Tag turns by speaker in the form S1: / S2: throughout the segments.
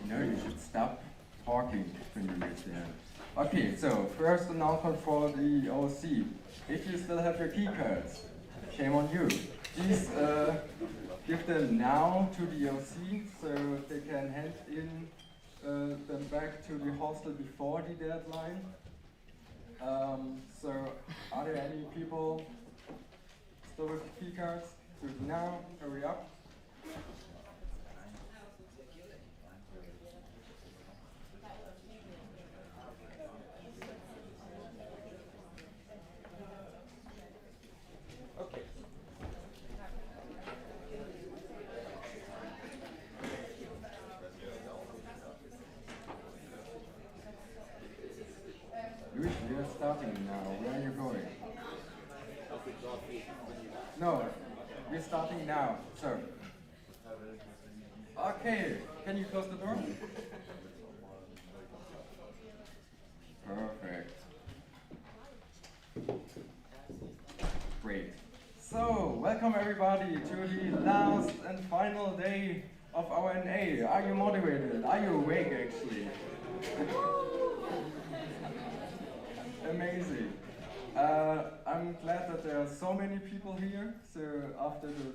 S1: No, you should stop talking when you reach there. Okay, so first announcement for the OC. If you still have your key cards, shame on you. Please give them now to the OC so they can hand in them back to the hostel before the deadline. So are there any people still with key cards? Do it now, hurry up. Okay. Luis, we are starting now. Where are you going? No, we're starting now, sir. Okay, can you close the door? Perfect. Great. So, welcome everybody to the last and final day of our NA. Are you motivated? Are you awake actually? Amazing. I'm glad that there are so many people here. So after the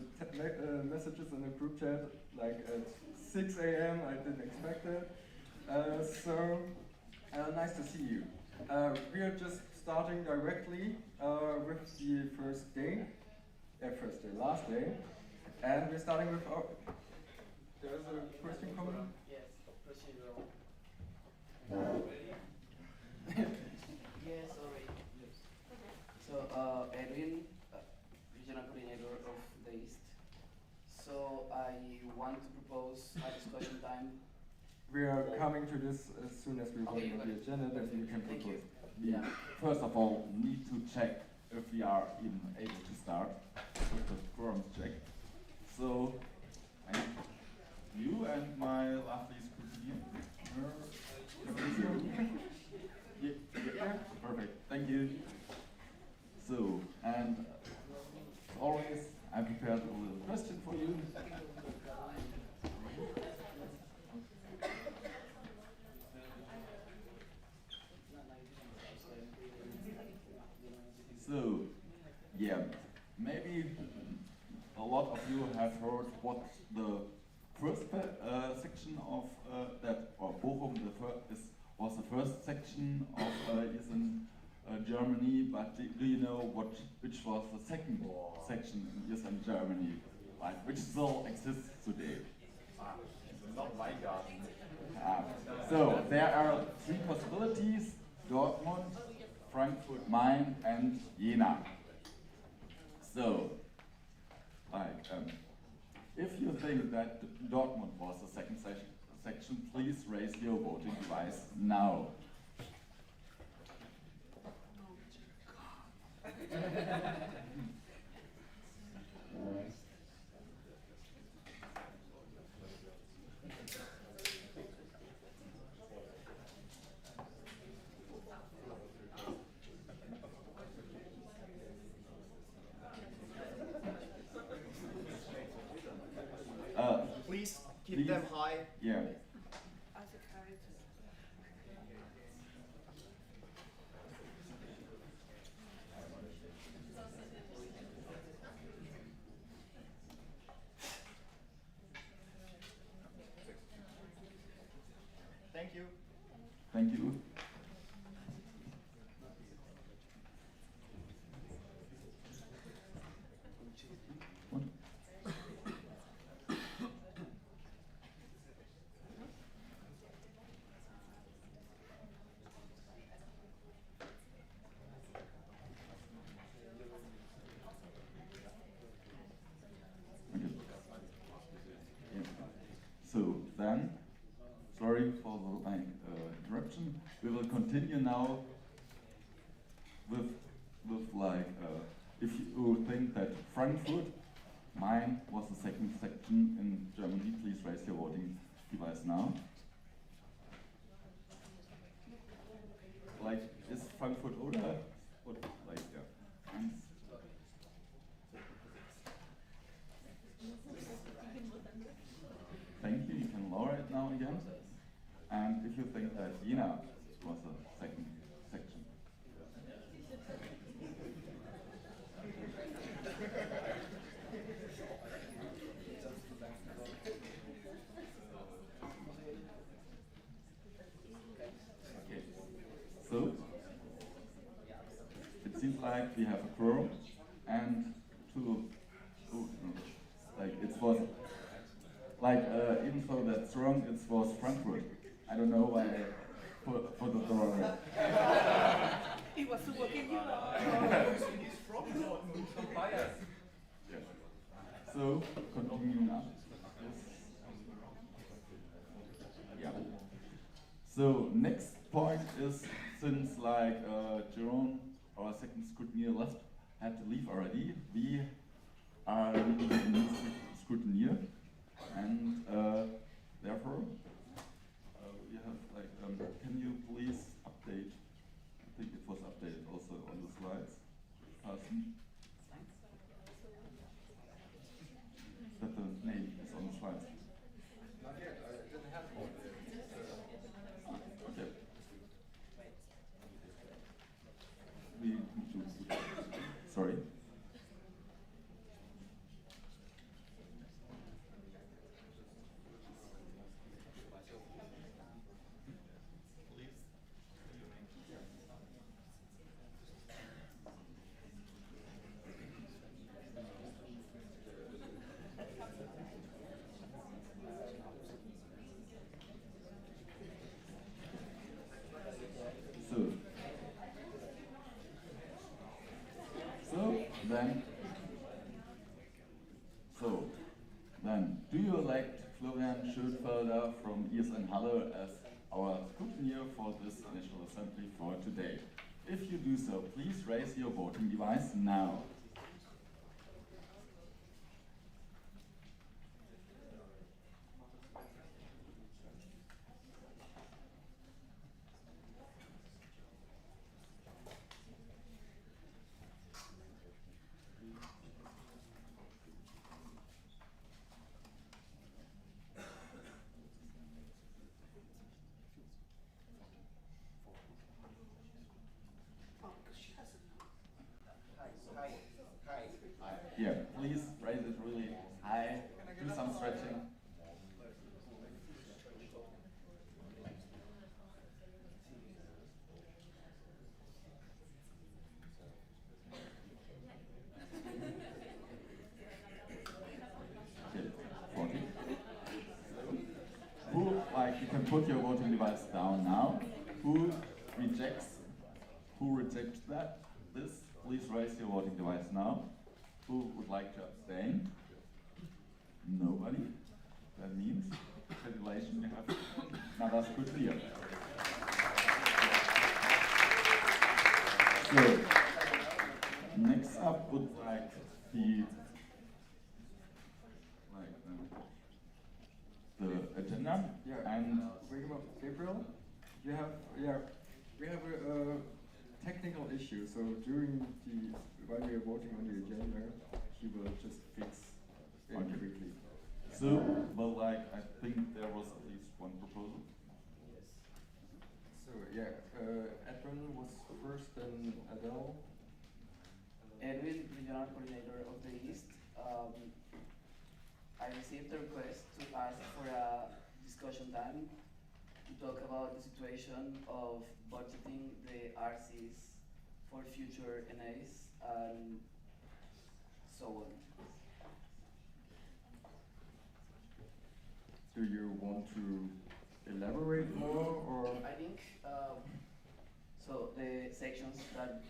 S1: messages in the group chat, like at 6 a.m., I didn't expect it. Nice to see you. We are just starting directly with the last day. And we're starting with our... There's a question coming?
S2: Yes, procedural. Yes, sorry. So, Edwin, regional coordinator of the East. So, I want to propose a discussion time.
S1: We are coming to this as soon as we vote on the agenda, then you can
S2: Thank
S1: propose.
S2: you. Yeah.
S3: First of all, need to check if we are even able to start with the quorum check. So, you and my lovely scrutineer. Yeah, perfect. Thank you. So, and as always, I prepared a little question for you. So, yeah, maybe a lot of you have heard what the first section of that, or Bochum, was the first section of is in Germany, but do you know which was the second section is in Germany, like, which still exists today?
S4: Not my garden.
S3: So there are three possibilities: Dortmund, Frankfurt, Main, and Jena. So, like, if you think that Dortmund was the second section, please raise your voting device now.
S4: Please keep them high.
S3: Yeah.
S4: Thank you.
S3: Thank you. What? Yeah. So then, sorry for the interruption. We will continue now with like if you think that Frankfurt, mine was the second section in Germany, please raise your voting device now. Like, is Frankfurt oder? Or like, yeah. one again. And if you think that Jena was the second section. Okay, so it seems like we have a quorum and two, oh, no, like it was, like even though that's wrong, it was Frankfurt. I don't know why I put it wrong.
S5: He was working you.
S4: He's from Dortmund.
S3: Yeah. So, continuing up. Yeah. So, next point is, since like Jerome, our second scrutineer left, had to leave already, we are leaving a new scrutineer, and therefore, we have like, can you please update? I think it was updated also on the slides. Carsten? That the name is on the slides.
S4: Not yet, I didn't have one.
S3: Okay. We need to. Sorry. So then, do you elect Florian Schönfelder from ESN Halle as our scrutineer for this initial assembly for today? If you do so, please raise your voting device now. Yeah, please raise it really high. Do some stretching. Okay, 40. Who, like, you can put your voting device down now. Who rejects that? This, please raise your voting device now. Who would like to abstain? Nobody. That means, congratulations, you have another scrutineer. So, next up would like be the agenda.
S1: Yeah,
S3: and
S1: Gabriel, we have a technical issue. So while we are voting on the agenda, he will just fix it
S3: Okay.
S1: quickly.
S3: so, well, like, I think there was at least one proposal.
S1: So yeah, Edwin was first, then Adele.
S2: Edwin, regional coordinator of the East. I received a request to ask for a discussion time to talk about the situation of budgeting the RCs for future NAs and so on.
S1: Do you want to elaborate more, or?
S2: I think, so the sections that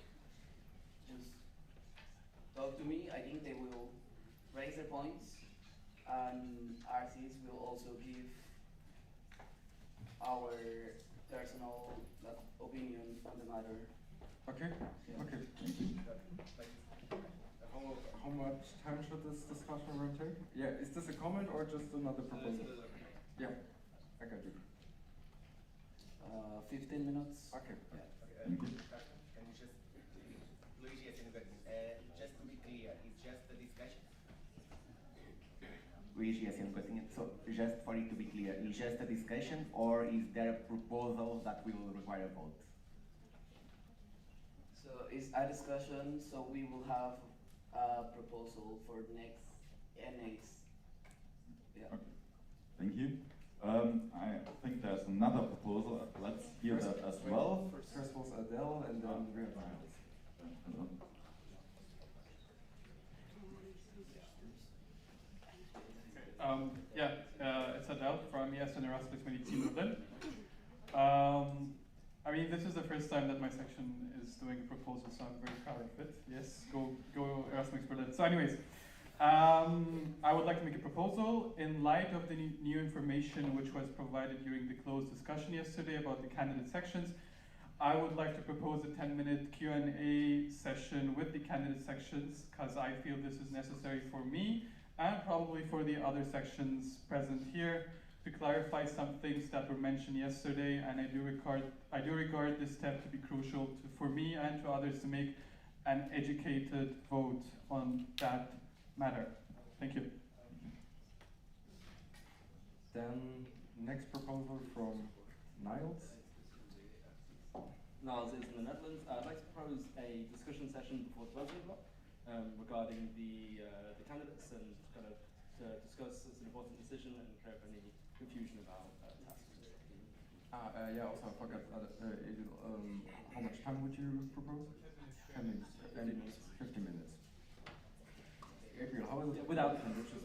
S2: just talk to me, I think they will raise their points, and RCs will also give our personal opinion on the matter.
S1: Okay.
S2: Yeah.
S1: Okay. How much time should this discussion room take? Yeah. Is this a comment or just another proposal? Yeah. I got you.
S2: 15 minutes.
S1: Okay.
S2: Yeah.
S3: Thank you.
S6: Can you just, Luigi, just to be clear, it's just a discussion? Luigi, haciendo question. So, just for it to be clear, is just a discussion or is there a proposal that will require a vote?
S2: So it's a discussion, so we will have a proposal for next NAs. Yeah.
S3: Okay. Thank you. I think there's another proposal. Let's hear that as well.
S1: First was Adele and then Rihanna.
S7: It's Adele from MaiNAttan Erasmus 2018 Berlin. I mean, this is the first time that my section is doing a proposal, so I'm very proud of it. Yes, go Erasmus Berlin. So anyways, I would like to make a proposal in light of the new information which was provided during the closed discussion yesterday about the candidate sections. I would like to propose a 10-minute Q&A session with the candidate sections because I feel this is necessary for me and probably for the other sections present here to clarify some things that were mentioned yesterday, and I do regard this step to be crucial for me and to others to make an educated vote on that matter. Thank you.
S1: Then next proposal from Niles.
S8: Niles is in the Netherlands. I'd like to propose a discussion session before 12 o'clock regarding the candidates and kind of to discuss this important decision and clear up any confusion about tasks.
S1: Yeah, also I forgot, how much time would you propose? 10 minutes. 15 minutes. Gabriel, how is it?
S8: Without the candidates, just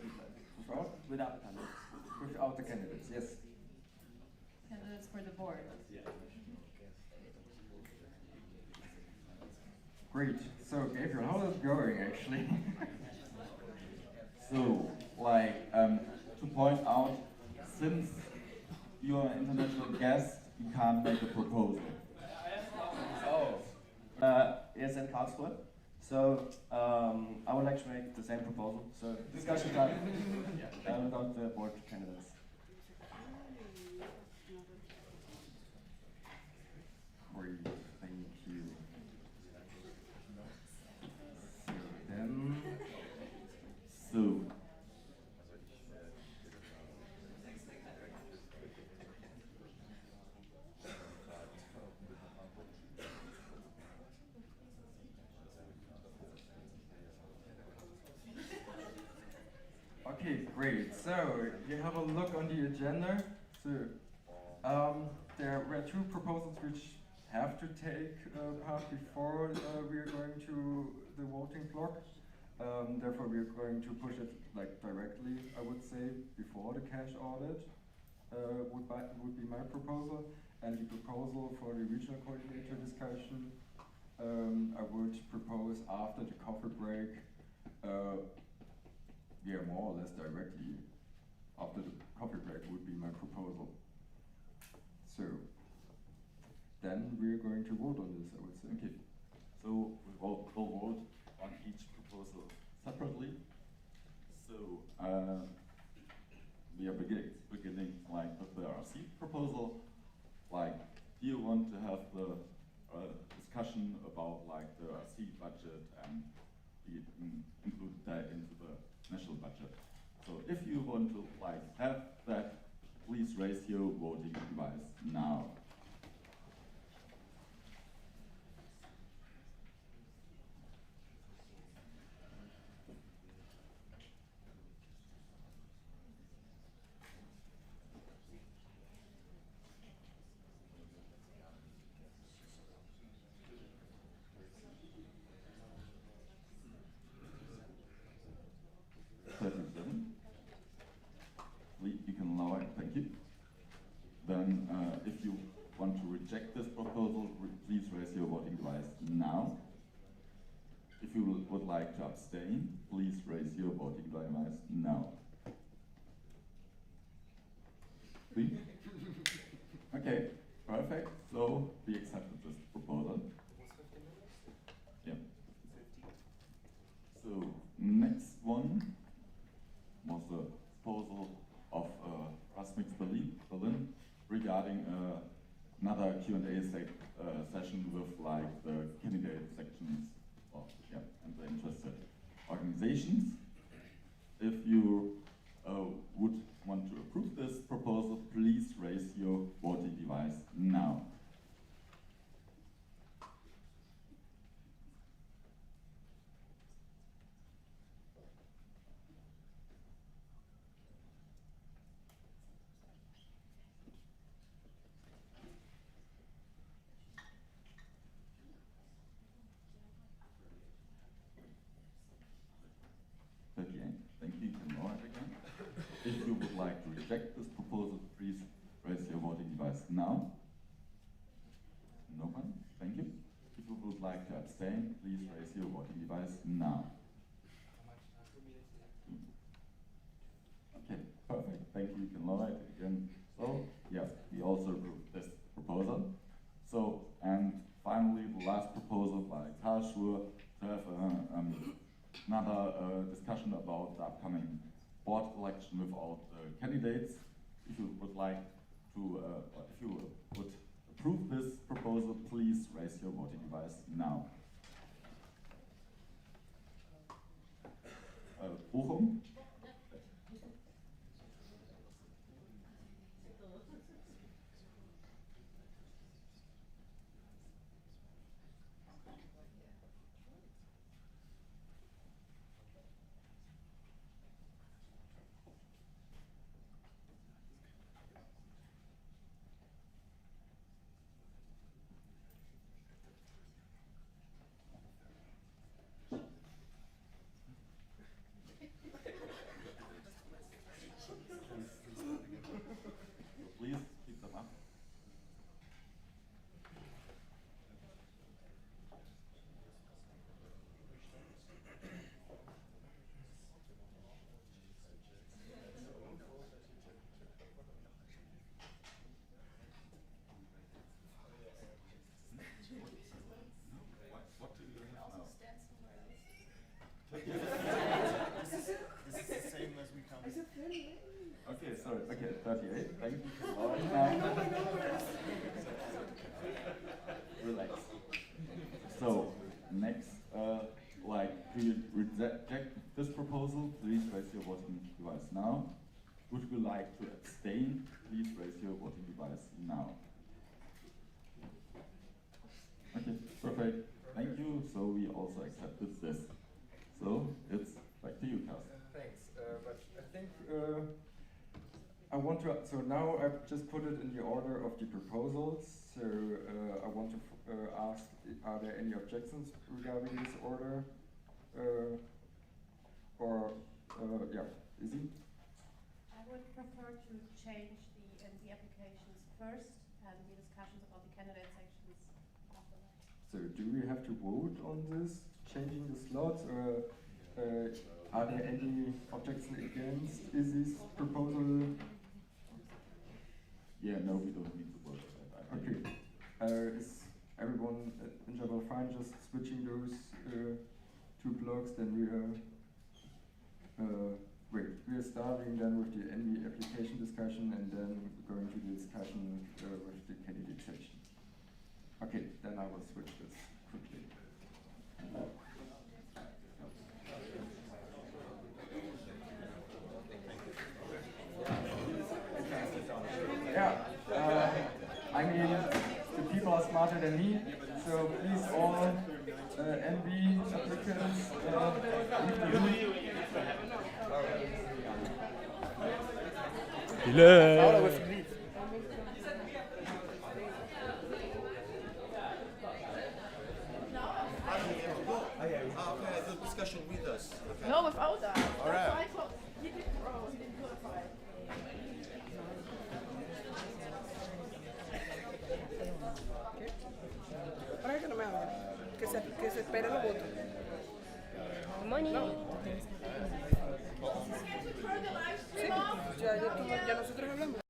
S1: Without?
S8: without the candidates.
S1: Without the candidates, yes.
S5: Candidates for the board.
S8: Yeah.
S1: Great. So Gabriel, how is it going actually?
S3: So, like, to point out, since you're an international guest, you can't make a proposal.
S9: Yes, in Karlsruhe. So I would like to make the same proposal. So discussion time without the board candidates.
S1: Great, thank you. So then,
S3: So,
S1: okay, great. So you have a look on the agenda. So there were two proposals which have to take part before we are going to the voting block. Therefore, we are going to push it like directly, I would say, before the cash audit would be my proposal. And the proposal for the regional coordinator discussion, I would propose after the coffee break. Yeah, more or less directly after the coffee break would be my proposal. So then we're going to vote on this, I would say.
S3: okay. So we will vote on each proposal separately. So we are beginning like with the RC proposal. Like, do you want to have the discussion about like the RC budget and include that into the national budget? So if you want to like have that, please raise your voting device now. You can lower it, thank you. Then if you want to reject this proposal, please raise your voting device now. If you would like to abstain, please raise your voting device now. See? Okay, perfect. So we accepted this proposal. Yeah. So next one was the proposal of Erasmus Berlin regarding another Q&A session with like the candidate sections and the interested organizations. If you would want to approve now? No one? Thank you. If you would like to abstain, please raise your voting device now. Okay, perfect. Thank you. You can lower it again. So, yes, we also approve this proposal. So, and finally, the last proposal by Karlsruhe to have another discussion about the upcoming board election without candidates. If you would like to, if you would approve this proposal, please raise your voting device now. Bochum? Please speak them up. What do you have now?
S4: This is the same as we counted.
S3: Okay, sorry. Okay, 38. Thank you. All right, now. Relax. So, next, do you reject this proposal? Please raise your voting device now. Would you like to abstain? Please raise your voting device now. Okay, perfect. Thank you. So we also accepted this. So it's back to you, Carsten.
S1: Thanks, but I think I want to, so now I've just put it in the order of the proposals. So I want to ask, are there any objections regarding this order? Yeah, Izzy?
S5: I would prefer to change the applications first and the discussions about the candidate sections after that.
S1: So do we have to vote on this, changing the slots, or are there any objections against Izzy's proposal?
S3: Yeah, no, we don't need to vote on that.
S1: Okay. Is everyone in general fine just switching those two blocks? Then we are we are starting then with the NB application discussion and then going to the discussion with the candidate section. Okay, then I will switch this quickly. Yeah, I mean, the people are smarter than me, so please all NB applicants leave the room.
S4: Okay, the discussion with us. Okay.
S10: No, without that.
S4: All right.
S10: That's why I thought he did wrong, he didn't notify.
S11: Ahora que no me habla, que se espere los votos.
S10: Money.
S11: Sí, ya nosotros hablamos.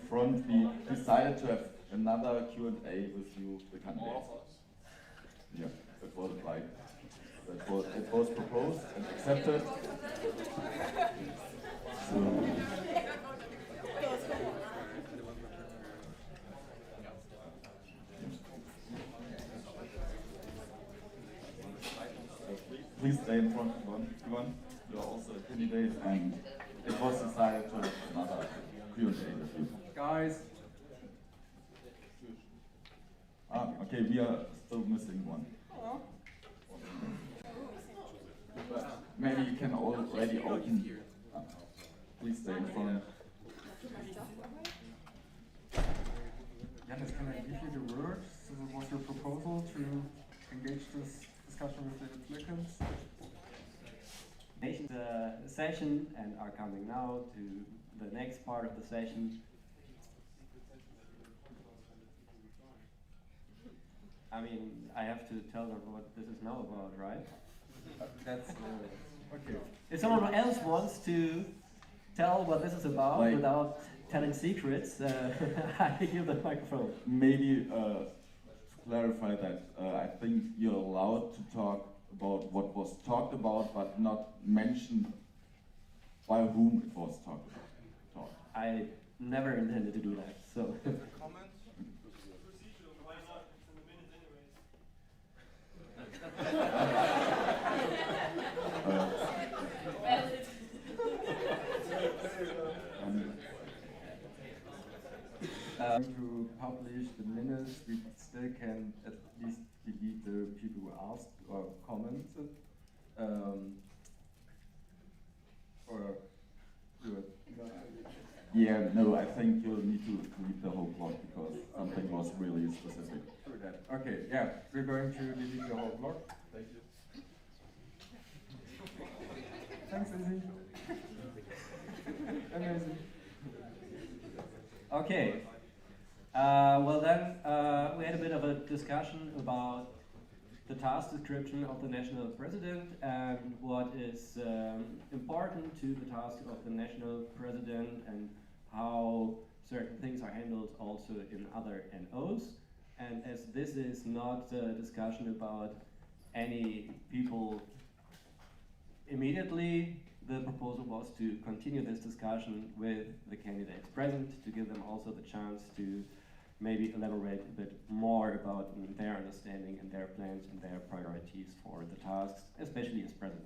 S3: front, we decided to have another Q&A with you, the candidates. Yeah, it was like, it was proposed and accepted. So, please stay in front, Ivan. You are also a candidate, and it was decided to have another Q&A with you.
S1: Guys,
S3: Okay, we are still missing one. But maybe you can already open. Please stay in front.
S1: Janis, can I give you the word? So what was your proposal to engage this discussion with the applicants?
S12: The session and are coming now to the next part of the session. I mean, I have to tell them what this is now about, right?
S1: That's okay.
S12: If someone else wants to tell what this is about without telling secrets, I give the microphone.
S3: Maybe to clarify that, I think you're allowed to talk about what was talked about, but not mention by whom it was talked about.
S12: I never intended to do that, so.
S1: To publish the minutes, we still can at least delete the people who asked or commented. Or do it.
S3: Yeah, no, I think you'll need to delete the whole blog because something was really specific.
S1: True that. Okay, yeah, we're going to delete the whole blog. Thank you. Thanks, Izzy. Amazing.
S12: Okay. Well then, we had a bit of a discussion about the task description of the national president and what is important to the task of the national president and how certain things are handled also in other NOs. And as this is not a discussion about any people immediately, the proposal was to continue this discussion with the candidates present to give them also the chance to maybe elaborate a bit more about their understanding and their plans and their priorities for the tasks, especially as president.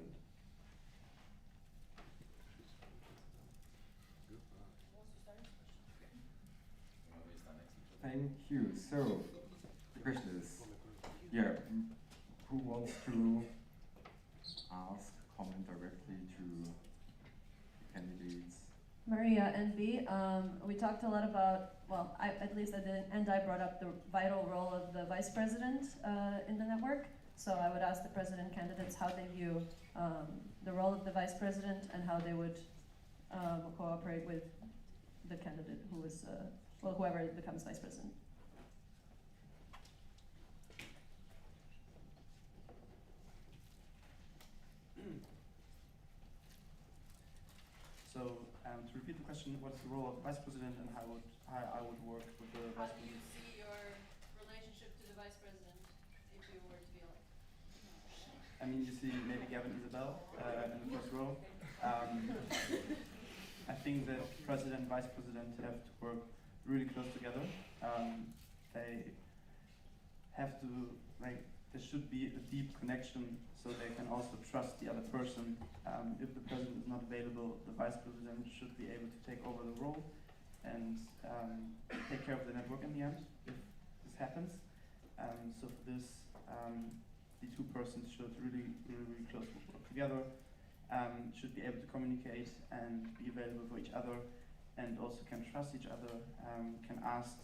S1: Thank you. So, the question is, yeah, who wants to ask, comment directly to the candidates?
S13: Maria, NB, we talked a lot about, well, at least I did, and I brought up the vital role of the vice president in the network. So I would ask the president candidates how they view the role of the vice president and how they would cooperate with the candidate who is, well, whoever becomes vice president.
S4: So, to repeat the question, what's the role of the vice president and how I would work with the vice
S5: How do you
S4: president?
S5: see your relationship to the vice president if you were to be elected?
S4: I mean, you see maybe Gavin Isabel in the first row. I think that president and vice president have to work really close together. They have to, like, there should be a deep connection so they can also trust the other person. If the president is not available, the vice president should be able to take over the role and take care of the network in the end, if this happens. So for this, the two persons should really closely work together, should be able to communicate and be available for each other, and also can trust each other, can ask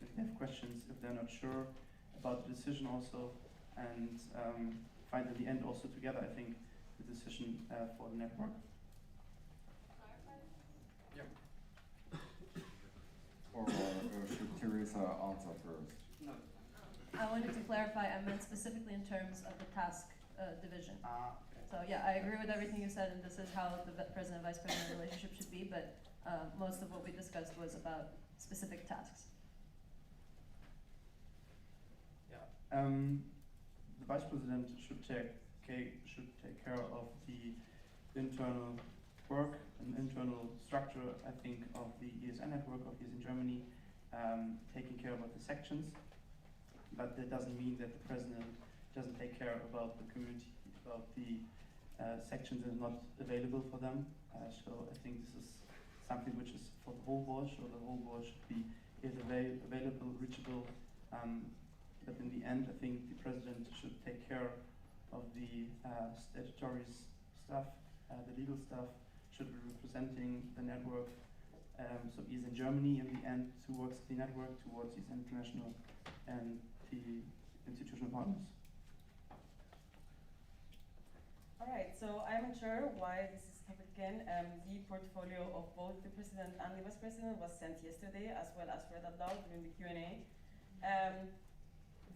S4: if they have questions, if they're not sure about the decision also, and find in the end also together, I think, the decision for the network.
S1: Yeah. Or should Teresa answer first?
S2: No.
S13: I wanted to clarify, I meant specifically in terms of the task division.
S4: Okay.
S13: So yeah, I agree with everything you said, and this is how the president-vice president relationship should be, but most of what we discussed was about specific tasks.
S4: The vice president should take care of the internal work and internal structure, I think, of the ESN network of ES in Germany, taking care about the sections. But that doesn't mean that the president doesn't take care about the community, about the sections that are not available for them. So I think this is something which is for the whole board, so the whole board should be available, reachable. But in the end, I think the president should take care of the statutory stuff, the legal stuff, should be representing the network. So he's in Germany in the end towards the network, towards his international and the institutional partners.
S14: Alright, so I'm unsure why this is happening again. The portfolio of both the president and the vice president was sent yesterday, as well as read out loud during the Q&A.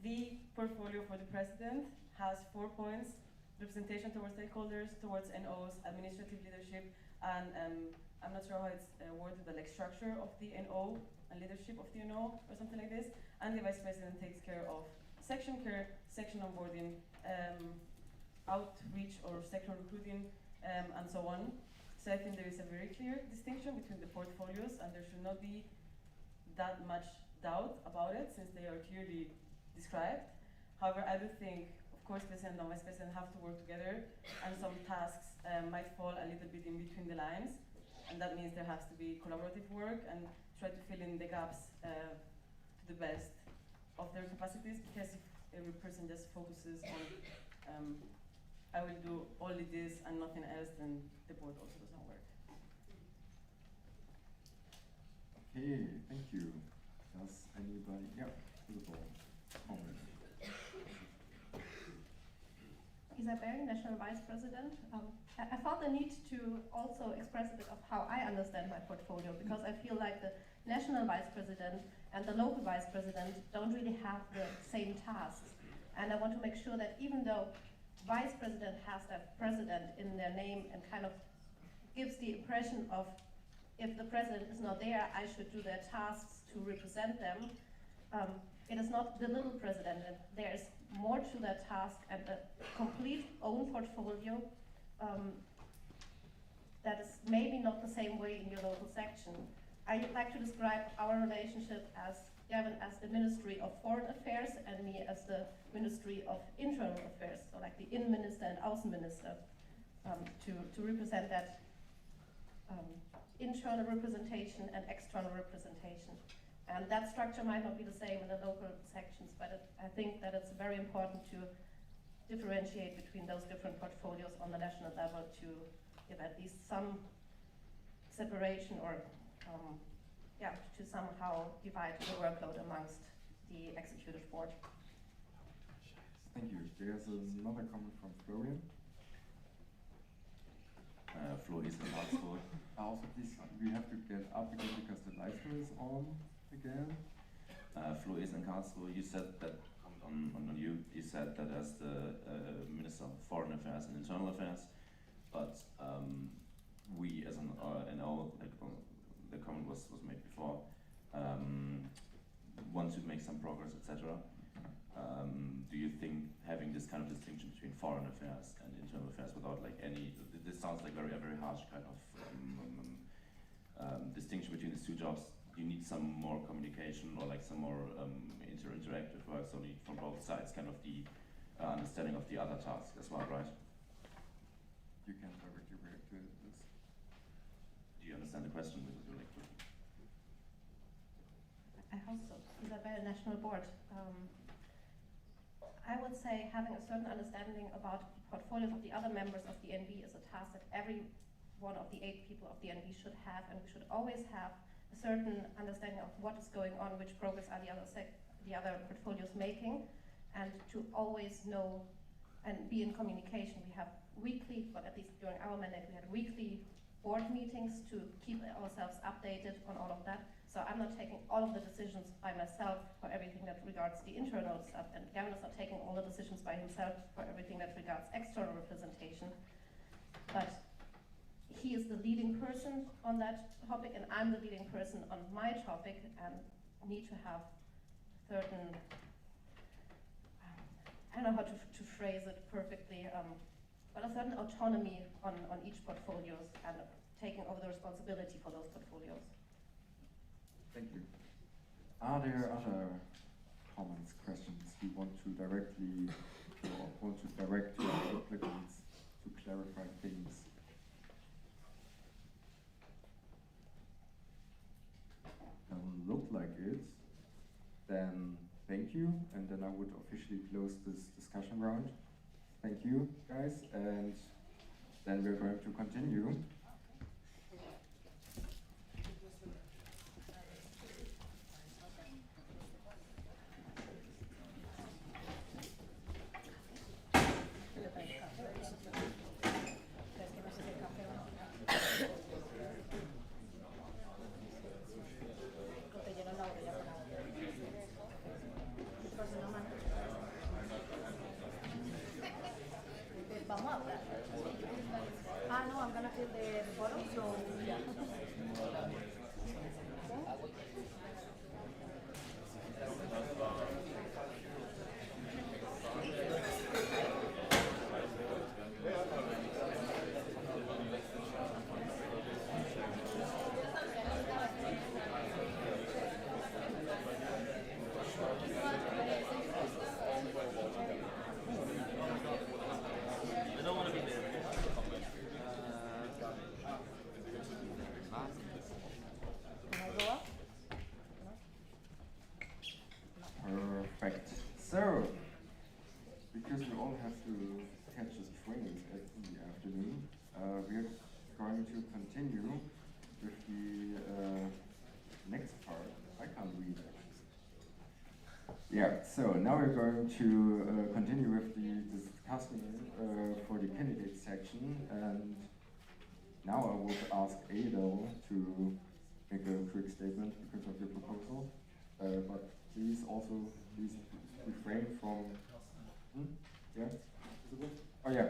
S14: The portfolio for the president has 4 points: representation towards stakeholders, towards NOs, administrative leadership, and I'm not sure how it's worded, the like structure of the NO and leadership of the NO or something like this. And the vice president takes care of section care, section onboarding, outreach or sectional recruiting, and so on. So I think there is a very clear distinction between the portfolios, and there should not be that much doubt about it, since they are clearly described. However, I do think, of course, president and vice president have to work together, and some tasks might fall a little bit in between the lines, and that means there has to be collaborative work and try to fill in the gaps to the best of their capacities, because if every person just focuses on I will do only this and nothing else, then the board also doesn't work.
S1: Okay, thank you. Does anybody, yeah, beautiful.
S13: Isabel, National Vice President. I felt the need to also express a bit of how I understand my portfolio, because I feel like the National Vice President and the local Vice President don't really have the same tasks. And I want to make sure that even though Vice President has a president in their name and kind of gives the impression of, if the president is not there, I should do their tasks to represent them. It is not the little president, and there is more to that task and a complete own portfolio that is maybe not the same way in your local section. I like to describe our relationship as Gavin as the Ministry of Foreign Affairs and me as the Ministry of Internal Affairs, so like the In Minister and Außenminister, to represent that internal representation and external representation. And that structure might not be the same in the local sections, but I think that it's very important to differentiate between those different portfolios on the national level to give at least some separation or to somehow divide the workload amongst the executive board.
S1: Thank you. There's another comment from Florian.
S15: Flo is in Karlsruhe.
S1: Also, please, we have to get up again because the live stream is on again.
S15: Flo is in Karlsruhe. You said that, on you said that as the Minister of Foreign Affairs and Internal Affairs, but we as an NO, like the comment was made before, want to make some progress, etc. Do you think having this kind of distinction between foreign affairs and internal affairs without like any, this sounds like very harsh kind of distinction between these two jobs, you need some more communication or like some more interactive work, so need from both sides kind of the understanding of the other task as well, right?
S1: You can directly react to this.
S15: Do you understand the question?
S13: I hope so. Isabel, National Board. I would say having a certain understanding about the portfolios of the other members of the NB is a task that every one of the 8 people of the NB should have, and we should always have a certain understanding of what is going on, which progress are the other portfolios making, and to always know and be in communication. We have weekly, but at least during our mandate, we had weekly board meetings to keep ourselves updated on all of that. So I'm not taking all of the decisions by myself for everything that regards the internal stuff, and Gavin is not taking all the decisions by himself for everything that regards external representation. But he is the leading person on that topic, and I'm the leading person on my topic, and need to have certain, I don't know how to phrase it perfectly, but a certain autonomy on each portfolios and taking over the responsibility for those portfolios.
S1: Thank you. Are there other comments, questions you want to directly or want to direct to our applicants to clarify things? Doesn't look like it. Then thank you, and then I would officially close this discussion round. Thank you, guys, and then we're going to continue.
S10: No, I'm gonna fill the bottom, so yeah.
S1: Perfect. So, because we all have to catch this train at the afternoon, we're going to continue with the next part. I can't read it. Yeah, so now we're going to continue with the discussion for the candidate section, and now I would ask Adel to make a quick statement because of your proposal, but please also refrain from. Yeah? Is it good? Oh yeah.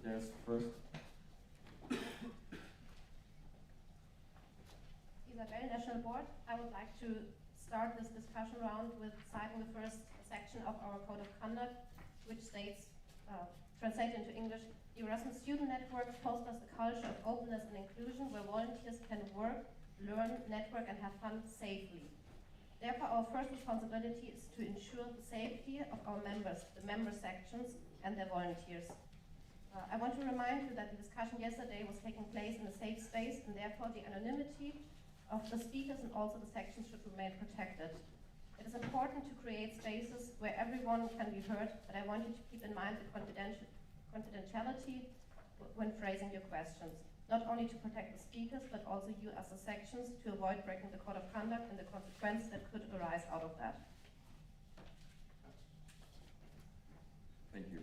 S1: Yes, first.
S13: Isabel, National Board, I would like to start this discussion round with citing the first section of our Code of Conduct, which states, translated into English, the Erasmus Student Network fosters a culture of openness and inclusion where volunteers can work, learn, network, and have fun safely. Therefore, our first responsibility is to ensure the safety of our members, the member sections, and their volunteers. I want to remind you that the discussion yesterday was taking place in a safe space, and therefore the anonymity of the speakers and also the sections should remain protected. It is important to create spaces where everyone can be heard, but I want you to keep in mind the confidentiality when phrasing your questions. Not only to protect the speakers, but also you as the sections to avoid breaking the code of conduct and the consequence that could arise out of that.
S1: Thank you.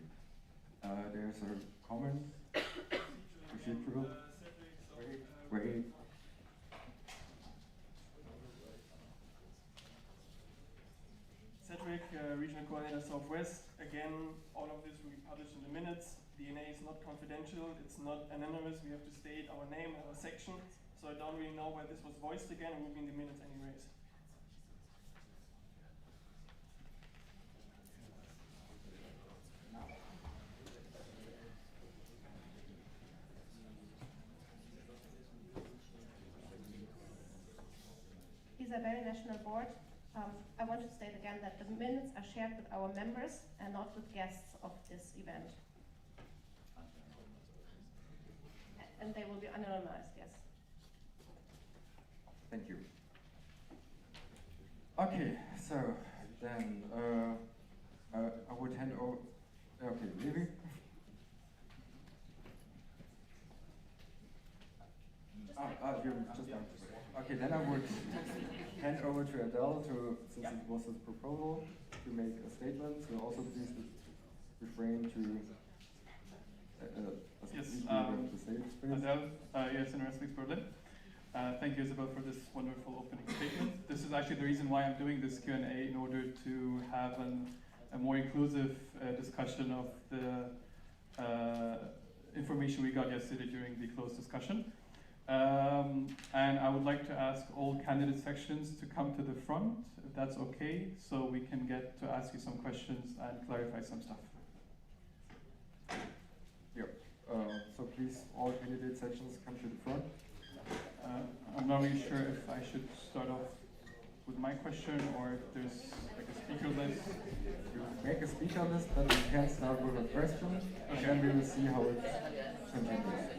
S1: There's a comment. Wait.
S16: Cedric, Regional Coordinator Southwest. Again, all of this will be published in the minutes. DNA is not confidential, it's not anonymous, we have to state our name and our section, so I don't really know where this was voiced again, it will be in the minutes anyways.
S13: Isabel, National Board, I want to state again that the minutes are shared with our members and not with guests of this event. And they will be anonymized, yes.
S1: Thank you. Okay, so then I would hand over. Okay, Levi. You just okay, then I would hand over to Adele since it was his proposal, to make a statement. So also please refrain to.
S7: Yes,
S1: Adele,
S7: yes, in Erasmus Berlin. Thank you, Isabel, for this wonderful opening statement. This is actually the reason why I'm doing this Q&A, in order to have a more inclusive discussion of the information we got yesterday during the closed discussion. And I would like to ask all candidate sections to come to the front, if that's okay, so we can get to ask you some questions and clarify some stuff.
S1: Yep. So please, all candidate sections come to the front.
S7: I'm not really sure if I should start off with my question or if there's like a speaker list.
S1: You make a speaker list, but we can start with a question, and then we will see how it continues.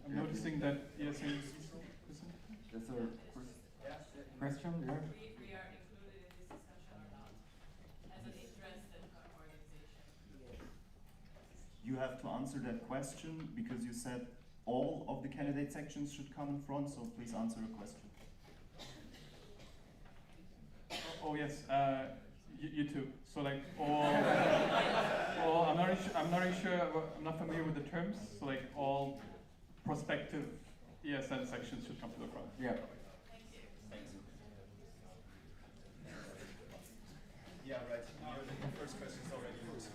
S7: I'm noticing that yes,
S1: there's a question, yeah.
S17: We are included in this discussion or not, as an interested organization.
S18: You have to answer that question because you said all of the candidate sections should come in front, so please answer the question.
S7: Oh yes, you too. So like all, I'm not really sure. I'm not familiar with the terms. So like all prospective ESN sections should come to the front.
S1: Yeah.
S17: Thank you.
S18: Yeah, right. The first question is already yours.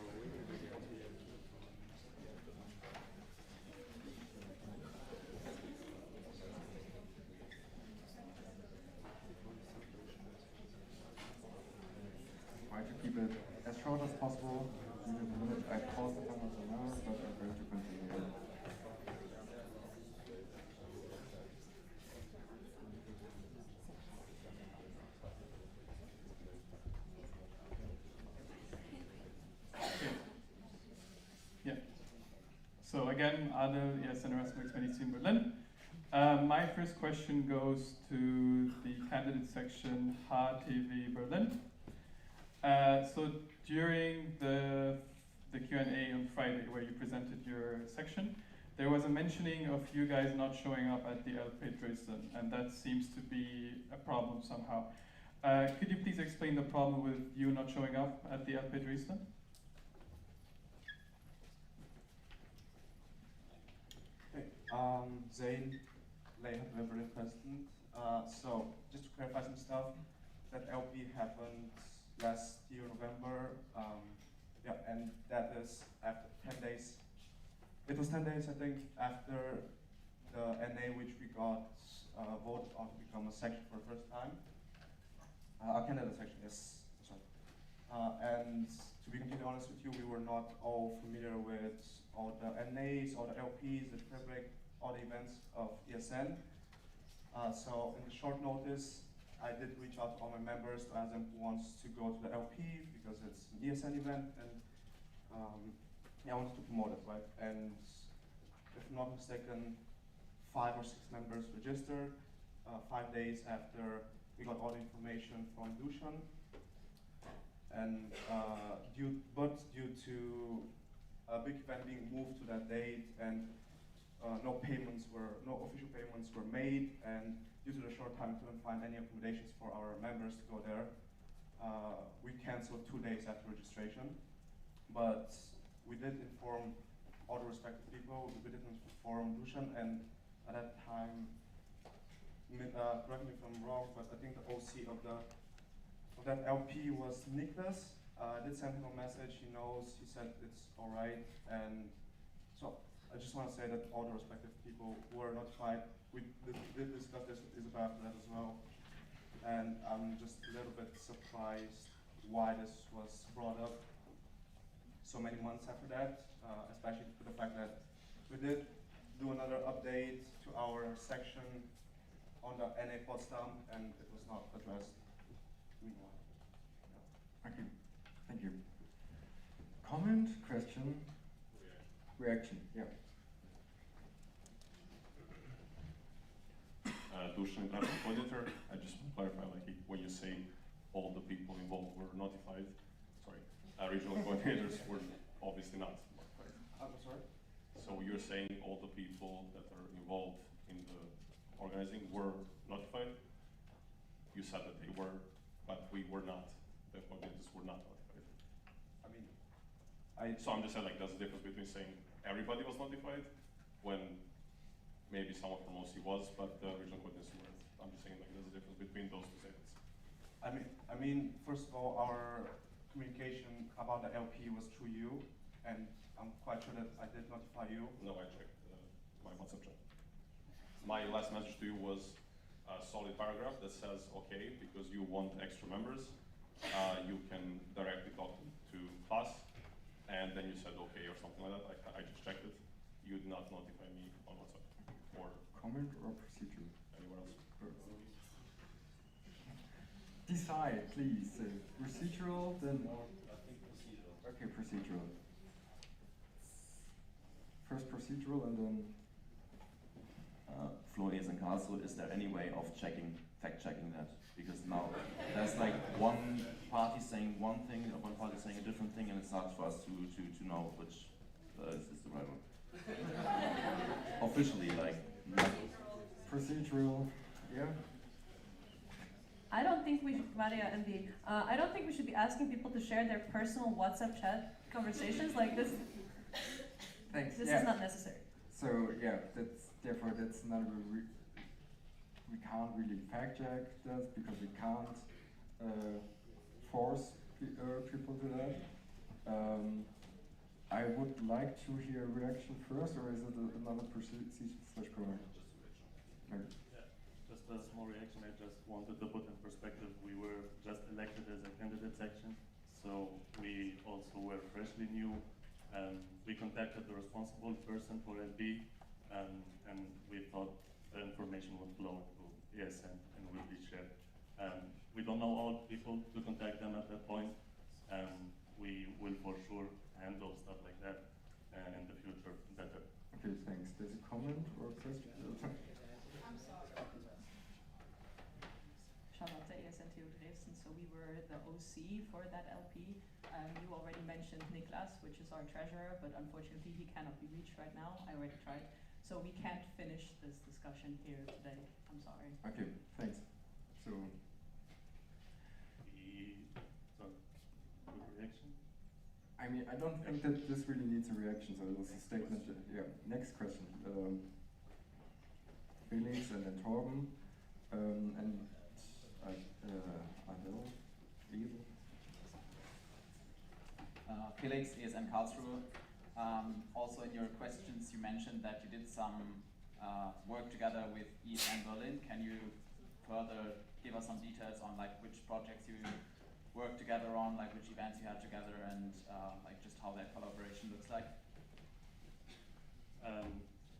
S1: Try to keep it as short as possible. I paused the time until now, but I'm going to continue.
S7: Yeah. So again, Adel, yes, and Erasmus 20 in Berlin. My first question goes to the candidate section HTV Berlin. So during the Q&A on Friday, where you presented your section, there was a mentioning of you guys not showing up at the LP Dresden, and that seems to be a problem somehow. Could you please explain the problem with you not showing up at the LP Dresden?
S9: Okay, Zain, Leonard Berlin President. So, just to clarify some stuff, that LP happened last year, November, yeah, and that is after 10 days. It was 10 days, I think, after the NA, which we got voted on to become a section for the first time. A candidate section, yes, sorry. And to be completely honest with you, we were not all familiar with all the NAs, all the LPs, the fabric, all the events of ESN. So in the short notice, I did reach out to all my members to ask them who wants to go to the LP because it's an ESN event, and yeah, I wanted to promote it, right? And if I'm not mistaken, 5 or 6 members registered 5 days after we got all the information from Dushan. And due to a big event being moved to that date and no official payments were made, and due to the short time, we couldn't find any accommodations for our members to go there. We canceled 2 days after registration, but we did inform all the respective people. We did inform Dushan, and at that time, correct me if I'm wrong, but I think the OC of that LP was Niklas. I did send him a message. He knows. He said it's all right, and so I just want to say that all the respective people were notified. We did discuss this with Isabel after that as well, and I'm just a little bit surprised why this was brought up so many months after that, especially for the fact that we did do another update to our section on the NA Potsdam, and it was not addressed.
S1: Okay, thank you. Comment, question, reaction, yeah.
S19: Dushan, auditor, I just want to clarify, like when you say all the people involved were notified, sorry, regional coordinators were obviously not notified.
S9: I'm sorry?
S19: So you're saying all the people that are involved in the organizing were notified? You said that they were, but we were not. The coordinators were not notified.
S9: I mean,
S19: so I'm just saying, like, there's a difference between saying everybody was notified when maybe someone from OC was, but the regional coordinators weren't. I'm just saying like there's a difference between those two statements.
S9: I mean, first of all, our communication about the LP was through you, and I'm quite sure that I did notify you.
S19: No, I checked my WhatsApp chat. My last message to you was a solid paragraph that says, okay, because you want extra members, you can directly talk to class, and then you said okay or something like that. I just checked it. You did not notify me on WhatsApp or
S1: comment or procedure?
S19: Anywhere else?
S1: Decide, please. Procedural, then. Okay, procedural. First procedural, and then.
S15: Flo is in Karlsruhe. Is there any way of fact-checking that? Because now there's like one party saying one thing, and one party saying a different thing, and it's hard for us to know which is the right one. Officially, like.
S1: Procedural, yeah.
S13: I don't think we should, Maria and B, I don't think we should be asking people to share their personal WhatsApp chat conversations like this.
S1: Thanks.
S13: This
S1: yeah.
S13: is not necessary.
S1: So yeah, therefore that's not we can't really fact check this because we can't force people to that. I would like to hear a reaction first, or is it another procedure/comment?
S20: Yeah, just a small reaction. I just wanted to put in perspective, we were just elected as a candidate section, so we also were freshly new. We contacted the responsible person for LB, and we thought the information would flow into ESN and will be shared. We don't know all people to contact them at that point. We will for sure handle stuff like that in the future better.
S1: Okay, thanks. There's a comment or a question?
S17: I'm sorry.
S21: Charlotte, ESNTO Dresden. So we were the OC for that LP. You already mentioned Niklas, which is our treasurer, but unfortunately he cannot be reached right now. I already tried. So we can't finish this discussion here today. I'm sorry.
S1: Okay, thanks. So.
S20: Good reaction?
S1: I mean, I don't think that this really needs a reaction, so it was a statement. Yeah, next question. Felix and then Torben, and Adele, Eve.
S22: Felix, ESN Karlsruhe. Also in your questions you mentioned that you did some work together with ESN Berlin. Can you further give us some details on like which projects you worked together on, like which events you had together, and like just how that collaboration looks like?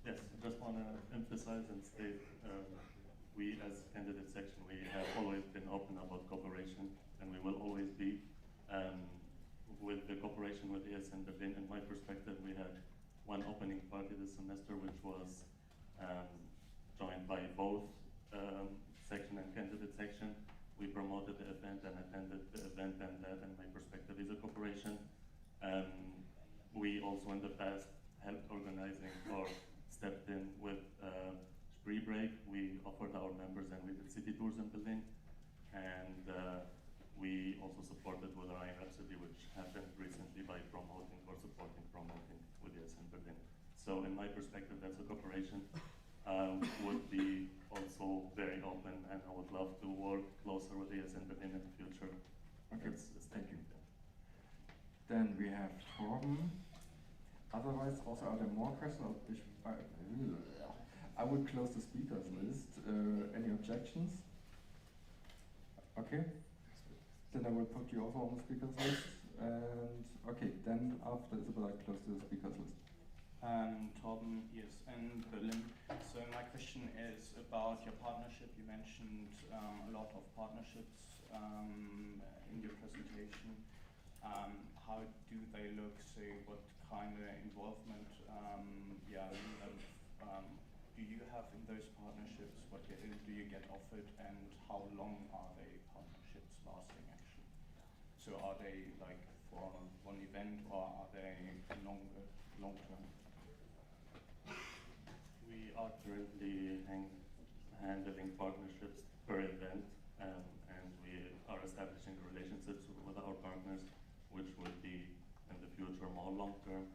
S20: Yes, I just want to emphasize and state we as candidate section, we have always been open about cooperation, and we will always be. With the cooperation with ESN Berlin, in my perspective, we had one opening party this semester, which was joined by both section and candidate section. We promoted the event and attended the event, and that, in my perspective, is a cooperation. We also in the past helped organizing or stepped in with Spree Break. We offered our members and we did city tours in Berlin. And we also supported with our Rhapsody, which happened recently by promoting with ESN Berlin. So in my perspective, that's a cooperation. Would be also very open, and I would love to work closer with ESN Berlin in the future.
S1: Okay, thank you. Then we have Torben. Otherwise, also, are there more questions? I would close the speakers list. Any objections? Okay. Then I will put you also on the speakers list. And okay, then after Isabel, I close the speakers list.
S23: Torben, ESN Berlin. So my question is about your partnership. You mentioned a lot of partnerships in your presentation. How do they look? So what kind of involvement do you have in those partnerships? What do you get offered, and how long are they partnerships lasting actually? So are they like for one event, or are they long term?
S20: We are currently handling partnerships per event, and we are establishing relationships with our partners, which will be in the future more long term.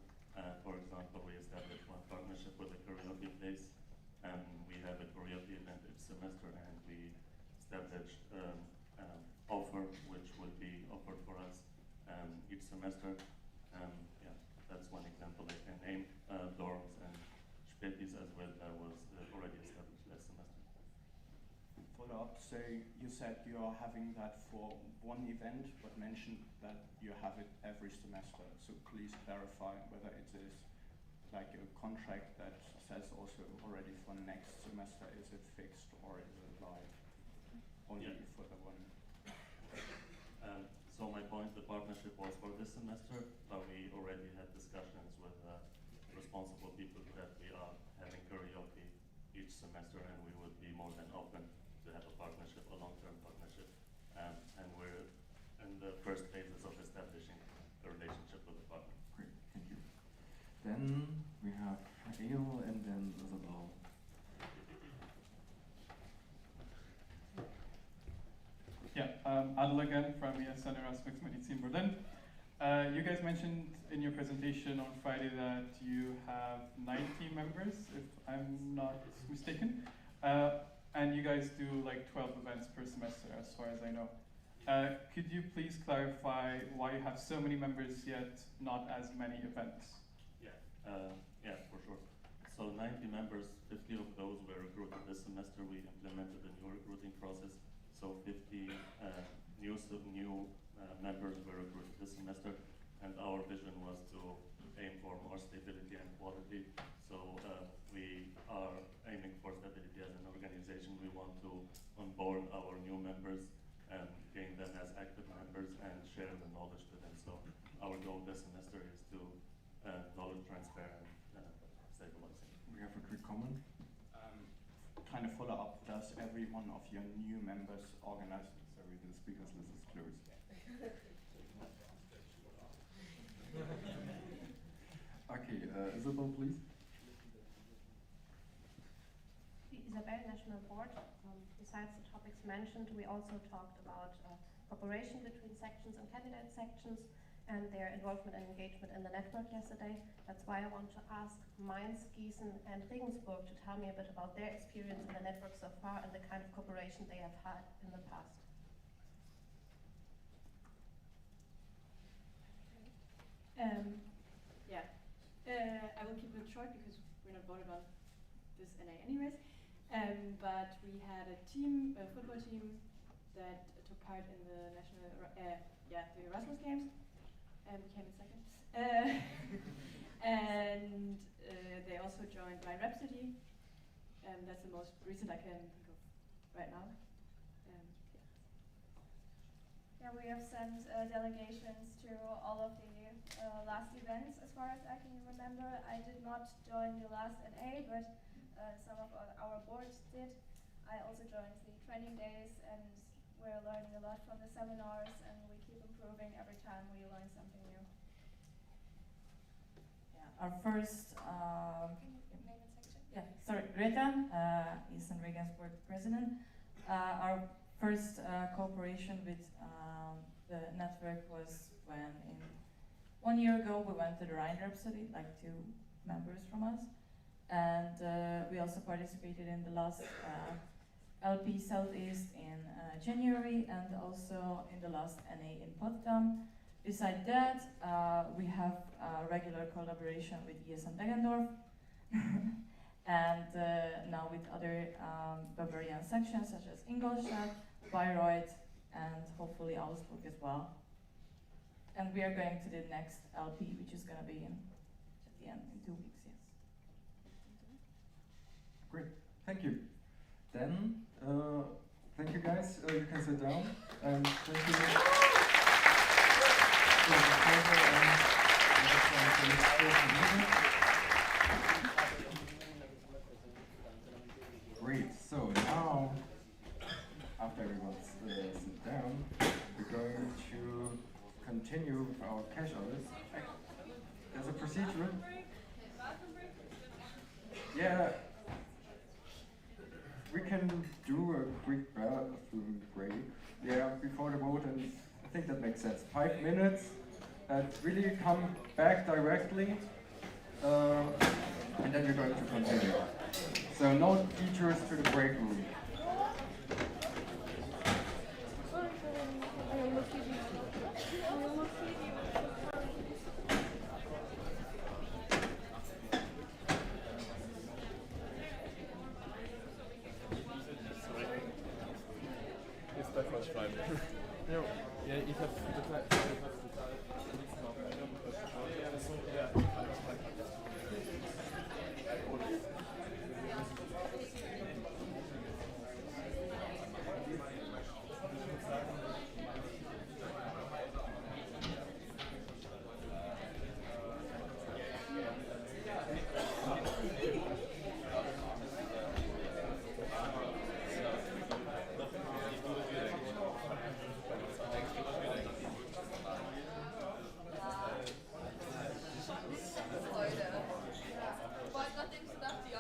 S20: For example, we established one partnership with a karaoke place, offer, which would be offered for us each semester. Yeah, that's one example I can name. Dorms and Spätis as well, that was already established last semester.
S23: Follow up, so you said you are having that for one event, but mentioned that you have it every semester. So please clarify whether it is like a contract that says also already for next semester, is it fixed or is it like only for the one?
S20: So my point, the partnership was for this semester, but we already had discussions with responsible people that we are having karaoke each semester, and we would be more than open to have a partnership, a long-term partnership. And we're in the first phases of establishing a relationship with the partner.
S1: Great, thank you. Then we have Ail and then Isabel.
S7: Yeah, Adel again from MaiNAttan Erasmus Medizin Berlin. You guys mentioned in your presentation on Friday that you have 90 members, if I'm not mistaken. And you guys do like 12 events per semester, as far as I know. Could you please clarify why you have so many members yet not as many events?
S20: Yeah, for sure. So 90 members, 50 of those were recruited this semester. We implemented a new recruiting process. So 50 new members were recruited this semester, and our vision was to aim for more stability and quality. So we are aiming for stability as an organization. We want to onboard our new members and gain them as active members and share the knowledge with them. So our goal this semester is to knowledge transfer and stabilizing.
S1: We have a quick comment.
S23: Kind of follow up, does every one of your new members organize?
S1: Sorry, the speaker's list is closed. Okay, Isabel, please.
S5: Isabel, National Board. Besides the topics mentioned, we also talked about cooperation between sections and candidate sections and their involvement and engagement in the network yesterday. That's why I want to ask Mainz, Gießen and Regensburg to tell me a bit about their experience in the network so far and the kind of cooperation they have had in the past.
S6: I will keep it short because we're not voted on this NA anyways. But we had a team, a football team that took part in the national, the Erasmus games. And came in second. And they also joined My Rhapsody. That's the most recent I can think of right now.
S8: Yeah, we have sent delegations to all of the last events, as far as I can remember. I did not join the last NA, but some of our boards did. I also joined the training days, and we're learning a lot from the seminars, and we keep improving every time we learn something new.
S11: Our first, Greta, Eastern Regensburg president. Our first cooperation with the network was when 1 year ago we went to the Rhine Rhapsody, like 2 members from us. And we also participated in the last LP Southeast in January, and also in the last NA in Potsdam. Besides that, we have regular collaboration with ESN Deggendorf and now with other Bavarian sections such as Ingolstadt, Bayreuth, and hopefully Augsburg as well. And we are going to the next LP, which is going to be at the end in 2 weeks, yes.
S1: Great, thank you. Then, thank you guys. You can sit down. And thank you. Great, so now, after everyone sit down, we're going to continue with our cash audits. There's a procedure. Yeah, we can do a quick bathroom break. Yeah, before the vote, and I think that makes sense. 5 minutes, and really come back directly, and then we're going to continue. So no teachers to the break room.
S2: bei Vorschreiben. Ja, ich habe total
S3: Leute, nachdem sie dachte, die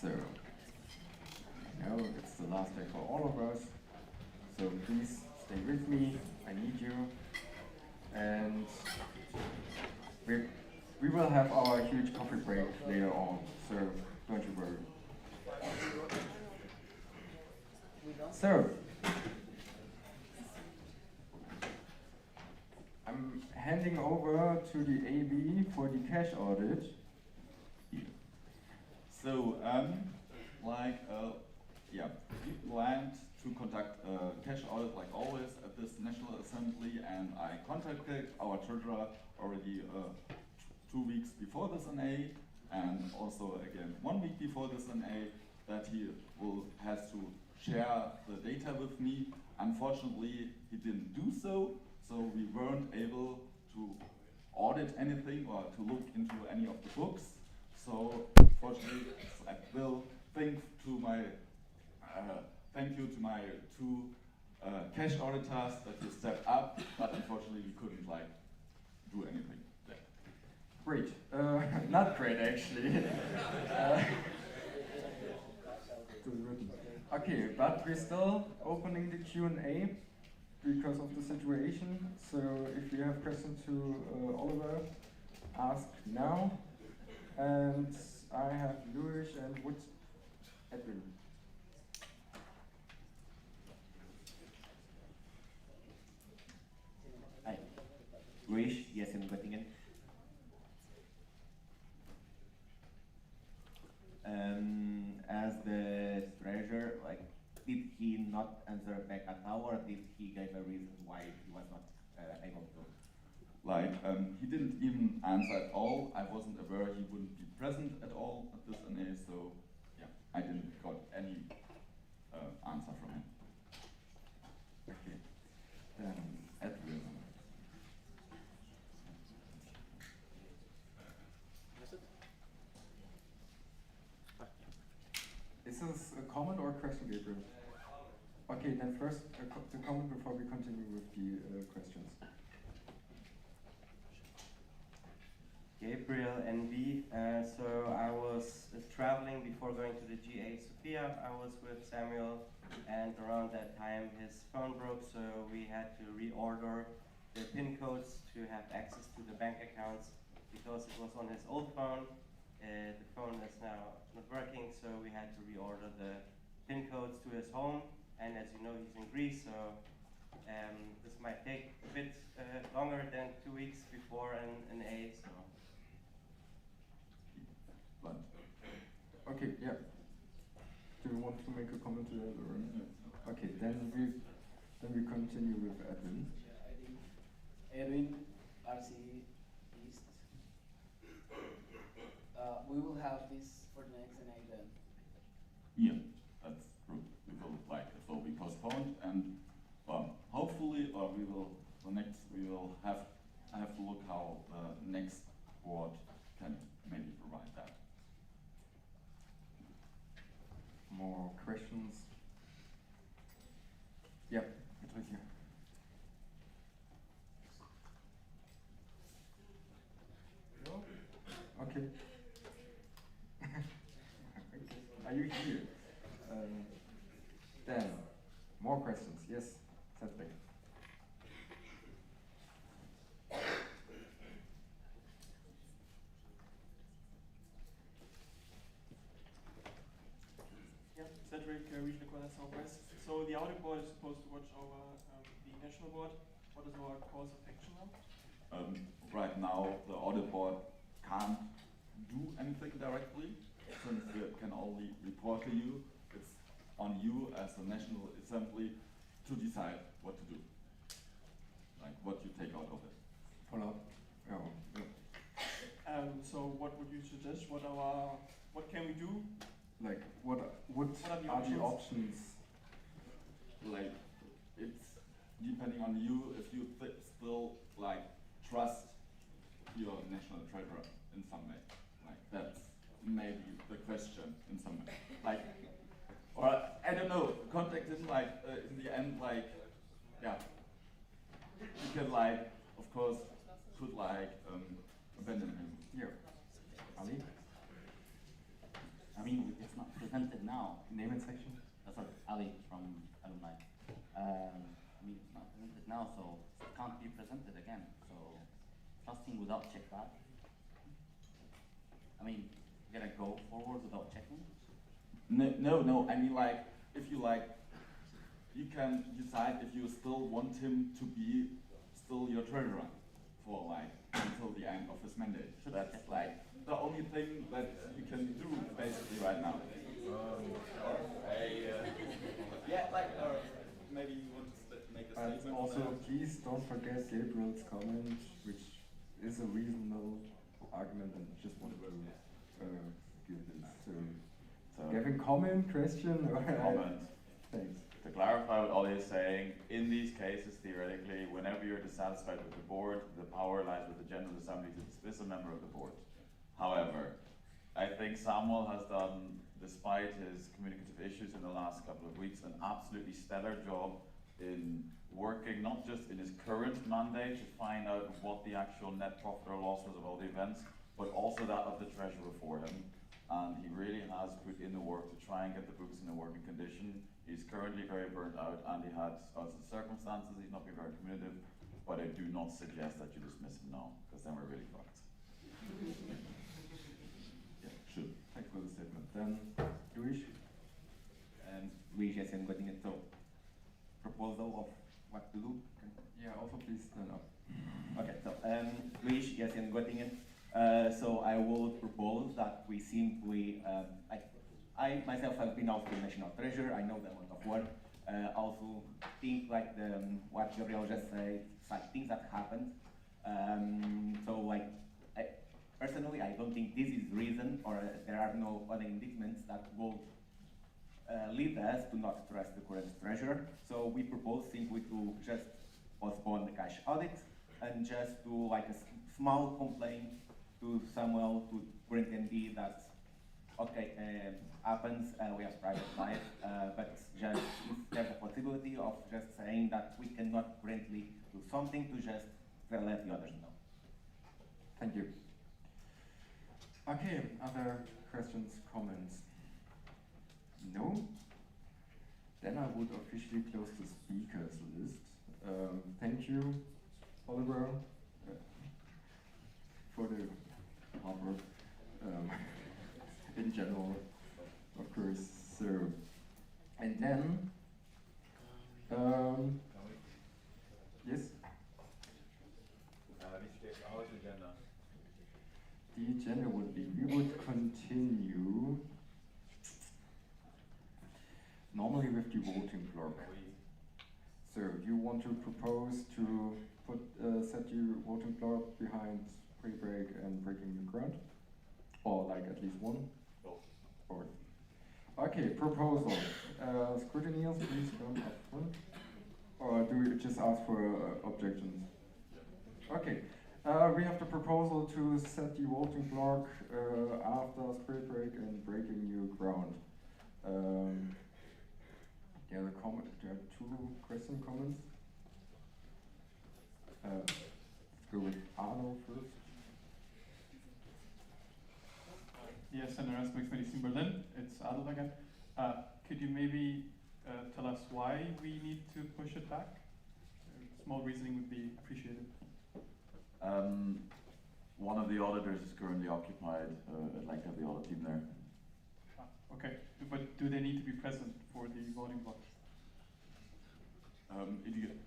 S1: So, I know it's the last day for all of us, so please stay with me, I need you, and we will have our huge coffee break later on, so don't you worry. So, I'm handing over to the AB for the cash audit.
S3: So, we planned to conduct a cash audit like always at this National Assembly, and I contacted our treasurer already 2 weeks before this NA, and also again 1 week before this NA, that he has to share the data with me. Unfortunately, he didn't do so, so we weren't able to audit anything or to look into any of the books. So, fortunately, I will thank you to my two cash auditors that you stepped up, but unfortunately we couldn't do anything there.
S1: Great, not great actually. Okay, but we're still opening the Q&A because of the situation. So if you have questions to Oliver, ask now. And I have Luis and Wood Edwin.
S4: Hi, Luis, yes, in Göttingen. As the treasurer, did he not answer back at all, or did he give a reason why he was not able to?
S3: He didn't even answer at all. I wasn't aware he wouldn't be present at all at this NA, so yeah, I didn't got any answer from him.
S1: Okay, then Edwin. Is this a comment or a question, Gabriel? Okay, then first the comment before we continue with the questions.
S12: Gabriel NB. So I was traveling before going to the GA Sofia. I was with Samuel, and around that time his phone broke, so we had to reorder the PIN codes to have access to the bank accounts because it was on his old phone. The phone is now not working, so we had to reorder the PIN codes to his home. And as you know, he's in Greece, so this might take a bit longer than 2 weeks before an A. So.
S1: Okay, yeah. Do you want to make a comment to that? Or? Okay, then we continue with Edwin.
S24: Edwin, RC East. We will have this for the next NA then.
S3: Yeah, that's true. It will be postponed, and hopefully, I have to look how the next board can maybe provide that.
S1: More questions? Yeah, Patricia. Okay. Are you here? Then, more questions. Yes, Setback.
S16: Yeah, Cedric, Regional Corner Southwest. So the audit board is supposed to watch over the national board. What is our course of action now?
S3: Right now, the audit board can't do anything directly, since we can only report to you. It's on you as the National Assembly to decide what to do, what you take out of it.
S1: Follow up.
S16: So what would you suggest? What can we do?
S1: What are the options?
S3: It's depending on you if you still trust your national treasurer in some way. That's maybe the question in some way. Or I don't know, contact him in the end yeah. You can of course could abandon him.
S1: Yeah. Ali?
S4: I mean, it's not
S9: presented now.
S1: Name and section?
S9: Sorry, Ali from alumni. I mean, it's not presented now, so it can't be presented again. So trusting without check back. I mean, gonna go forward without checking?
S3: No. I mean, like, if you like, you can decide if you still want him to be still your treasurer for like until the end of his mandate. So that's like the only thing that you can do basically right now. Yeah, like, maybe you want to make a
S1: But
S3: statement.
S1: also, please don't forget Gabriel's comment, which is a reasonable argument, and just want to give this. So, Gavin, comment, question, or
S10: comment.
S1: Thanks.
S10: To clarify what Ollie is saying, in these cases, theoretically, whenever you're dissatisfied with the board, the power lies with the General Assembly to dismiss a member of the board. However, I think Samuel has done, despite his communicative issues in the last couple of weeks, an absolutely stellar job in working not just in his current mandate to find out what the actual net profit or loss was of all the events, but also that of the treasurer for him. And he really has put in the work to try and get the books in a working condition. He's currently very burnt out, and he had the circumstances, he's not been very communicative, but I do not suggest that you dismiss him now, because then we're really fucked.
S1: Yeah, sure. Thanks for the statement. Then, Luis?
S4: Luis, yes, I'm getting it. So, proposal of what to do?
S1: Yeah, also please stand up.
S4: Okay, so, Luis, yes, I'm getting it. So I will propose that we simply, I myself have been also national treasurer. I know the amount of work. Also think like what Gabriel just said, it's like things that happened. So like, personally, I don't think this is reason, or there are no other indictments that will lead us to not trust the current treasurer. So we propose simply to just postpone the cash audit and just do like a small complaint to Samuel, to current MD that, okay, happens, we have private life, but just if there's a possibility of just saying that we cannot currently do something to just let the others know.
S1: Thank you. Okay, other questions, comments? No? Then I would officially close the speakers list. Thank you, Oliver, for the hard work in general, of course. So, and then, yes? The agenda would be, we would continue normally with the voting block. So you want to propose to put set the voting block behind pre-break and breaking the ground? Or like at least one? Both. Okay, proposal. Scrutineers, please come up front. Or do we just ask for objections? Okay. We have the proposal to set the voting block after split break and breaking new ground. There are two comments. Let's go with Arno first.
S7: Yes, and Erasmus in Berlin. It's Adel again. Could you maybe tell us why we need to push it back? Small reasoning would be appreciated.
S10: One of the auditors is currently occupied. I'd like to have the audit team there.
S7: Okay, but do they need to be present for the voting block?
S3: Ideally,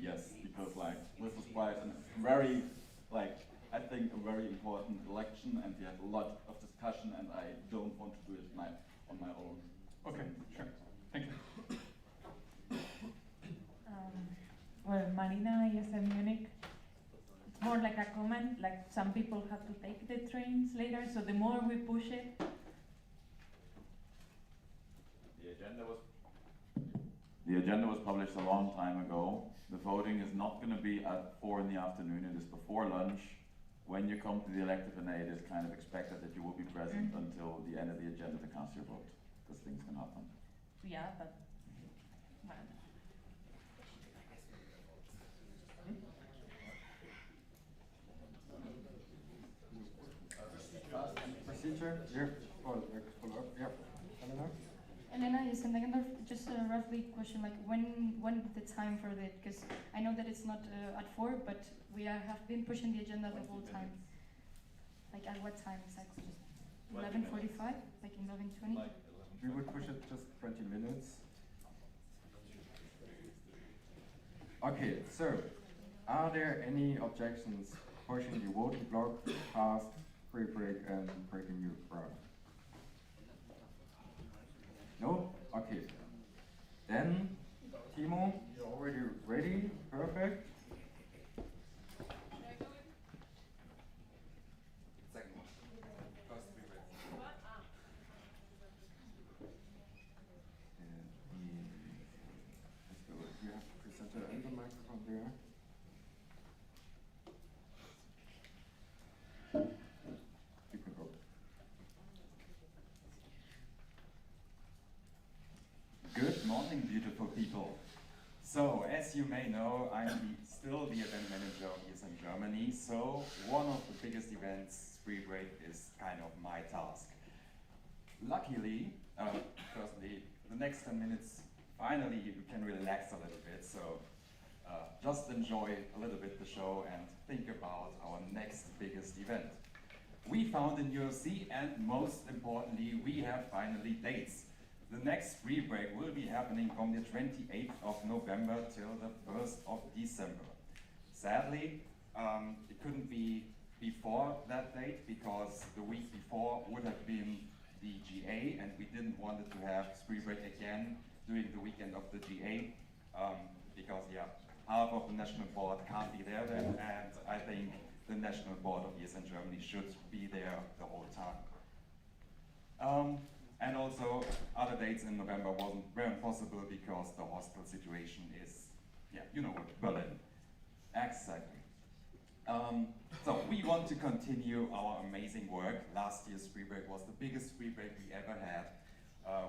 S3: yes, because like this is quite a very, like, I think a very important election, and we have a lot of discussion, and I don't want to do it on my own.
S7: Okay, sure. Thank you.
S11: Well, Marina, ISM Munich. It's more like a comment, like some people have to take the trains later, so the more we push it.
S10: The agenda was published a long time ago. The voting is not going to be at 4 in the afternoon. It is before lunch. When you come to the elective NA, it is kind of expected that you will be present until the end of the agenda to cast your vote, because things can happen.
S11: Yeah, but well.
S1: Procedure? Yeah. Follow up? Yeah. Elena?
S14: Elena, yes, and just a roughly question, like when the time for it? Because I know that it's not at 4, but we have been pushing the agenda the whole time. Like at what time exactly? 11:45, like 11:20.
S1: We would push it just 20 minutes. Okay, so are there any objections pushing the voting block past free break and breaking new ground? No? Okay. Then, Timo, you're already ready? Perfect.
S15: Second one. First free break.
S1: Let's go. You have to present the microphone there. You can go.
S18: Good morning, beautiful people. So, as you may know, I'm still the event manager of ESN Germany, so one of the biggest events, Free Break, is kind of my task. Luckily, firstly, the next 10 minutes, finally you can relax a little bit, so just enjoy a little bit the show and think about our next biggest event. We found a new OC, and most importantly, we have finally dates. The next free break will be happening from the 28th of November till the 1st of December. Sadly, it couldn't be before that date because the week before would have been the GA, and we didn't want it to have free break again during the weekend of the GA because half of the national board can't be there then, and I think the national board of ESN Germany should be there the whole time. And also, other dates in November wasn't very possible because the hostel situation is, you know what, Berlin. Exactly. So we want to continue our amazing work. Last year's free break was the biggest free break we ever had.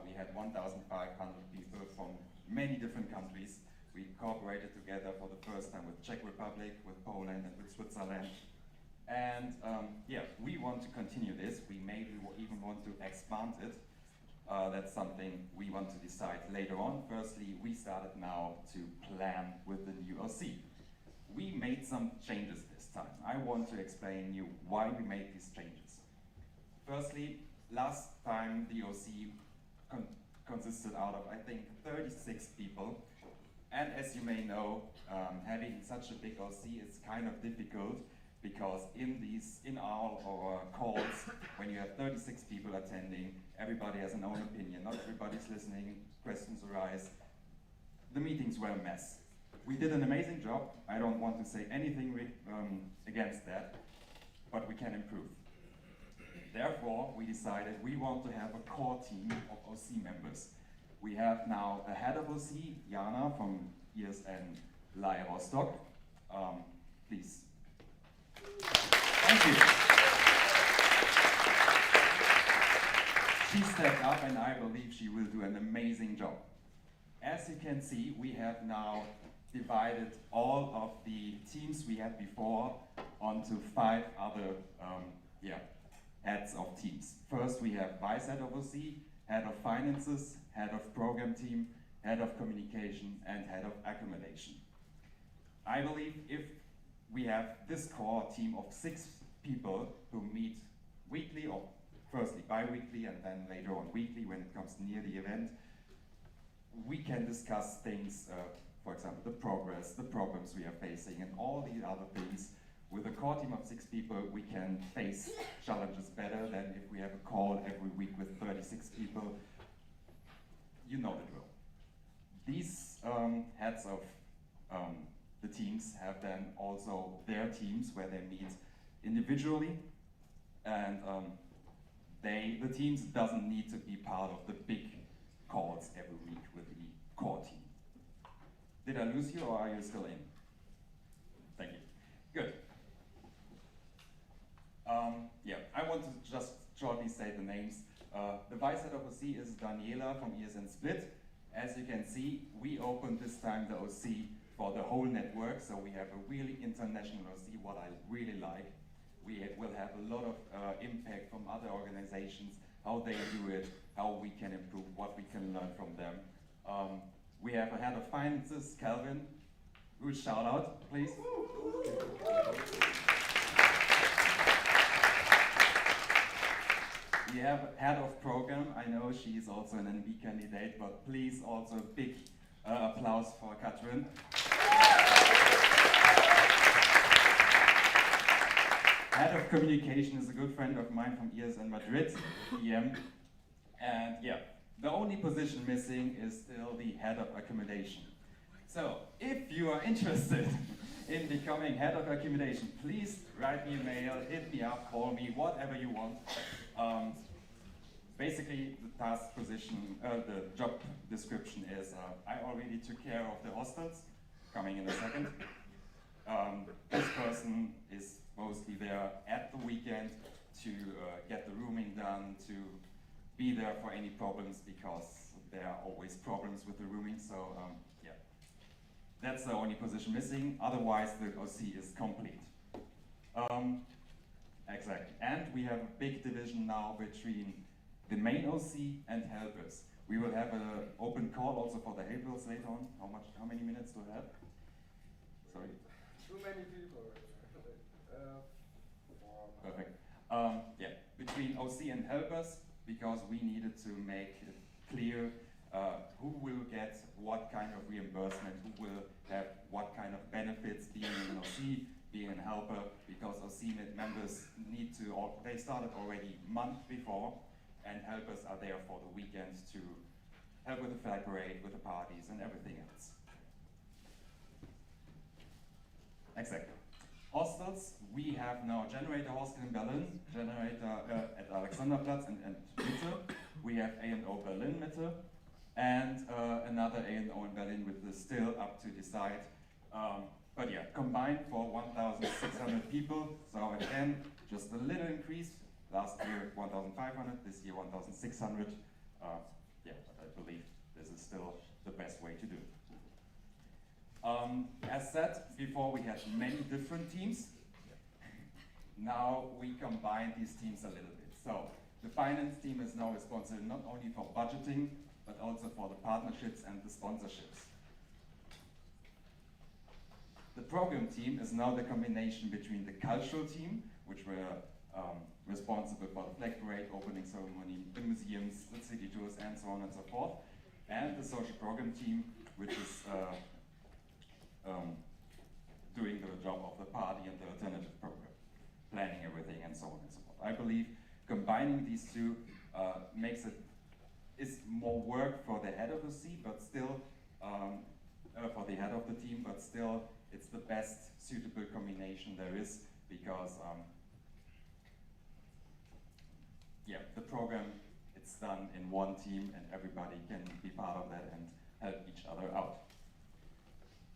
S18: We had 1,500 people from many different countries. We cooperated together for the first time with Czech Republic, with Poland, and with Switzerland. And we want to continue this. We maybe even want to expand it. That's something we want to decide later on. Firstly, we started now to plan with the new OC. We made some changes this time. I want to explain you why we made these changes. Firstly, last time the OC consisted out of, I think, 36 people. And as you may know, having such a big OC is kind of difficult because in all our calls, when you have 36 people attending, everybody has an own opinion. Not everybody's listening, questions arise. The meetings were a mess. We did an amazing job. I don't want to say anything against that, but we can improve. Therefore, we decided we want to have a core team of OC members. We have now a head of OC, Jana from ESN Lai Rostock. Please. Thank you. She stepped up and I believe she will do an amazing job. As you can see, we have now divided all of the teams we had before onto 5 other heads of teams. First, we have vice head of OC, head of finances, head of program team, head of communication, and head of accommodation. I believe if we have this core team of 6 people who meet weekly, or firstly bi-weekly and then later on weekly when it comes near the event, we can discuss things, for example, the progress, the problems we are facing, and all the other things. With a core team of 6 people, we can face challenges better than if we have a call every week with 36 people. You know the drill. These heads of the teams have then also their teams where they meet individually, and the teams doesn't need to be part of the big calls every week with the core team. Did I lose you or are you still in? Thank you. Good. I want to just shortly say the names. The vice head of OC is Daniela from ESN Split. As you can see, we opened this time the OC for the whole network, so we have a really international OC, what I really like. We will have a lot of impact from other organizations, how they do it, how we can improve, what we can learn from them. We have a head of finances, Calvin. Huge shout out, please. We have a head of program. I know she is also an NB candidate, but please also big applause for Katrin. Head of communication is a good friend of mine from ESN Madrid, EM. And yeah, the only position missing is still the head of accommodation. So, if you are interested in becoming head of accommodation, please write me a mail, hit me up, call me, whatever you want. Basically, the task position, the job description is, I already took care of the hostels, coming in a second. This person is mostly there at the weekend to get the rooming done, to be there for any problems, because there are always problems with the rooming, so yeah. That's the only position missing, otherwise the OC is complete. Exactly, and we have a big division now between the main OC and helpers. We will have an open call also for the helpers later on. How many minutes do I have? Sorry.
S15: Too many people.
S18: Perfect. Yeah, between OC and helpers, because we needed to make it clear who will get what kind of reimbursement, who will have what kind of benefits being an OC, being a helper, because OC members need to, they started already month before, and helpers are there for the weekend to help with the flag parade, with the parties, and everything else. Exactly. Hostels, we have now Generator Hostel in Berlin, Generator at Alexanderplatz and Mitte. We have A&O Berlin Mitte, and another A&O in Berlin, which is still up to decide. But yeah, combined for 1,600 people. So again, just a little increase. Last year 1,500, this year 1,600. Yeah, but I believe this is still the best way to do it. As said before, we had many different teams. Now we combine these teams a little bit. So the finance team is now responsible not only for budgeting, but also for the partnerships and the sponsorships. The program team is now the combination between the cultural team, which were responsible for the flag parade, opening ceremony, the museums, the city tours, and so on and so forth, and the social program team, which is doing the job of the party and the alternative program, planning everything and so on and so forth. I believe combining these two is more work for the head of the C, but still for the head of the team, but still it's the best suitable combination there is, because yeah, the program, it's done in one team and everybody can be part of that and help each other out.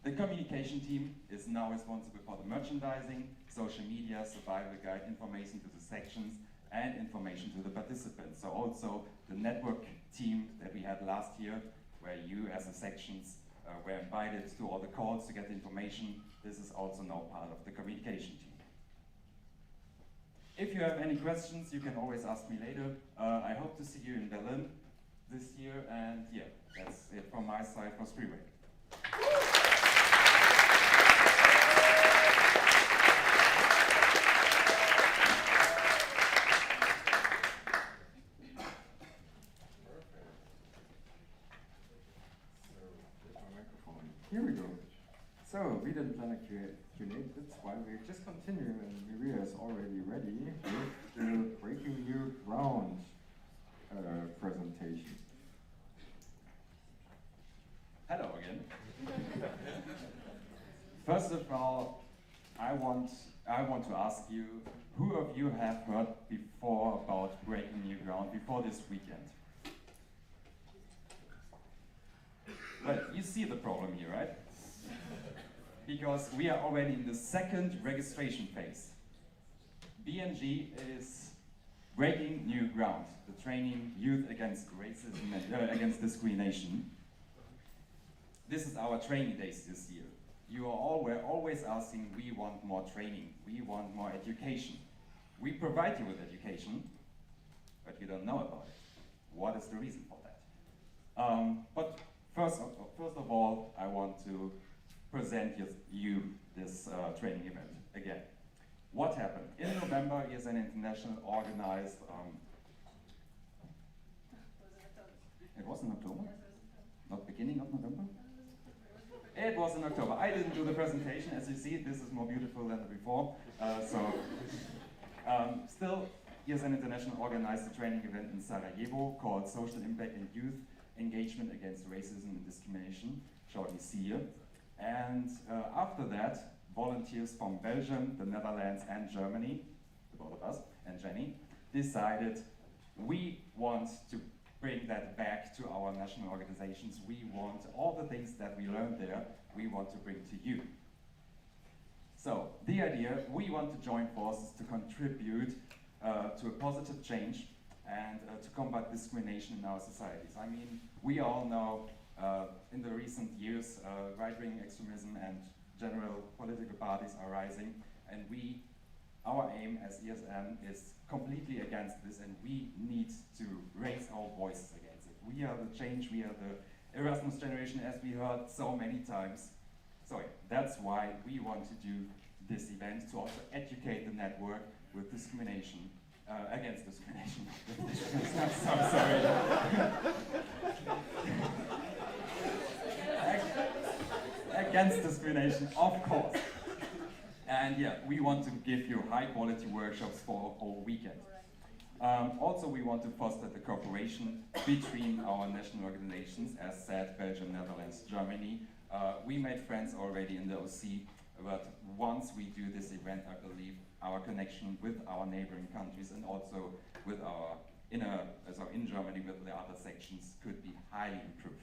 S18: The communication team is now responsible for the merchandising, social media, survival guide, information to the sections, and information to the participants. So also the network team that we had last year, where you as the sections were invited to all the calls to get the information. This is also now part of the communication team. If you have any questions, you can always ask me later. I hope to see you in Berlin this year, and yeah, that's it from my side for Spring Break.
S1: Here we go. So we didn't plan a Q&A, that's why we're just continuing, and Maria is already ready with the Breaking New Ground presentation.
S18: Hello again. First of all, I want to ask you, who of you have heard before about Breaking New Ground before this weekend? Well, you see the problem here, right? Because we are already in the second registration phase. BNG is breaking new ground, the training youth against racism and against discrimination. This is our training days this year. We're always asking, we want more training, we want more education. We provide you with education, but you don't know about it. What is the reason for that? But first of all, I want to present you this training event again. What happened? In November, ESN International organized, it was in October? Not beginning of November? It was in October. I didn't do the presentation. As you see, this is more beautiful than before. Still, ESN International organized a training event in Sarajevo called Social Impact and Youth Engagement Against Racism and Discrimination, shortly SIE. And after that, volunteers from Belgium, the Netherlands, and Germany, the both of us, and Jenny, decided we want to bring that back to our national organizations. We want all the things that we learned there, we want to bring to you. So, the idea, we want to join forces to contribute to a positive change and to combat discrimination in our societies. I mean, we all know in the recent years, right-wing extremism and general political parties are rising, and our aim as ESN is completely against this, and we need to raise our voices against it. We are the change, we are the Erasmus generation, as we heard so many times. So that's why we want to do this event, to also educate the network with discrimination, against discrimination. I'm sorry. Against discrimination, of course. And yeah, we want to give you high quality workshops for a whole weekend. Also, we want to foster the cooperation between our national organizations, as said, Belgium, Netherlands, Germany. We made friends already in the OC, but once we do this event, I believe our connection with our neighboring countries and also with in Germany with the other sections could be highly improved.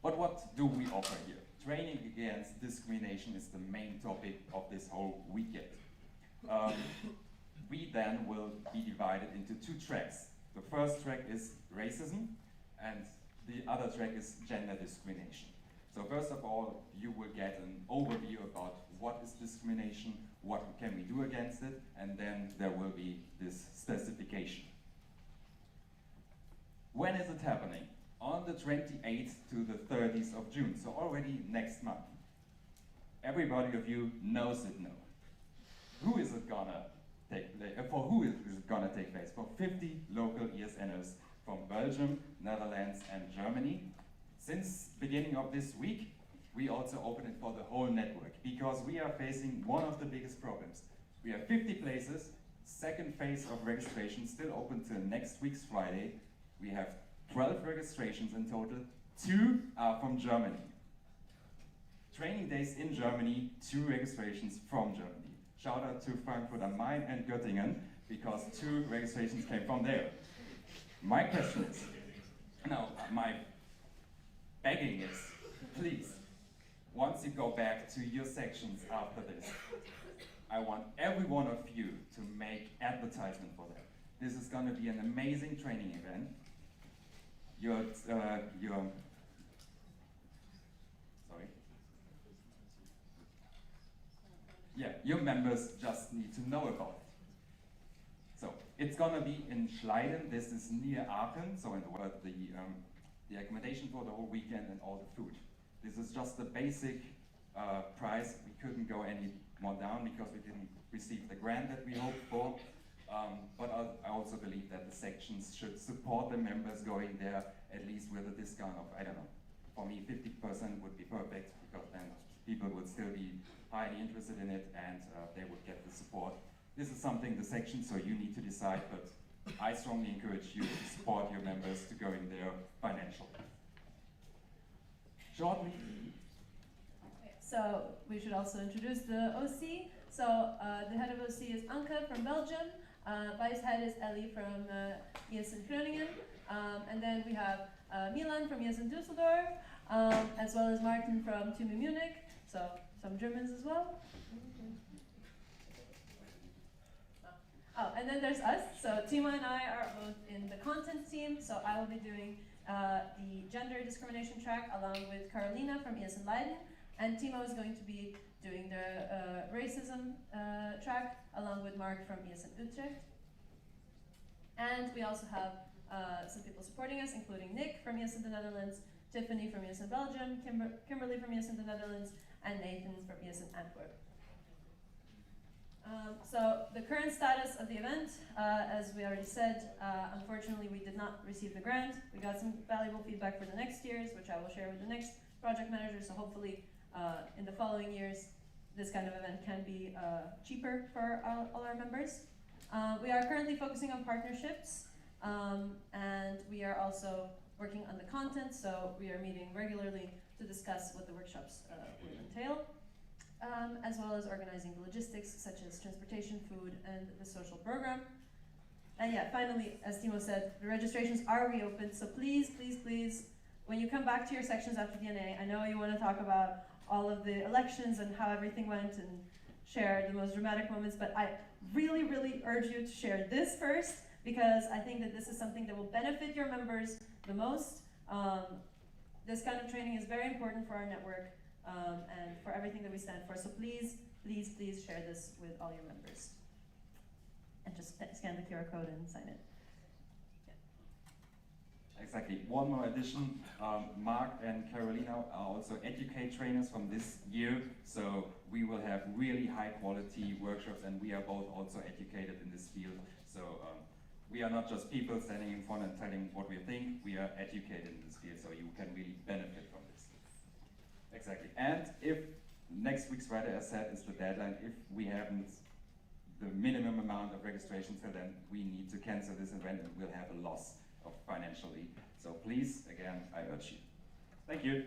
S18: But what do we offer here? Training against discrimination is the main topic of this whole weekend. We then will be divided into two tracks. The first track is racism, and the other track is gender discrimination. So first of all, you will get an overview about what is discrimination, what can we do against it, and then there will be this specification. When is it happening? On the 28th to the 30th of June, so already next month. Everybody of you knows it now. Who is it gonna take place? For who is it gonna take place? For 50 local ESNers from Belgium, Netherlands, and Germany. Since beginning of this week, we also open it for the whole network because we are facing one of the biggest problems. We have 50 places, second phase of registration still open till next week's Friday. We have 12 registrations in total, 2 are from Germany. Training days in Germany, 2 registrations from Germany. Shout out to Frankfurt am Main and Göttingen, because 2 registrations came from there. My question is, my begging is, please, once you go back to your sections after this, I want every one of you to make advertisement for that. This is gonna be an amazing training event. Your members just need to know about it. So it's gonna be in Schleiden. This is near Aachen. So in the word, the accommodation for the whole weekend and all the food. This is just the basic price. We couldn't go any more down because we didn't receive the grant that we hoped for. But I also believe that the sections should support the members going there, at least with a discount of, I don't know, for me 50% would be perfect, because then people would still be highly interested in it and they would get the support. This is something the section, so you need to decide, but I strongly encourage you to support your members to go in there financially. Shortly.
S5: So we should also introduce the OC. So the head of OC is Anke from Belgium. Vice head is Ellie from ESN Groningen. And then we have Milan from ESN Düsseldorf, as well as Martin from TUMI Munich. So some Germans as well. Oh, and then there's us. So Timo and I are both in the content team. So I will be doing the gender discrimination track along with Carolina from ESN Leiden. And Timo is going to be doing the racism track along with Mark from ESN Utrecht.
S13: And we also have some people supporting us, including Nick from ES in the Netherlands, Tiffany from ES in Belgium, Kimberly from ES in the Netherlands, and Nathan from ES in Antwerp. So the current status of the event, as we already said, unfortunately we did not receive the grant. We got some valuable feedback for the next years, which I will share with the next project manager, so hopefully in the following years this kind of event can be cheaper for all our members. We are currently focusing on partnerships, and we are also working on the content, so we are meeting regularly to discuss what the workshops will entail. As well as organizing the logistics, such as transportation, food, and the social program. And yeah, finally, as Timo said, the registrations are reopened, so please, please, please, when you come back to your sections after DNA, I know you want to talk about all of the elections and how everything went and share the most dramatic moments, but I really, really urge you to share this first, because I think that this is something that will benefit your members the most. This kind of training is very important for our network. And for everything that we stand for. So please, please, please share this with all your members. And just scan the QR code and sign it. Yeah.
S18: Exactly. One more addition. Mark and Carolina are also educate trainers from this year. So we will have really high quality workshops, and we are both also educated in this field. So we are not just people standing in front and telling what we think, we are educated in this field, so you can really benefit from this. Exactly. And if next week's Friday, as said, is the deadline, if we haven't the minimum amount of registrations, so then we need to cancel this event and we'll have a loss of financially. So please, again, I urge you. Thank you.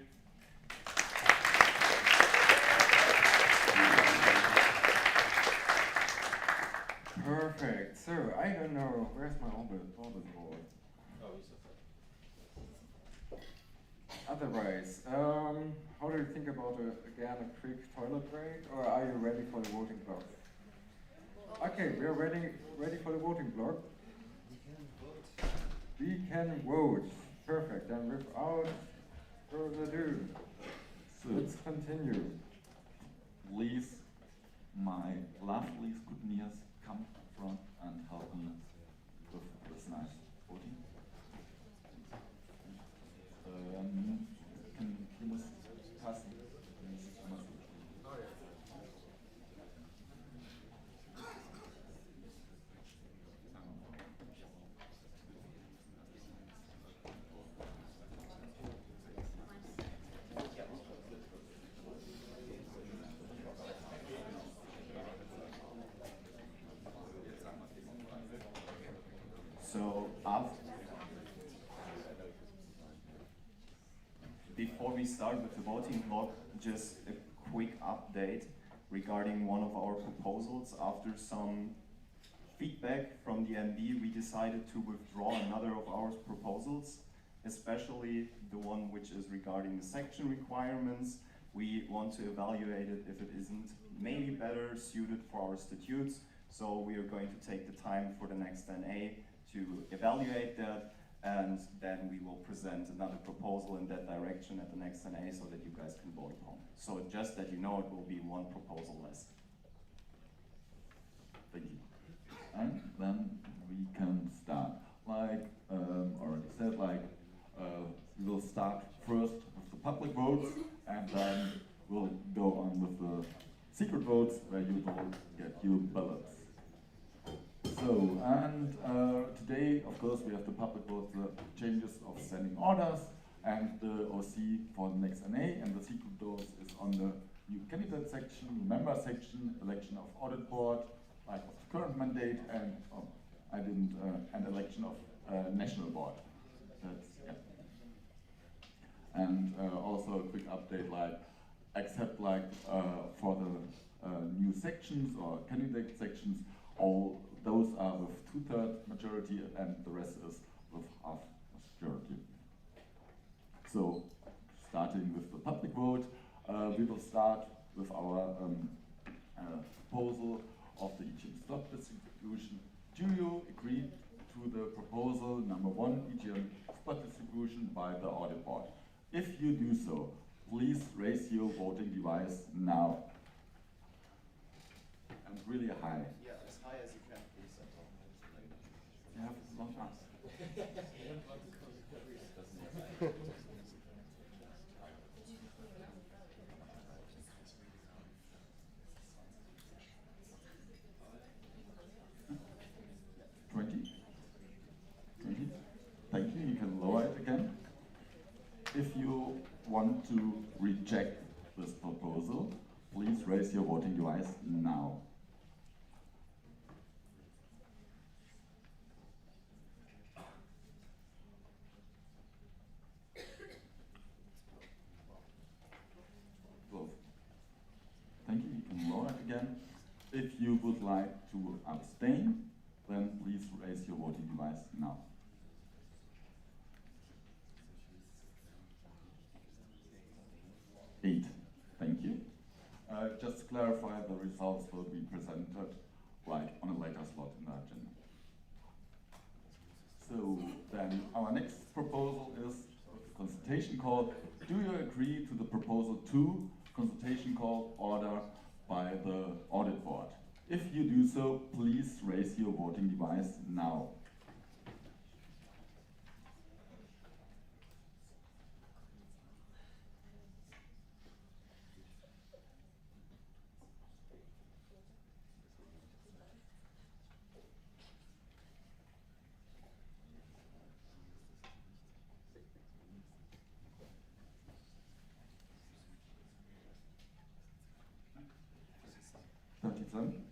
S1: Perfect. So I don't know, where's my orbit board?
S2: Oh, you said that.
S1: Otherwise, how do you think about again a quick toilet break, or are you ready for the voting block? Okay, we are ready for the voting block. We can vote. Perfect. And without further ado, let's continue.
S3: Please, my lovely scrutineers, come front and help me with this nice voting. Can you pass me? So before we start with the voting block, just a quick update regarding one of our proposals. After some feedback from the MB, we decided to withdraw another of our proposals, especially the one which is regarding the section requirements. We want to evaluate it if it isn't maybe better suited for our statutes. So we are going to take the time for the next NA to evaluate that, and then we will present another proposal in that direction at the next NA so that you guys can vote upon. So just that you know, it will be one proposal less. Thank you. And then we can start. Like already said, we will start first with the public votes, and then we'll go on with the secret votes where you will get your ballots. So, and today, of course, we have the public vote, the changes of standing orders, and the OC for the next NA, and the secret vote is on the new candidate section, new member section, election of audit board, like of the current mandate, and and election of national board. That's, yeah. And also a quick update, except for the new sections or candidate sections, all those are with 2/3 majority, and the rest is with half majority. So, starting with the public vote, we will start with our proposal of the EGM slot distribution. Do you agree to the proposal number 1, EGM slot distribution by the audit board? If you do so, please raise your voting device now. And really high.
S15: Yeah, as high as you can, please.
S3: You have
S10: not us. Thank you. You can lower it again. If you want to reject this proposal, please raise your voting device now. Thank you. You can lower it again. If you would like to abstain, then please raise your voting device now. Eight. Thank you. Just to clarify, the results will be presented like on a later slot in the agenda. So then our next proposal is a consultation call. Do you agree to the proposal 2, consultation call order by the audit board? If you do so, please raise your voting device now.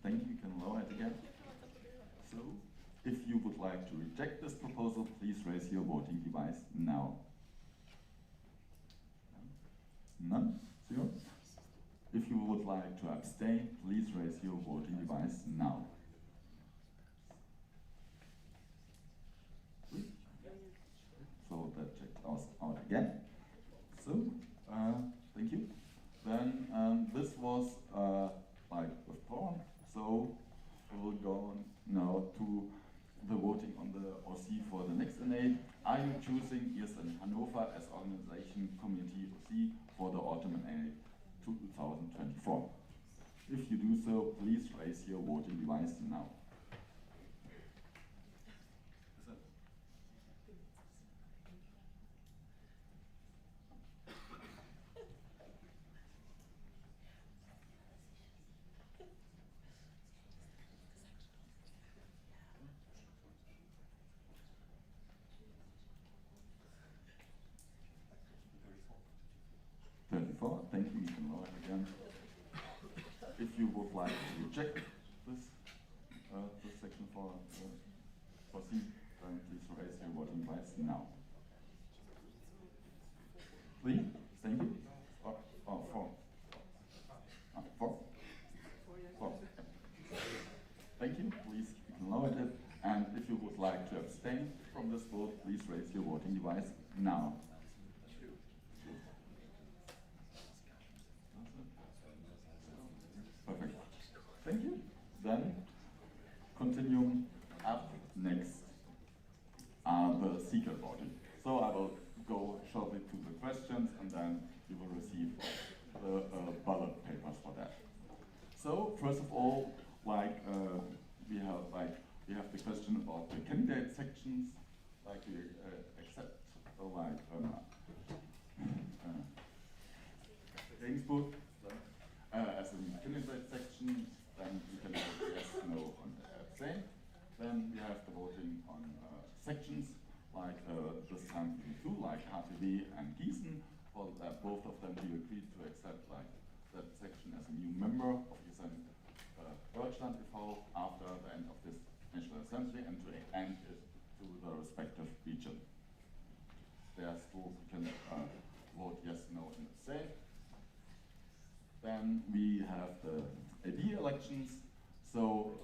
S10: Thank you. You can lower it again. So, if you would like to reject this proposal, please raise your voting device now. None? 0? If you would like to abstain, please raise your voting device now. So that checked us out again. So, thank you. Then this was like withdrawn. So we will go on now to the voting on the OC for the next NA. Are you choosing ESN Hannover as organization community OC for the autumn NA 2024? If you do so, please raise your voting device now. 34. Thank you. You can lower it again. If you would like to reject this section for C, then please raise your voting device now. 3. Thank you. 4. 4. 4. Thank you. Please, you can lower it. And if you would like to abstain from this vote, please raise your voting device now. Perfect. Thank you. Then, continue up next are the secret voting. So I will go shortly to the questions, and then you will receive the ballot papers for that. So first of all, we have the question about the candidate sections, like we accept Regensburg as a candidate section, then you can vote yes, no, and abstain. Then we have the voting on sections, like this time 2, like HTW and Gießen. For both of them, we agreed to accept like that section as a new member of ESN Deutschland e.V. after the end of this National Assembly, and to end it to the respective region. There's two, we can vote yes, no, and abstain. Then we have the AD elections. So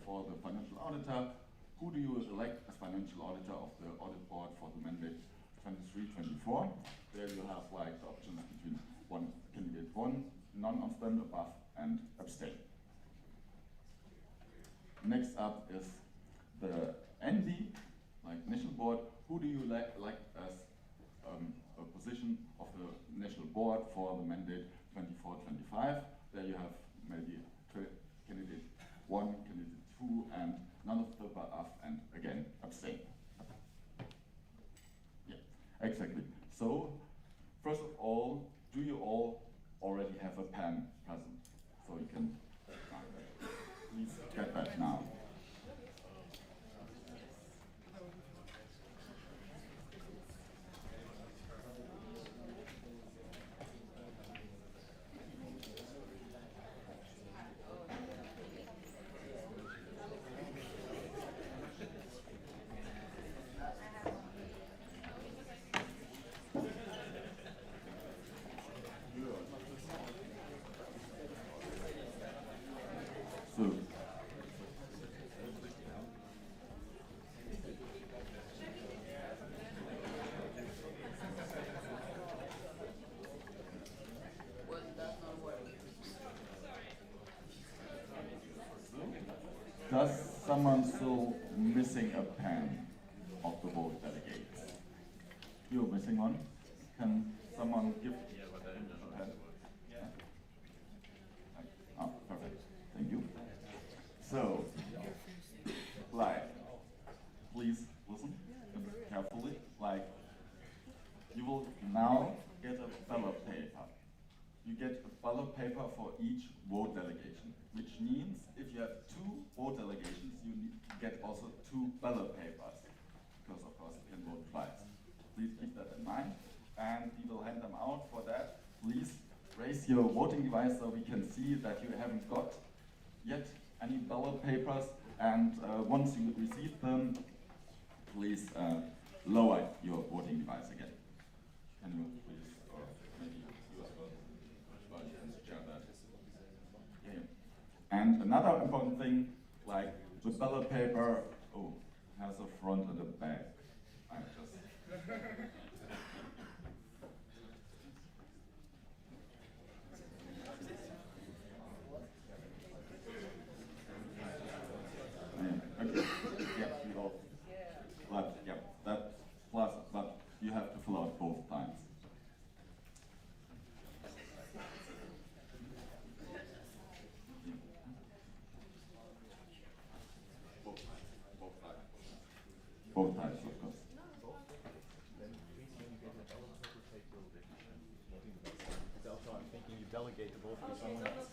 S10: for the financial auditor, who do you elect as financial auditor of the audit board for the mandate 23-24? There you have like the options between one candidate 1, none of them above, and abstain. Next up is the NB, like national board. Who do you elect as a position of the national board for the mandate 24-25? There you have maybe candidate 1, candidate 2, and none of the above, and again
S3: Exactly. So, first of all, do you all already have a pen present? So you can please get that now. So, does someone still missing a pen of the vote delegates? You're missing one? Can someone give a pen? Yeah. Oh, perfect. Thank you. So, please listen carefully. You will now get a ballot paper. You get a ballot paper for each vote delegation, which means if you have 2 vote delegations, you get also 2 ballot papers, because of course you can vote twice. Please keep that in mind, and we will hand them out. For that, please raise your voting device so we can see that you haven't got yet any ballot papers, and once you receive them, please lower your voting device again. Can you please, or maybe you as well, you can share that. Yeah. And another important thing, the ballot paper, has a front and a back. I just okay. Yeah, you all. But yeah, that plus, but you have to fill out both times. Both types, of course.
S17: I'm thinking you delegate the vote to someone else.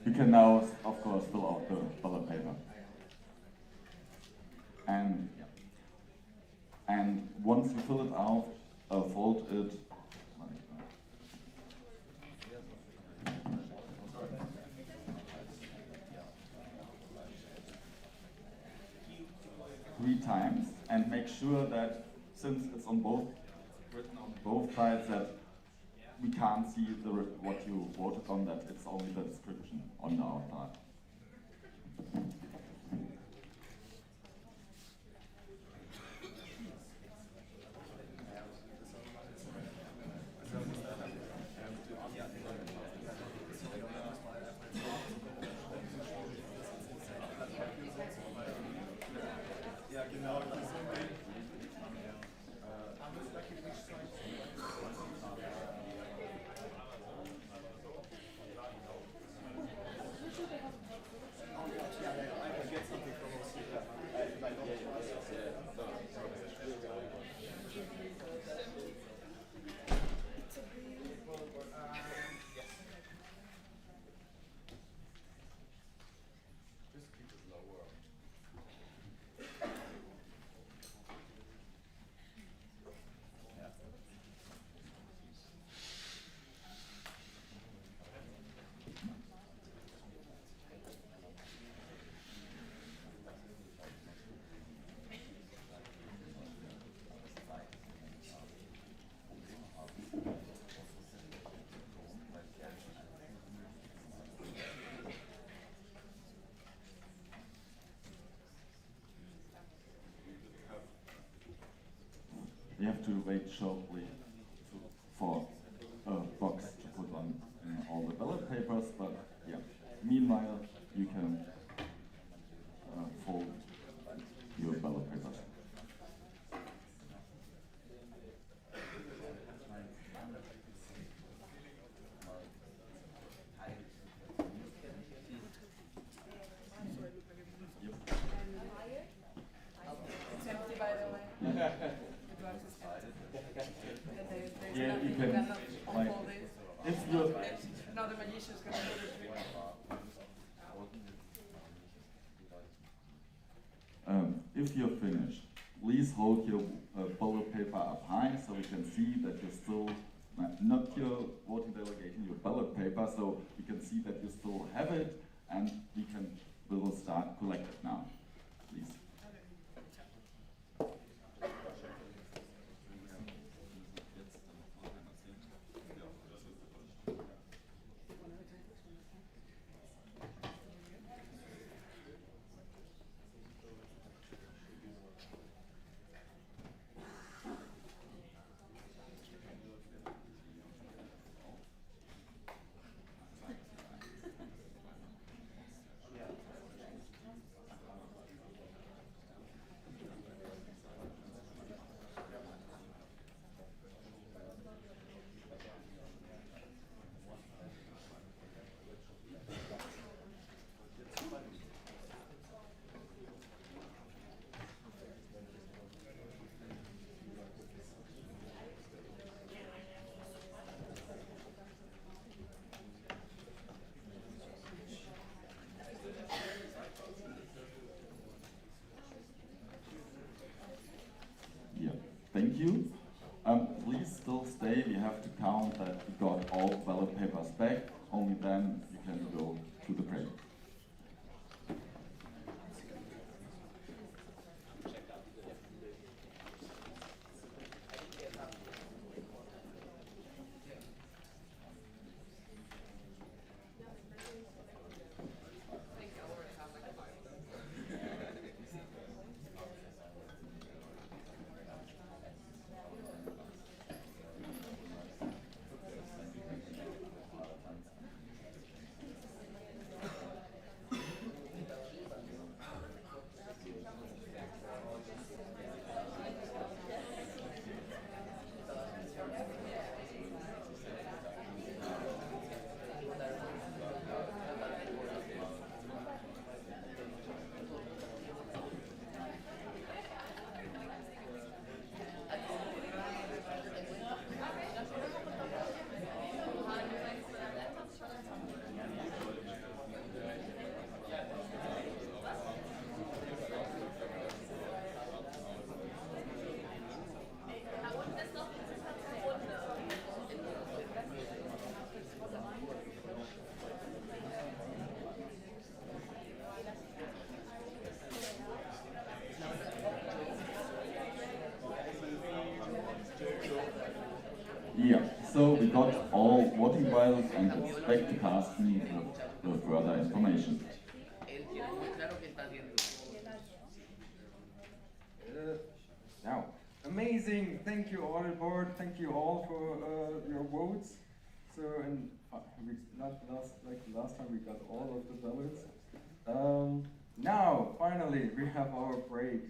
S3: You can now, of course, fill out the ballot paper. And once you fill it out, fold it. Three times, and make sure that since it's on written on both sides, that we can't see what you voted on, that it's only the description on the outside. to wait shortly for a box to put on all the ballot papers, but yeah, meanwhile you can fold your ballot papers.
S6: It's empty, by the way. The box is empty.
S3: Yeah, you can, like, if you
S6: Now the magician is going to do the trick.
S3: if you're finished, please hold your ballot paper up high so we can see that you're still, not your voting delegation, your ballot paper, so we can see that you still have it, and we will start collect it now, please. Thank you. Please still stay. We have to count that we got all ballot papers back. Only then you can go to the break. Yeah, so we got all voting files and it's back to Carsten with further information.
S1: Now, amazing! Thank you, audit board. Thank you all for your votes. So, and not like the last time, we got all of the ballots. Now, finally, we have our break.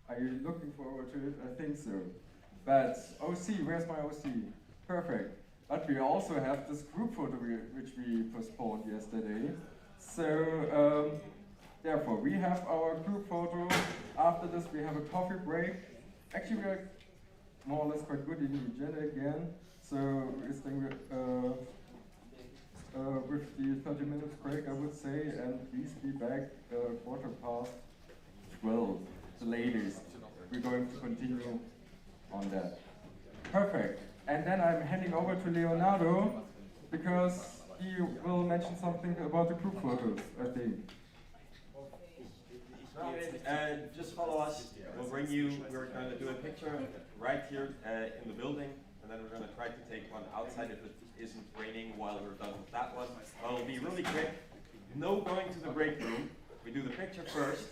S1: Are you looking forward to it? I think so. But OC, where's my OC? Perfect. But we also have this group photo which we postponed yesterday. So, therefore, we have our group photo. After this, we have a coffee break. Actually, we are more or less quite good in the agenda again. So, we're staying with the 30 minutes break, I would say, and please be back 12:15, the latest. We're going to continue on that. Perfect. And then I'm handing over to Leonardo because he will mention something about the group photos, I think.
S19: Just follow us. We'll bring you, we're going to do a picture right here in the building, and then we're going to try to take one outside if it isn't raining while we're done with that one. But it'll be really quick. No going to the break room. We do the picture first,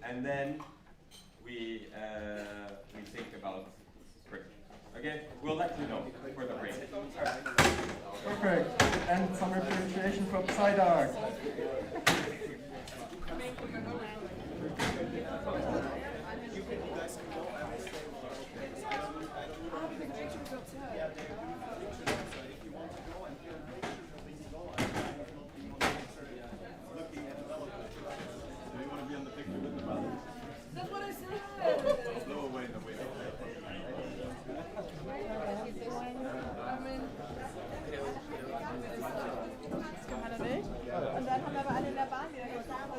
S19: and then we think about Okay, we'll let you know for the break.
S1: Perfect. And some appreciation from Psydark.
S6: That's what I said.
S10: Blow away the wind.
S6: Hat er nicht? Und dann haben wir aber alle in der Bahn wieder gesagt.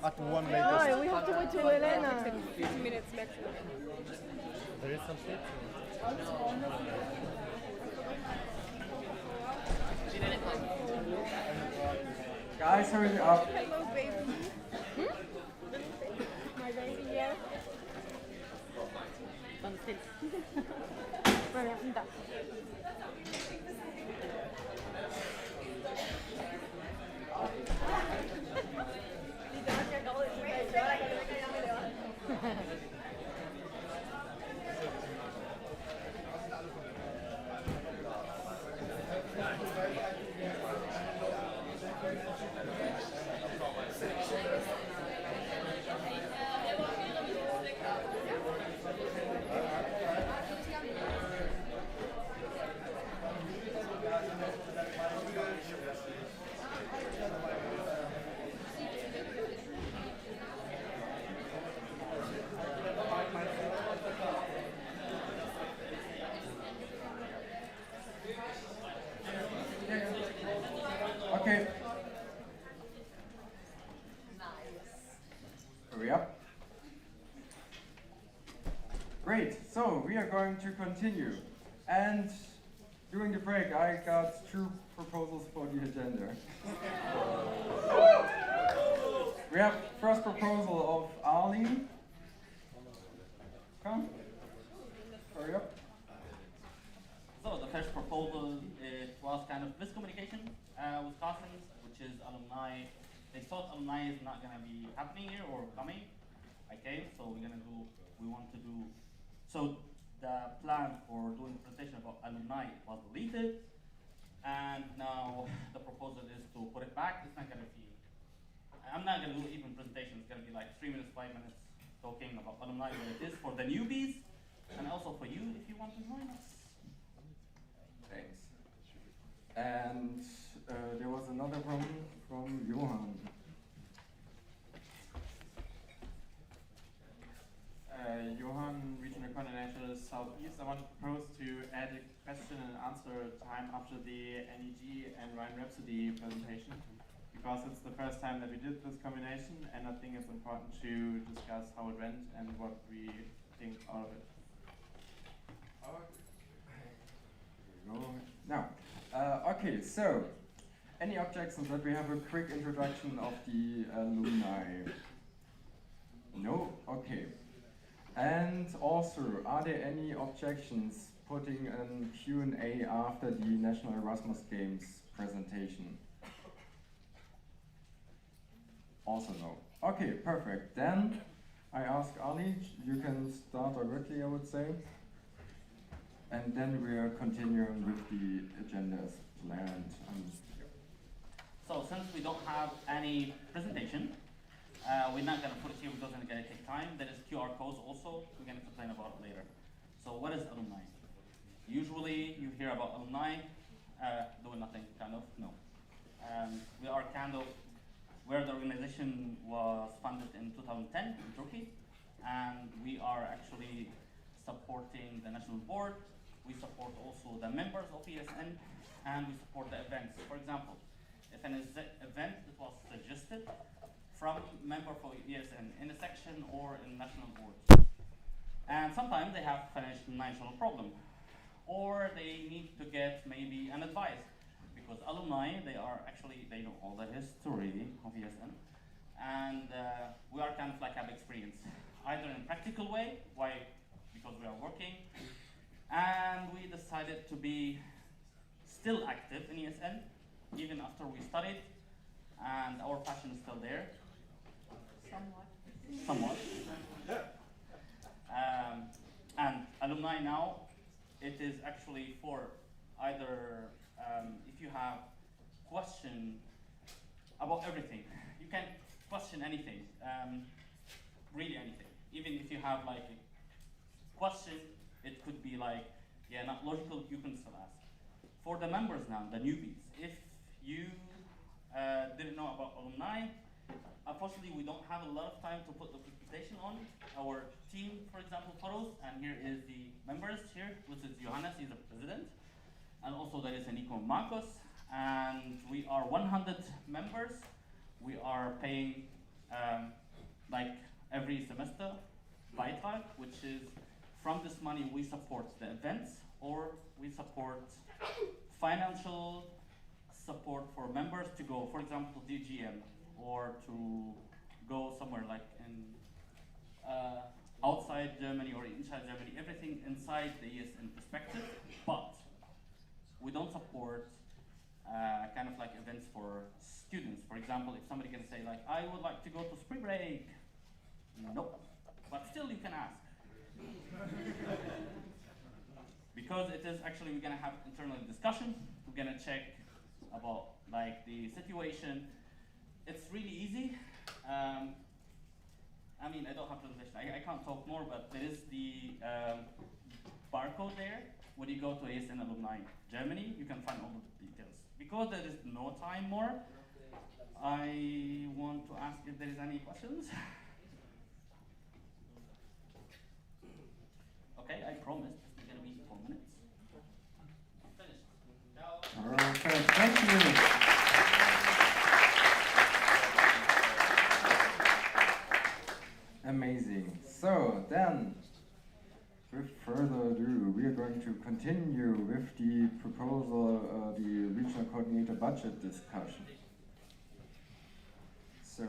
S17: At one
S20: No,
S17: latest.
S20: we have to wait till Elena.
S21: 15 minutes maximum.
S17: There is some shit.
S1: Guys, hurry up.
S21: Hello, baby. My baby, yeah. ¿Dónde está? Bueno, anda.
S1: Okay. Hurry up. Great, so we are going to continue. And during the break, I got 2 proposals for the agenda. We have first proposal of Arlene. Come. Hurry up.
S9: So the first proposal, it was kind of miscommunication with Cousins, which is alumni. They thought alumni is not gonna be happening here or coming. Okay, so we want to do, so the plan for doing presentation about alumni was deleted. And now the proposal is to put it back. It's not gonna be, I'm not gonna do even presentation. It's gonna be like 3 minutes, 5 minutes talking about alumni, what it is for the newbies, and also for you if you want to join us.
S1: Thanks. And there was another one from Johan.
S2: Johan, Regional Coordinator Southeast. I want to propose to add a question and answer time after the NEG and Rhine Rhapsody presentation, because it's the first time that we did this combination, and I think it's important to discuss how it went and what we think out of it.
S1: Now, okay, so any objections that we have a quick introduction of the alumni? No? Okay. And also, are there any objections putting a Q&A after the National Erasmus Games presentation? Also no. Okay, perfect. Then I ask Ali, you can start directly, I would say. And then we are continuing with the agendas planned.
S9: So since we don't have any presentation, we're not going to put it here because it's going to take time. There is QR codes also. We're going to complain about it later. So what is alumni? Usually you hear about alumni doing nothing, kind of. No. We are kind of where the organization was funded in 2010 in Turkey. And we are actually supporting the national board. We support also the members of ESN, and we support the events. For example, if an event that was suggested from member for ESN in a section or in national board, and sometimes they have financial problem, or they need to get maybe an advice, because alumni, they know all the history of ESN, and we are kind of like have experience, either in a practical way, because we are working, and we decided to be still active in ESN, even after we studied, and our passion is still there. Somewhat. And alumni now, it is actually for either, if you have question about everything, you can question anything, really anything. Even if you have like a question, it could be like, yeah, not logical, you can still ask. For the members now, the newbies, if you didn't know about alumni, unfortunately we don't have a lot of time to put the presentation on. Our team, for example, photos, and here is the members here, which is Johannes, he's the president. And also there is Nico Marcos, and we are 100 members. We are paying like every semester beitrag, which is from this money we support the events or we support financial support for members to go, for example, DGM, or to go somewhere like in outside Germany or inside Germany, everything inside the ESN perspective, but we don't support kind of like events for students. For example, if somebody can say like, I would like to go to spring break, nope, but still you can ask. Because it is actually, we're gonna have internal discussion, we're gonna check about like the situation. It's really easy. I mean, I don't have translation. I can't talk more, but there is the barcode there. When you go to ASN Alumni Germany, you can find all the details. Because there is no time more, I want to ask if there is any questions. Okay, I promise it's gonna be 4 minutes. Finished.
S1: Perfect, thank you. Amazing. So then, with further ado, we are going to continue with the proposal, the regional coordinator budget discussion. So,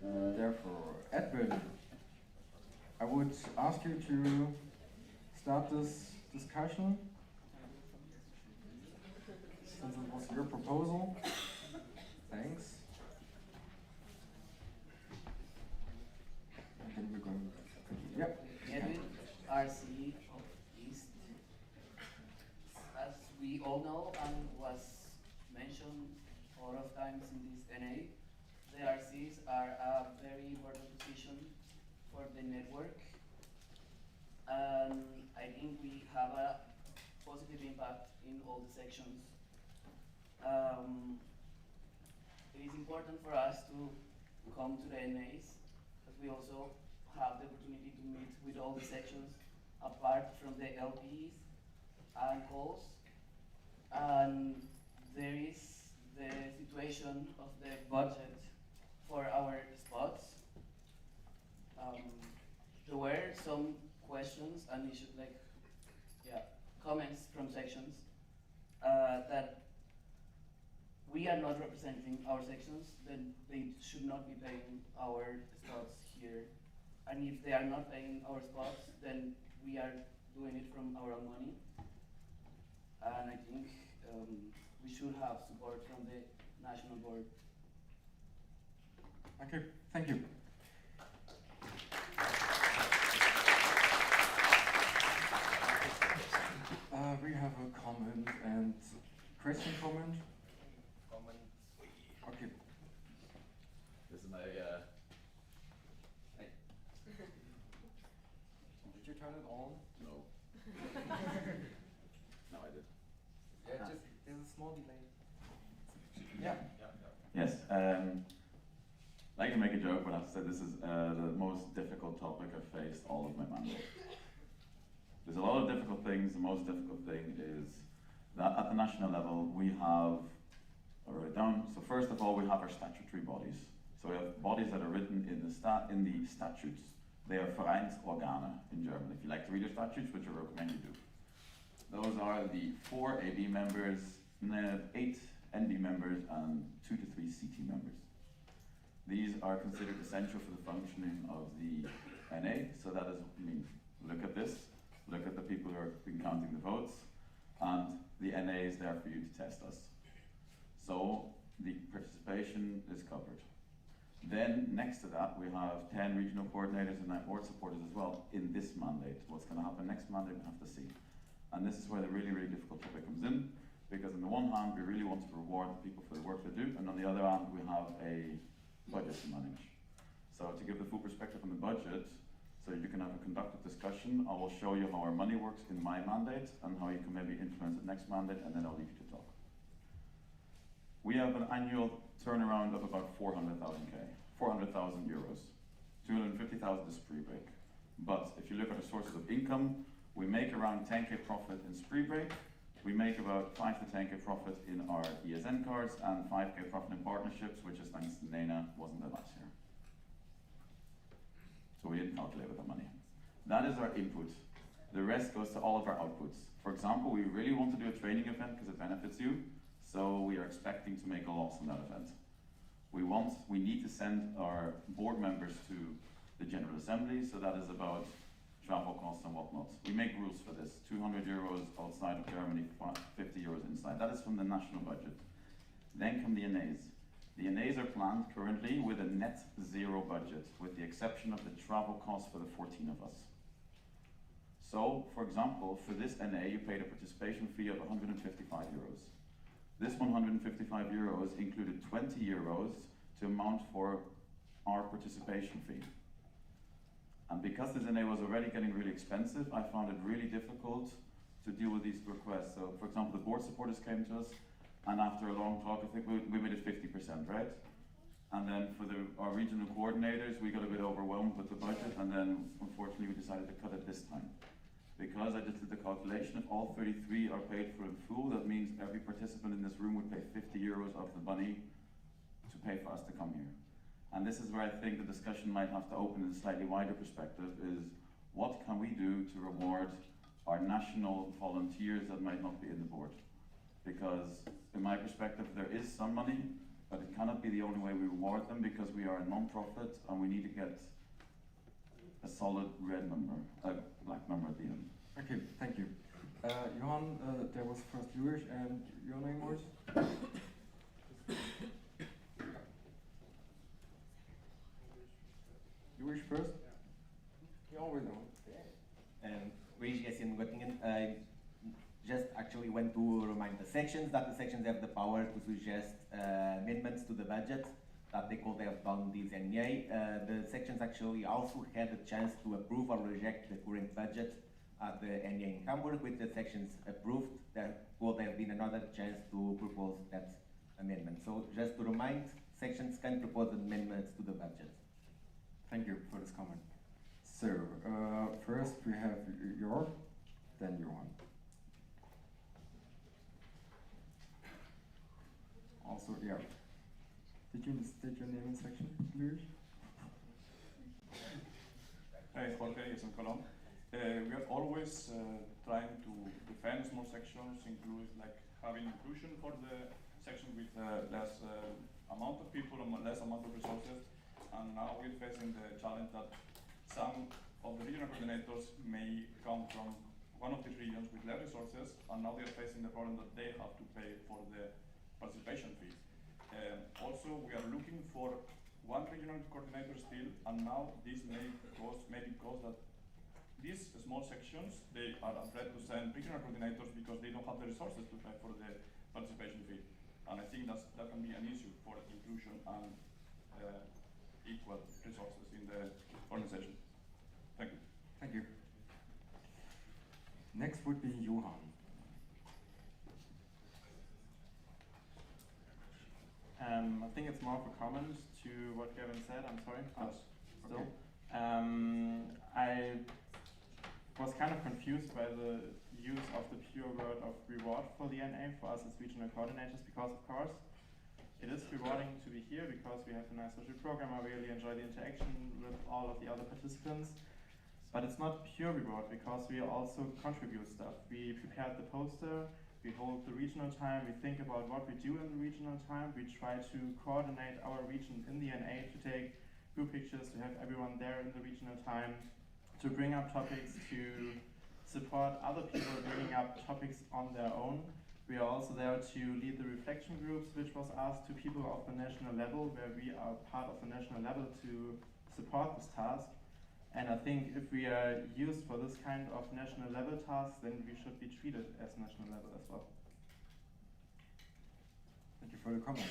S1: therefore, Edwin, I would ask you to start this discussion, since it was your proposal. Thanks. And then we're going to continue. Yep.
S8: Edwin, RC of East. As we all know and was mentioned a lot of times in this NA, the RCs are a very important position for the network. And I think we have a positive impact in all the sections. It is important for us to come to the NAs, because we also have the opportunity to meet with all the sections apart from the LPs and calls. And there is the situation of the budget for our spots. There were some questions and issues, like, comments from sections that we are not representing our sections, then they should not be paying our spots here. And if they are not paying our spots, then we are doing it from our own money. And I think we should have support from the national board.
S1: Okay, thank you. We have a comment and question comment. Okay.
S10: This is my,
S1: Hey. Did you turn it on?
S10: No. No, I did.
S1: Yeah, just, there's a small delay. Yeah.
S10: Yes, I like to make a joke, but I have to say this is the most difficult topic I've faced all of my mandate. There's a lot of difficult things. The most difficult thing is that at the national level we have, I'll write it down. So first of all, we have our statutory bodies. So we have bodies that are written in the statutes. They are Vereinsorgane in German. If you like to read your statutes, which I recommend you do. Those are the 4 AB members, 8 NB members, and 2 to 3 CT members. These are considered essential for the functioning of the NA. So that is, I mean, look at this. Look at the people who have been counting the votes, and the NA is there for you to test us. So the participation is covered. Then next to that, we have 10 regional coordinators and 9 board supporters as well in this mandate. What's going to happen next mandate, we have to see. And this is where the really, really difficult topic comes in, because on the one hand, we really want to reward the people for the work they do, and on the other hand, we have a budget to manage. So to give the full perspective on the budget, so you can have a conductive discussion, I will show you how our money works in my mandate and how you can maybe influence the next mandate, and then I'll leave you to talk. We have an annual turnaround of about 400,000 euros. 250,000 is spree break. But if you look at the sources of income, we make around 10k profit in spree break. We make about 5 to 10k profit in our ESN cards and 5k profit in partnerships, which is thanks to Nena, wasn't there last year. So we didn't calculate with the money. That is our input. The rest goes to all of our outputs. For example, we really want to do a training event because it benefits you, so we are expecting to make a loss on that event. We need to send our board members to the General Assembly, so that is about travel costs and whatnot. We make rules for this, 200 euros outside of Germany, 50 euros inside. That is from the national budget. Then come the NAs. The NAs are planned currently with a net zero budget, with the exception of the travel costs for the 14 of us. So, for example, for this NA, you paid a participation fee of 155 euros. This 155 euros included 20 euros to amount for our participation fee. And because this NA was already getting really expensive, I found it really difficult to deal with these requests. So, for example, the board supporters came to us, and after a long talk, I think we made it 50%, right? And then for our regional coordinators, we got a bit overwhelmed with the budget, and then unfortunately we decided to cut it this time. Because I just did the calculation, if all 33 are paid for in full, that means every participant in this room would pay 50 euros of the money to pay for us to come here. And this is where I think the discussion might have to open in a slightly wider perspective, is what can we do to reward our national volunteers that might not be in the board? Because in my perspective, there is some money, but it cannot be the only way we reward them, because we are a non-profit and we need to get a solid red number, a black number at the end.
S1: Okay, thank you. Johan, there was first Jewish, and your name was? Jewish first? You always know.
S4: Luigi in Göttingen. I just actually went to remind the sections that the sections have the power to suggest amendments to the budget that they could have done this NEA. The sections actually also had a chance to approve or reject the current budget at the NEA in Hamburg. With the sections approved, there would have been another chance to propose that amendment. So just to remind, sections can propose amendments to the budget.
S1: Thank you for this comment. So, first we have Jörg, then Johan. Also, yeah. Did you state your name in section, Luis?
S12: Hey, Jorge is in Cologne. We are always trying to defend small sections, include like having inclusion for the section with less amount of people and less amount of resources. And now we're facing the challenge that some of the regional coordinators may come from one of these regions with less resources, and now they are facing the problem that they have to pay for the participation fee. Also, we are looking for one regional coordinator still, and now this may cause that these small sections, they are afraid to send regional coordinators because they don't have the resources to pay for the participation fee. And I think that can be an issue for inclusion and equal resources in the organization. Thank you.
S1: Thank you. Next would be Johan.
S2: I think it's more of a comment to what Gavin said. I'm sorry. Still. I was kind of confused by the use of the pure word of reward for the NA for us as regional coordinators, because of course it is rewarding to be here because we have a nice social program. I really enjoy the interaction with all of the other participants. But it's not pure reward because we also contribute stuff. We prepared the poster, we hold the regional time, we think about what we do in the regional time, we try to coordinate our region in the NA to take group pictures, to have everyone there in the regional time, to bring up topics, to support other people bringing up topics on their own. We are also there to lead the reflection groups, which was asked to people of the national level, where we are part of the national level to support this task. And I think if we are used for this kind of national level tasks, then we should be treated as national level as well.
S1: Thank you for the comment.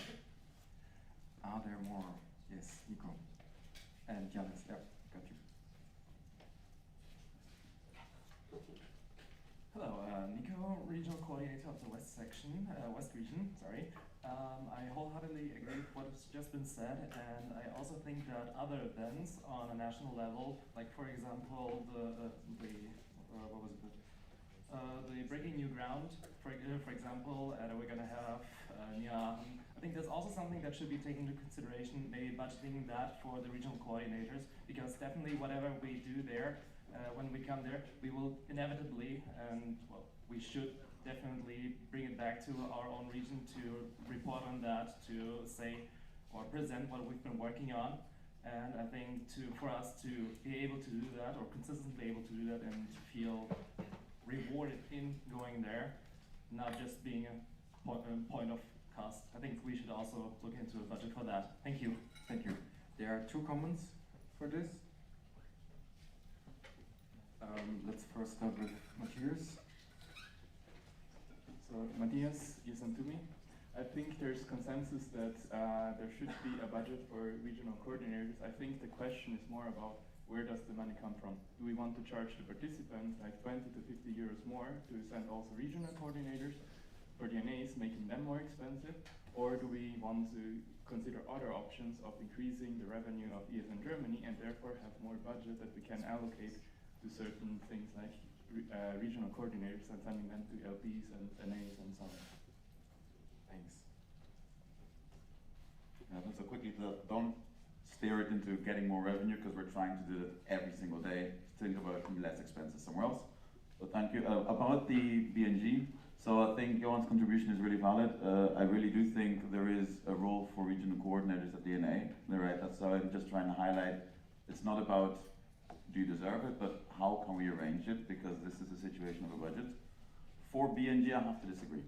S1: Are there more? Yes, Nico. And Janis, yeah, got you.
S20: Hello, Nico, regional coordinator of the West section, West region, sorry. I wholeheartedly agree with what has just been said, and I also think that other events on a national level, like for example the Breaking New Ground, for example, we're going to have I think that's also something that should be taken into consideration, maybe budgeting that for the regional coordinators, because definitely whatever we do there, when we come there, we will inevitably, and well, we should definitely bring it back to our own region to report on that, to say or present what we've been working on. And I think for us to be able to do that, or consistently able to do that, and to feel rewarded in going there, not just being a point of cost. I think we should also look into a budget for that. Thank you.
S1: Thank you. There are 2 comments for this. Let's first start with Matthias.
S16: So Matthias, listen to me. I think there's consensus that there should be a budget for regional coordinators. I think the question is more about where does the money come from? Do we want to charge the participants like 20 to 50 euros more to send also regional coordinators for the NAs, making them more expensive? Or do we want to consider other options of increasing the revenue of ESN Germany and therefore have more budget that we can allocate to certain things like regional coordinators and sending them to LPs and NAs and so on?
S1: Thanks.
S10: So quickly, don't steer it into getting more revenue, because we're trying to do it every single day. Think about it from less expenses somewhere else. So thank you. About the BNG, so I think Johan's contribution is really valid. I really do think there is a role for regional coordinators at DNA. They're right. That's how I'm just trying to highlight. It's not about do you deserve it, but how can we arrange it, because this is a situation of a budget. For BNG, I have to disagree.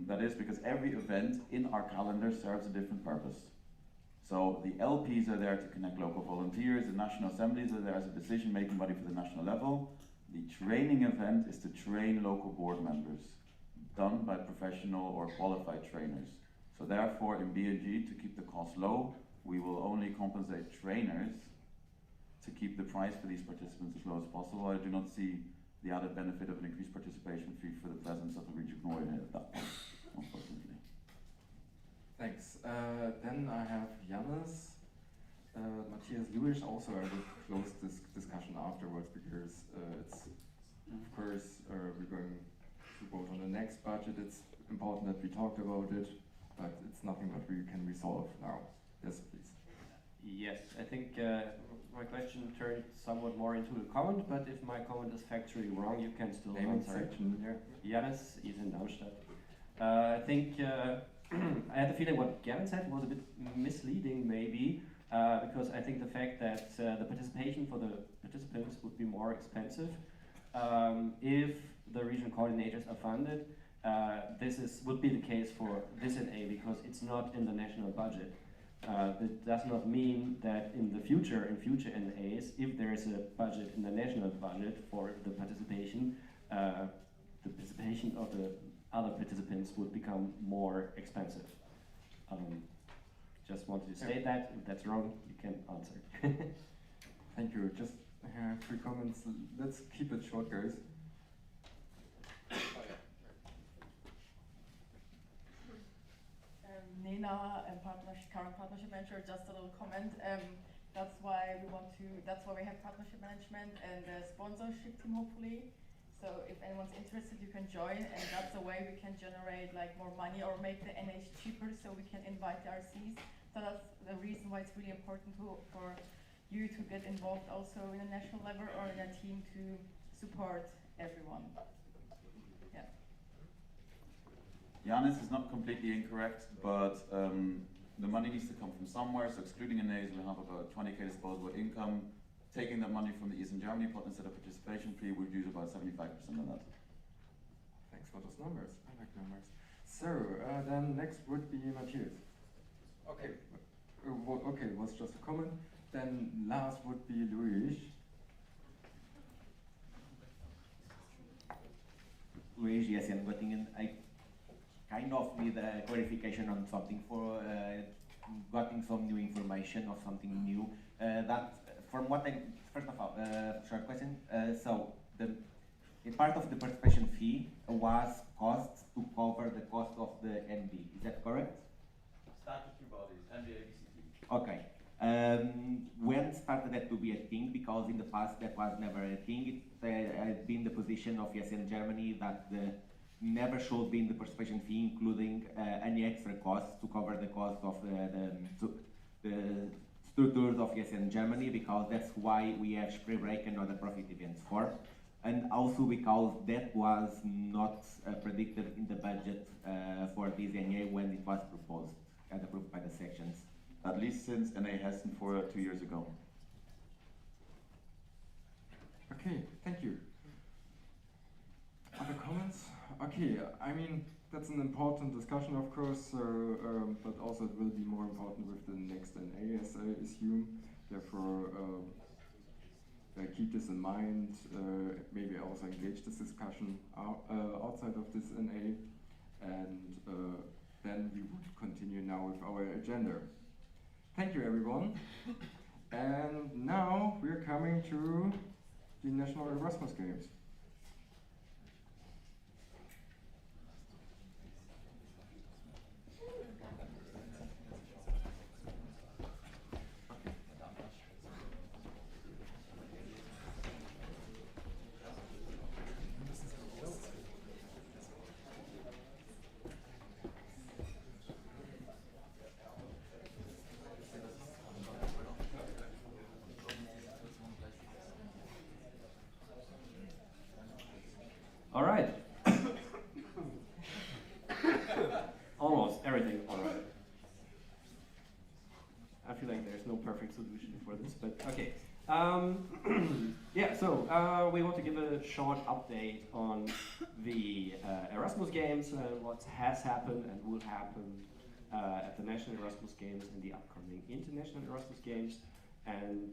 S10: That is because every event in our calendar serves a different purpose. So the LPs are there to connect local volunteers, the national assemblies are there as a decision-making body for the national level. The training event is to train local board members, done by professional or qualified trainers. So therefore, in BNG, to keep the cost low, we will only compensate trainers to keep the price for these participants as low as possible. I do not see the added benefit of an increased participation fee for the presence of a regional coordinator at that point, unfortunately.
S1: Thanks. Then I have Janus, Matthias Lewis. Also, I will close this discussion afterwards, because it's, of course, we're going to vote on the next budget. It's important that we talked about it, but it's nothing that we can resolve now. Yes, please.
S22: Yes, I think my question turned somewhat more into a comment, but if my comment is factually wrong, you can still answer it. Janus is in Darmstadt. I think I had the feeling what Gavin said was a bit misleading, maybe, because I think the fact that the participation for the participants would be more expensive if the regional coordinators are funded. This would be the case for this NA, because it's not in the national budget. That does not mean that in the future, in future NAs, if there is a budget in the national budget for the participation of the other participants would become more expensive. Just wanted to state that. If that's wrong, you can answer.
S1: Thank you. Just 3 comments. Let's keep it short, guys.
S23: Nina, current partnership manager, just a little comment. That's why we have partnership management and a sponsorship team, hopefully. So if anyone's interested, you can join, and that's a way we can generate like more money or make the NH cheaper, so we can invite the RCs. So that's the reason why it's really important for you to get involved also in a national level or in a team to support everyone. Yeah.
S10: Janus is not completely incorrect, but the money needs to come from somewhere. So excluding NAs, we have about 20k disposable income. Taking that money from the ESN Germany pot instead of participation fee would use about 75% of that.
S1: Thanks for those numbers. I like numbers. So then next would be Matthias. Okay. Okay, it was just a comment. Then last would be Luis.
S4: Luis, yes, I'm Göttingen. I kind of need a clarification on something for getting some new information or something new. That from what I, first of all, short question. So a part of the participation fee was costs to cover the cost of the NB. Is that correct?
S10: Statutory bodies, NBA, BCT.
S4: Okay. When started that to be a thing? Because in the past that was never a thing. It had been the position of ESN Germany that the never should be in the participation fee, including any extra costs to cover the cost of the structures of ESN Germany, because that's why we have spring break and other profit events for. And also because that was not predicted in the budget for this NA when it was proposed and approved by the sections.
S10: At least since NA Hessen for 2 years ago.
S1: Okay, thank you. Other comments? Okay, I mean, that's an important discussion, of course, but also it will be more important with the next NA, as I assume. Therefore, keep this in mind, maybe also engage this discussion outside of this NA, and then we would continue now with our agenda. Thank you, everyone. And now we're coming to the National Erasmus Games.
S22: All right. Almost everything all right. I feel like there's no perfect solution for this, but okay. Yeah, so we want to give a short update on the Erasmus Games, what has happened and will happen at the National Erasmus Games and the upcoming International Erasmus Games. And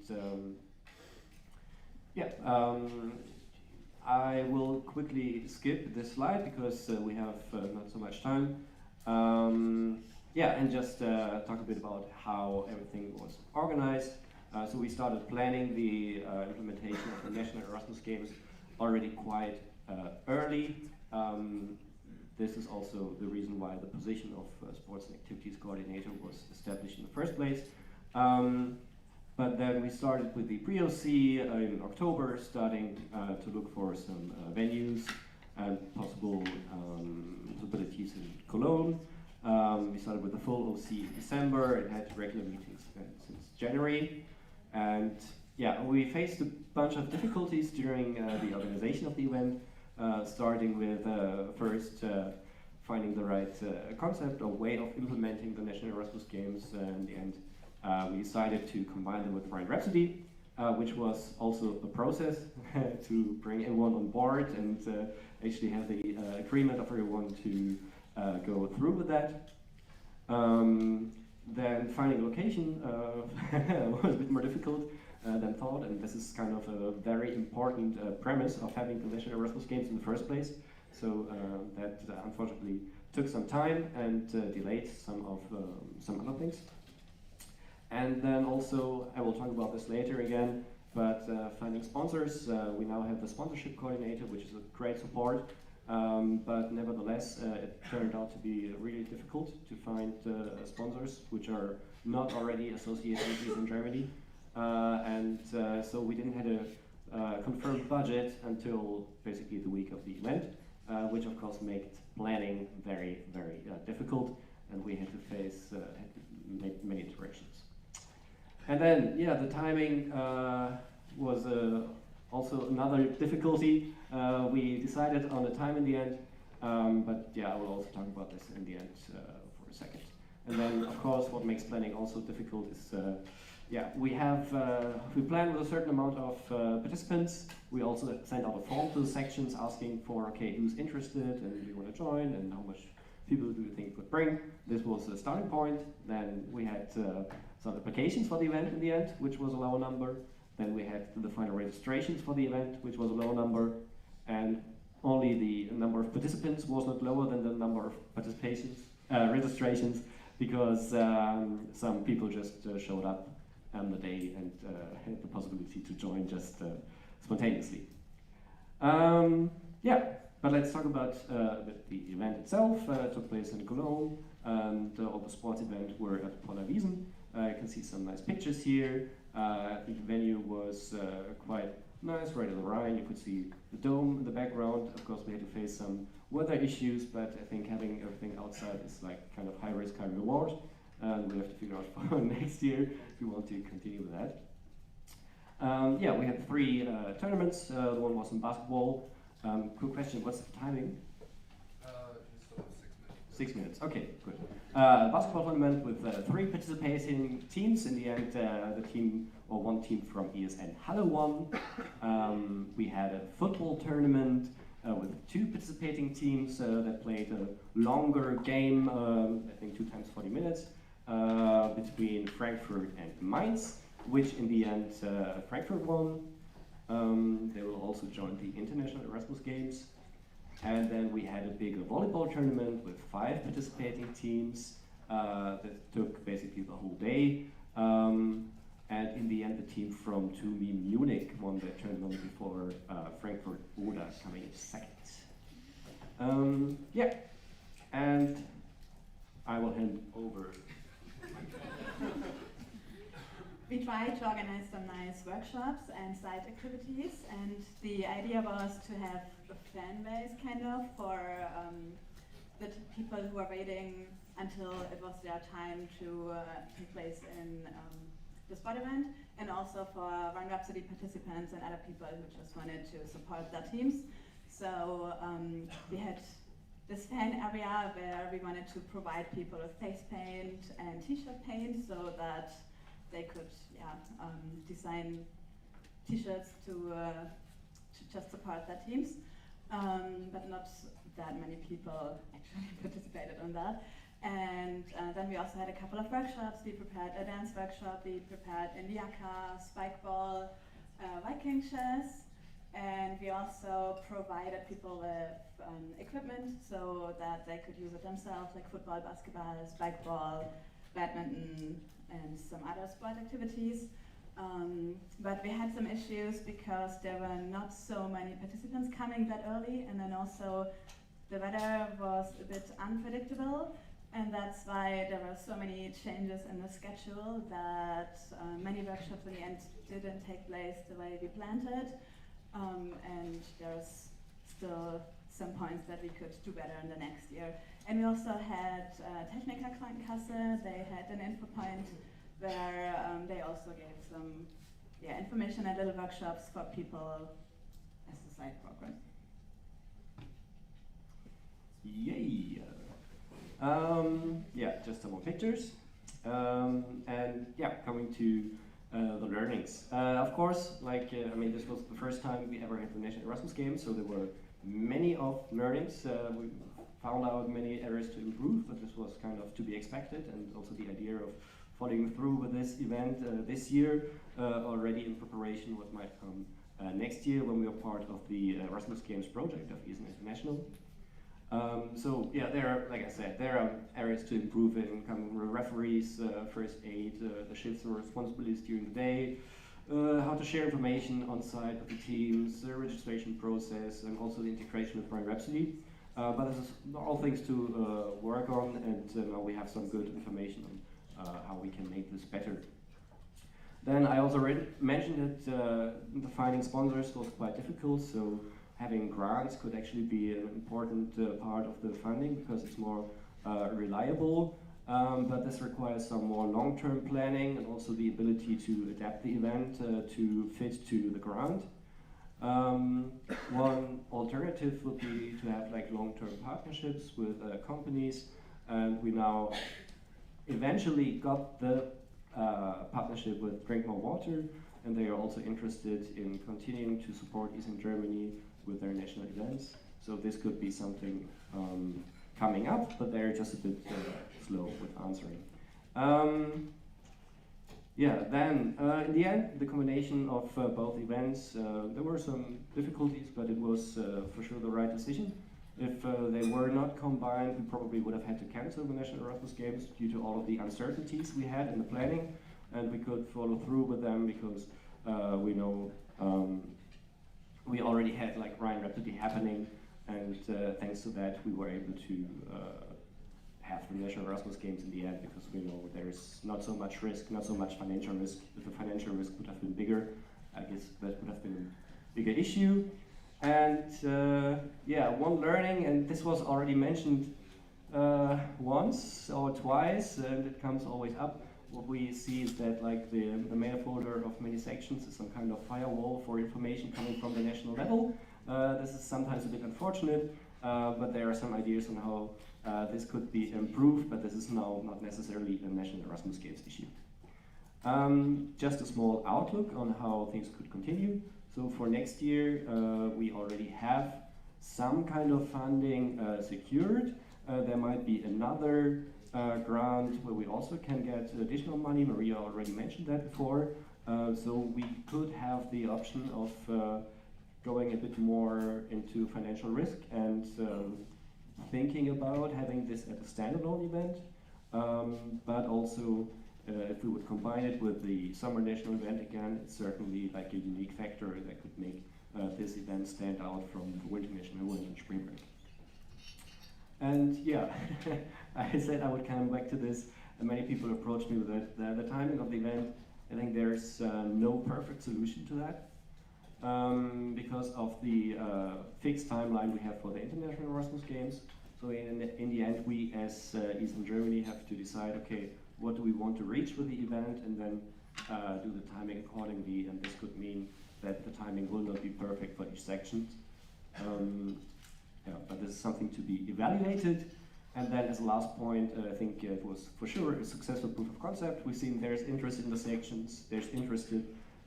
S22: I will quickly skip this slide because we have not so much time. And just talk a bit about how everything was organized. So we started planning the implementation of the National Erasmus Games already quite early. This is also the reason why the position of Sports and Activities Coordinator was established in the first place. But then we started with the pre-OC in October, starting to look for some venues and possible possibilities in Cologne. We started with the full OC in December and had regular meetings since January. And yeah, we faced a bunch of difficulties during the organization of the event, starting with first finding the right concept or way of implementing the National Erasmus Games. In the end, we decided to combine them with Rhine Rhapsody, which was also a process to bring everyone on board and actually have the agreement of everyone to go through with that. Then finding a location was a bit more difficult than thought, and this is kind of a very important premise of having the National Erasmus Games in the first place. So that unfortunately took some time and delayed some other things. And then also, I will talk about this later again, but finding sponsors. We now have the sponsorship coordinator, which is a great support, but nevertheless, it turned out to be really difficult to find sponsors which are not already associated with in Germany. So we didn't have a confirmed budget until basically the week of the event, which of course made planning very, very difficult, and we had to face many iterations. And then, yeah, the timing was also another difficulty. We decided on the time in the end, but yeah, I will also talk about this in the end for a second. And then, of course, what makes planning also difficult is, we plan with a certain amount of participants. We also send out a form to the sections asking for, okay, who's interested and do you want to join and how much people do you think you could bring. This was the starting point. Then we had some applications for the event in the end, which was a lower number. Then we had the final registrations for the event, which was a lower number. And only the number of participants was not lower than the number of registrations, because some people just showed up on the day and had the possibility to join just spontaneously. But let's talk about the event itself. It took place in Cologne, and all the sports events were at Poller Wiesen. You can see some nice pictures here. I think the venue was quite nice, right on the Rhine. You could see the dome in the background. Of course, we had to face some weather issues, but I think having everything outside is like kind of high risk, high reward. And we'll have to figure out for next year if we want to continue with that. Yeah, we had 3 tournaments. The one was in basketball. Quick question, what's the timing?
S15: Just over
S22: 6 minutes, okay, good. Basketball tournament with 3 participating teams. In the end, the team, or one team from ESN Halle won. We had a football tournament with 2 participating teams that played a longer game, I think 2 times 40 minutes, between Frankfurt and Mainz, which in the end Frankfurt won. They will also join the International Erasmus Games. And then we had a bigger volleyball tournament with 5 participating teams that took basically the whole day. And in the end, the team from TUMI Munich won the tournament before Frankfurt Oder coming in second. Yeah, and I will hand over.
S7: We tried to organize some nice workshops and side activities, and the idea was to have a fan base kind of for the people who are waiting until it was their time to take place in the sport event, and also for Run Rhapsody participants and other people who just wanted to support their teams. So we had this fan area where we wanted to provide people with face paint and t-shirt paint so that they could design t-shirts to just support their teams. But not that many people actually participated on that. And then we also had a couple of workshops. We prepared a dance workshop, we prepared Indiaka, spike ball, Viking chess, and we also provided people with equipment so that they could use it themselves, like football, basketball, spike ball, badminton, and some other sport activities. But we had some issues because there were not so many participants coming that early, and then also the weather was a bit unpredictable. And that's why there were so many changes in the schedule that many workshops in the end didn't take place the way we planned it. And there's still some points that we could do better in the next year. And we also had Techniker Krankenkasse. They had an info point where they also gave some information and little workshops for people as a side program.
S22: Yay! Yeah, just some more pictures. And yeah, coming to the learnings. Of course, like, I mean, this was the first time we ever had the National Erasmus Games, so there were many of learnings. We found out many areas to improve, but this was kind of to be expected, and also the idea of following through with this event this year, already in preparation what might come next year when we are part of the Erasmus Games project of ESN International. So yeah, there are, like I said, there are areas to improve in, coming with referees, first aid, the shifts and responsibilities during the day, how to share information on site with the teams, the registration process, and also the integration with Rhine Rhapsody. But this is all things to work on, and now we have some good information on how we can make this better. Then I also mentioned that finding sponsors was quite difficult, so having grants could actually be an important part of the funding because it's more reliable, but this requires some more long-term planning and also the ability to adapt the event to fit to the grant. One alternative would be to have like long-term partnerships with companies, and we now eventually got the partnership with Drink More Water, and they are also interested in continuing to support ESN Germany with their national events. So this could be something coming up, but they're just a bit slow with answering. Yeah, then in the end, the combination of both events, there were some difficulties, but it was for sure the right decision. If they were not combined, we probably would have had to cancel the National Erasmus Games due to all of the uncertainties we had in the planning, and we could follow through with them because we know we already had like Rhine Rhapsody happening, and thanks to that we were able to have the National Erasmus Games in the end, because we know there's not so much risk, not so much financial risk. If the financial risk would have been bigger, I guess that would have been a bigger issue. And yeah, one learning, and this was already mentioned once or twice, and it comes always up. What we see is that like the mail folder of many sections is some kind of firewall for information coming from the national level. This is sometimes a bit unfortunate, but there are some ideas on how this could be improved, but this is now not necessarily a national Erasmus Games issue. Just a small outlook on how things could continue. So for next year, we already have some kind of funding secured. There might be another grant where we also can get additional money. Maria already mentioned that before. So we could have the option of going a bit more into financial risk and thinking about having this as a standalone event, but also if we would combine it with the summer national event again, it's certainly like a unique factor that could make this event stand out from the winter national event and spring break. And yeah, I said I would come back to this, and many people approached me with it. The timing of the event, I think there's no perfect solution to that. Because of the fixed timeline we have for the International Erasmus Games. So in the end, we as Eastern Germany have to decide, okay, what do we want to reach with the event, and then do the timing accordingly, and this could mean that the timing will not be perfect for each section. Yeah, but this is something to be evaluated. And then as a last point, I think it was for sure a successful proof of concept. We've seen there's interest in the sections, there's interest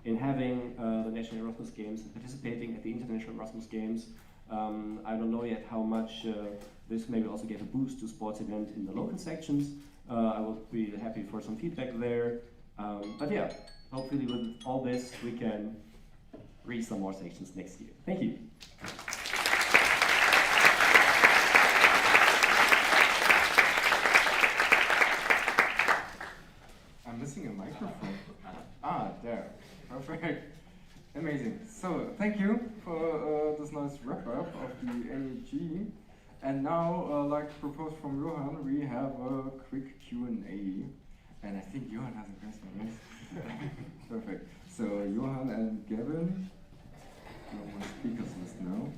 S22: in having the National Erasmus Games and participating at the International Erasmus Games. I don't know yet how much this maybe also gave a boost to sports event in the local sections. I will be happy for some feedback there. But yeah, hopefully with all this we can reach some more sections next year. Thank you.
S1: I'm missing a microphone. Ah, there. Perfect. Amazing. So, thank you for this nice wrap-up of the NEG. And now, like proposed from Johan, we have a quick Q&A. And I think Johan has a question, right? Perfect. So, Johan and Gavin, you're on my speakers list now.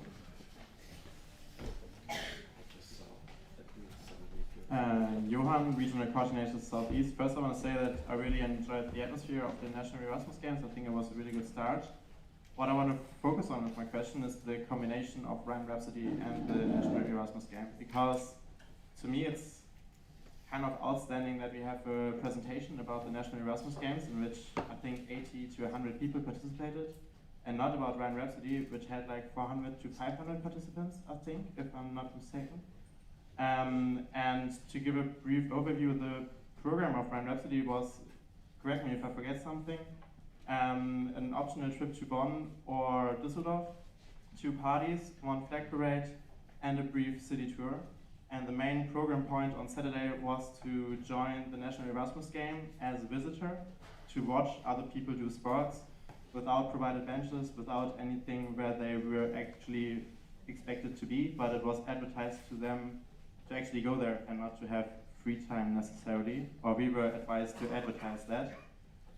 S2: Johan, Regional Coordinator Southeast. First I want to say that I really enjoyed the atmosphere of the National Erasmus Games. I think it was a really good start. What I want to focus on with my question is the combination of Rhine Rhapsody and the National Erasmus Game, because to me it's kind of outstanding that we have a presentation about the National Erasmus Games in which I think 80 to 100 people participated, and not about Rhine Rhapsody, which had like 400 to 500 participants, I think, if I'm not mistaken. And to give a brief overview, the program of Rhine Rhapsody was, correct me if I forget something, an optional trip to Bonn or Düsseldorf, 2 parties, 1 flag parade, and a brief city tour. And the main program point on Saturday was to join the National Erasmus Game as a visitor, to watch other people do sports without provided benches, without anything where they were actually expected to be, but it was advertised to them to actually go there and not to have free time necessarily, or we were advised to advertise that.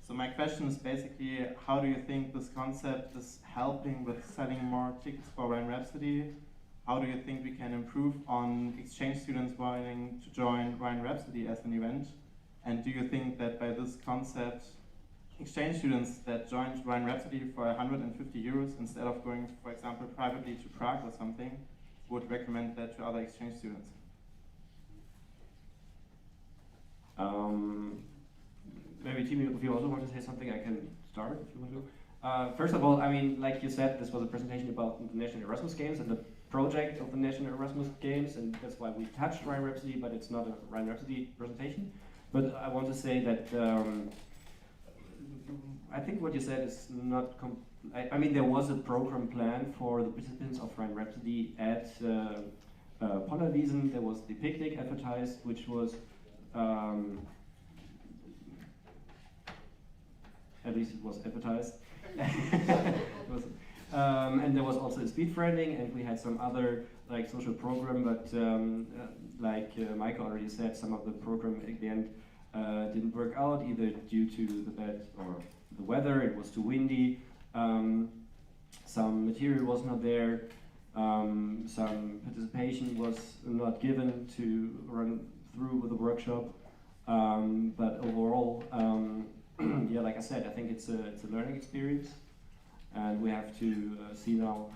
S2: So my question is basically, how do you think this concept is helping with selling more tickets for Rhine Rhapsody? How do you think we can improve on exchange students wanting to join Rhine Rhapsody as an event? And do you think that by this concept, exchange students that joined Rhine Rhapsody for 150 euros instead of going, for example, privately to Prague or something, would recommend that to other exchange students?
S22: Maybe Timmy, if you also want to say something, I can start if you want to. First of all, I mean, like you said, this was a presentation about the National Erasmus Games and the project of the National Erasmus Games, and that's why we touched Rhine Rhapsody, but it's not a Rhine Rhapsody presentation. But I want to say that I think what you said is not. I mean, there was a program plan for the participants of Rhine Rhapsody at Pollerwiesen. There was the picnic advertised, which was. At least it was advertised. And there was also a speed friending, and we had some other like social program, but like Mike already said, some of the program at the end didn't work out, either due to the bad or the weather, it was too windy. some material was not there, some participation was not given to run through with the workshop. But overall, yeah, like I said, I think it's a learning experience, and we have to see now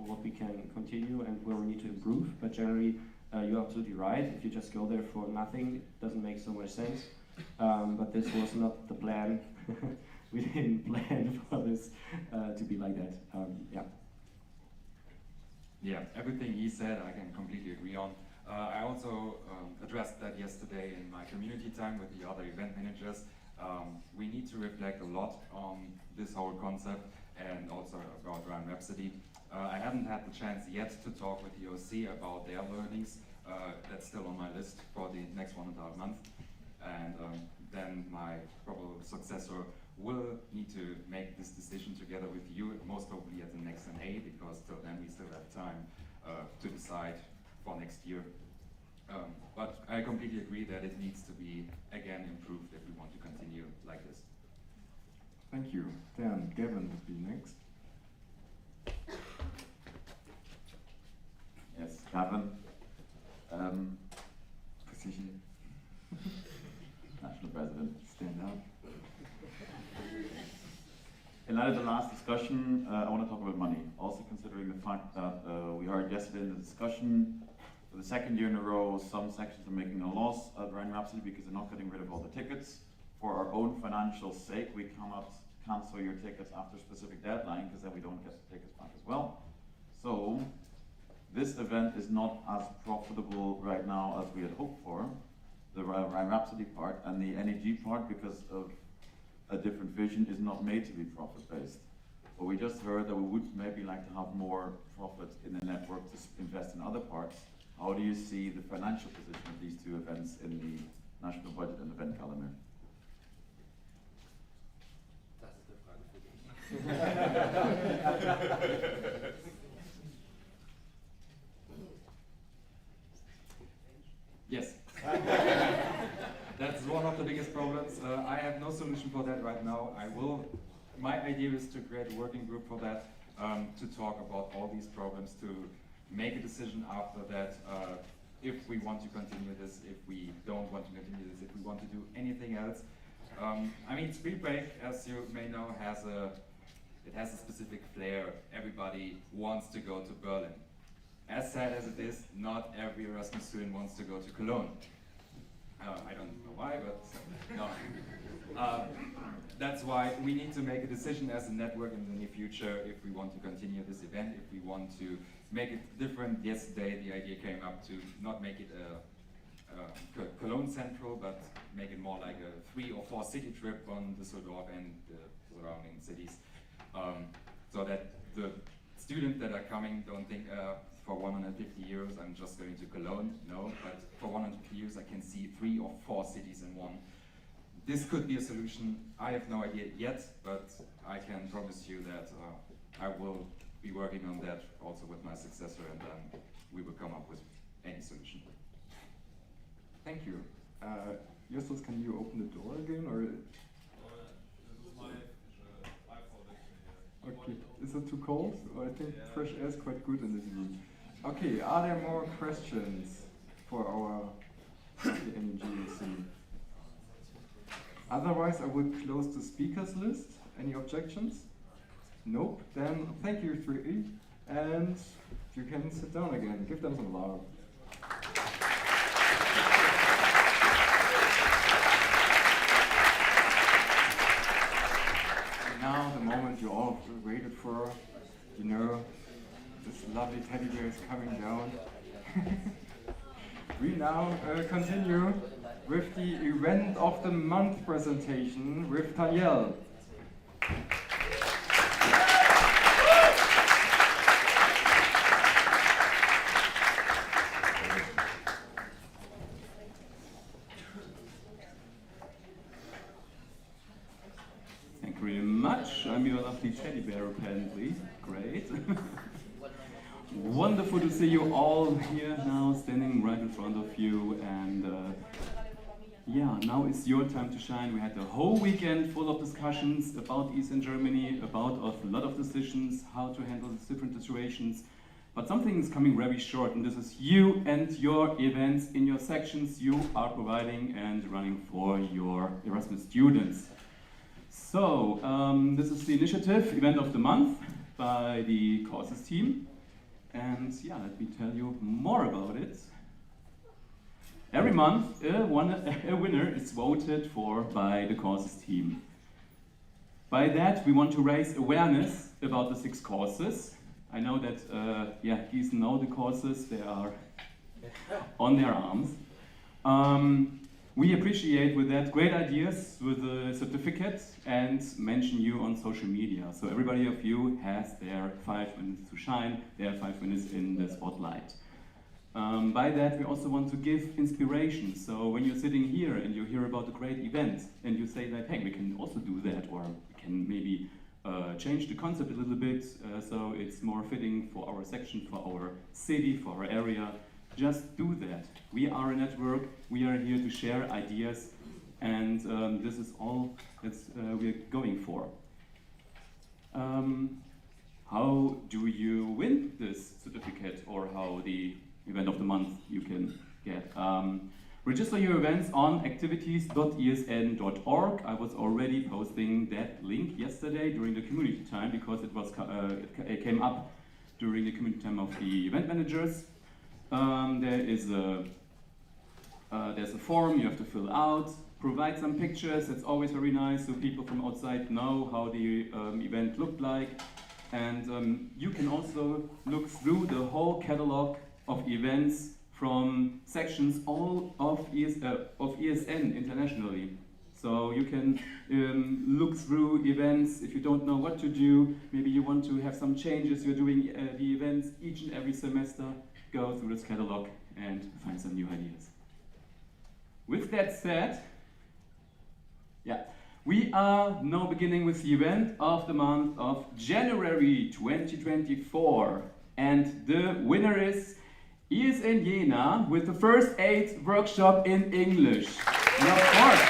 S22: what we can continue and where we need to improve. But generally, you're absolutely right. If you just go there for nothing, it doesn't make so much sense. But this was not the plan. We didn't plan for this to be like that. Yeah.
S18: Yeah, everything he said I can completely agree on. I also addressed that yesterday in my community time with the other event managers. We need to reflect a lot on this whole concept and also about Rhine Rhapsody. I haven't had the chance yet to talk with the OC about their learnings. That's still on my list for the next 1.5 months. And then my probable successor will need to make this decision together with you, most hopefully at the next NA, because till then we still have time to decide for next year. But I completely agree that it needs to be, again, improved if we want to continue like this.
S1: Thank you. Then Gavin would be next.
S5: Yes, Gavin. Position. National President.
S1: Stand up.
S5: In light of the last discussion, I want to talk about money. Also considering the fact that we heard yesterday in the discussion, for the second year in a row, some sections are making a loss at Rhine Rhapsody because they're not getting rid of all the tickets. For our own financial sake, we cannot cancel your tickets after a specific deadline because then we don't get the tickets back as well. So this event is not as profitable right now as we had hoped for, the Rhine Rhapsody part, and the NEG part, because of a different vision, is not made to be profit-based. But we just heard that we would maybe like to have more profit in the network to invest in other parts. How do you see the financial position of these two events in the national budget and event calendar?
S18: Yes. That's one of the biggest problems. I have no solution for that right now. My idea is to create a working group for that, to talk about all these problems, to make a decision after that, if we want to continue this, if we don't want to continue this, if we want to do anything else. I mean, Speed Break, as you may know, has a specific flair. Everybody wants to go to Berlin. As sad as it is, not every Erasmus student wants to go to Cologne. I don't know why, but no. That's why we need to make a decision as a network in the near future if we want to continue this event, if we want to make it different. Yesterday the idea came up to not make it a Cologne central, but make it more like a 3 or 4 city trip on Düsseldorf and the surrounding cities, so that the students that are coming don't think for 150 euros I'm just going to Cologne. No, but for 150 euros I can see 3 or 4 cities in one. This could be a solution. I have no idea yet, but I can promise you that I will be working on that also with my successor, and then we will come up with any solution.
S1: Thank you. Justus, can you open the door again, or? Okay, is it too cold? I think fresh air is quite good in this room. Okay, are there more questions for our NEGAC? Otherwise, I will close the speakers list. Any objections? Nope. Then thank you, three, and you can sit down again. Give them some love. Now the moment you all waited for, you know, this lovely teddy bear is coming down. We now continue with the event of the month presentation with Danielle.
S11: Thank you very much. I'm your lovely teddy bear, apparently. Great. Wonderful to see you all here now, standing right in front of you. And yeah, now is your time to shine. We had a whole weekend full of discussions about Eastern Germany, about a lot of decisions, how to handle these different situations. But something is coming very short, and this is you and your events in your sections you are providing and running for your Erasmus students. So, this is the initiative, Event of the Month, by the courses team. And yeah, let me tell you more about it. Every month, a winner is voted for by the courses team. By that, we want to raise awareness about the 6 courses. I know that, Gießen know the courses, they are on their arms. We appreciate with that great ideas with the certificate and mention you on social media. So everybody of you has their 5 minutes to shine, their 5 minutes in the spotlight. By that, we also want to give inspiration. So when you're sitting here and you hear about a great event and you say that, hey, we can also do that, or we can maybe change the concept a little bit so it's more fitting for our section, for our city, for our area, just do that. We are a network, we are here to share ideas, and this is all that we're going for. How do you win this certificate, or how the event of the month you can get? Register your events on activities.esn.org. I was already posting that link yesterday during the community time because it was it came up during the community time of the event managers. There's a form you have to fill out. Provide some pictures. It's always very nice so people from outside know how the event looked like. And you can also look through the whole catalog of events from sections all of ESN internationally. So you can look through events if you don't know what to do. Maybe you want to have some changes. You're doing the events each and every semester. Go through this catalog and find some new ideas. With that said, we are now beginning with the event of the month of January 2024. And the winner is ESN Jena with the first aid workshop in English. And of course,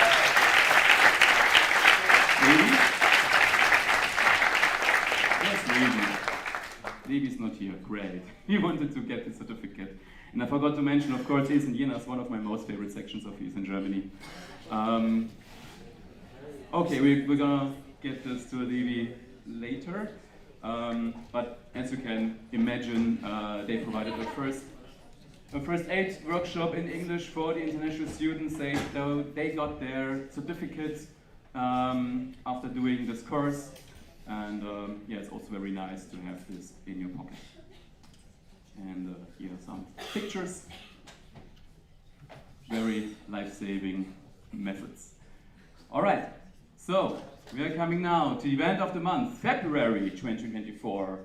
S11: Levy's not here, great. He wanted to get the certificate. And I forgot to mention, of course, ESN Jena is one of my most favorite sections of ESN Germany. Okay, we're gonna get this to Levy later. But as you can imagine, they provided a first aid workshop in English for the international students. They got their certificate after doing this course. And it's also very nice to have this in your pocket. And here are some pictures. Very life-saving methods. All right, so we are coming now to the event of the month, February 2024.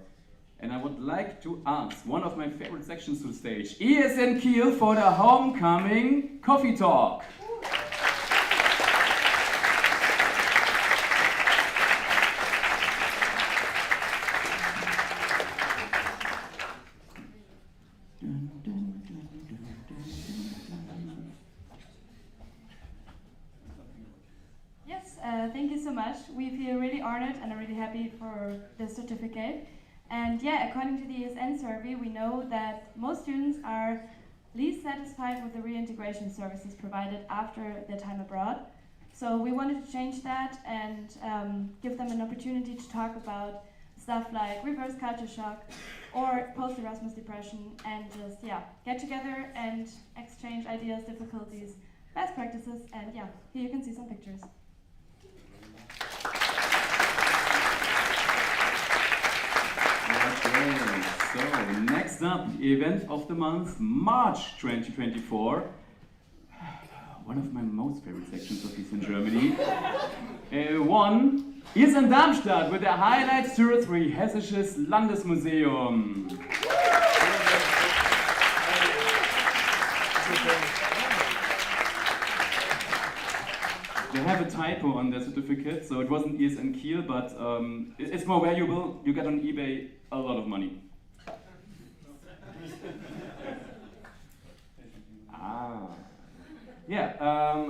S11: And I would like to ask one of my favorite sections to the stage, ESN Kiel, for the homecoming coffee talk.
S6: Thank you so much. We feel really honored and are really happy for the certificate. And according to the ESN survey, we know that most students are least satisfied with the reintegration services provided after their time abroad. So we wanted to change that and give them an opportunity to talk about stuff like reverse culture shock or post-Erasmus depression, and just get together and exchange ideas, difficulties, best practices, and here you can see some pictures.
S11: Okay, so next up, event of the month, March 2024. One of my most favorite sections of ESN Germany. One is in Darmstadt with the highlights Tour 3 Hessisches Landesmuseum. They have a typo on their certificate, so it wasn't ESN Kiel, but it's more valuable. You get on eBay a lot of money. Yeah,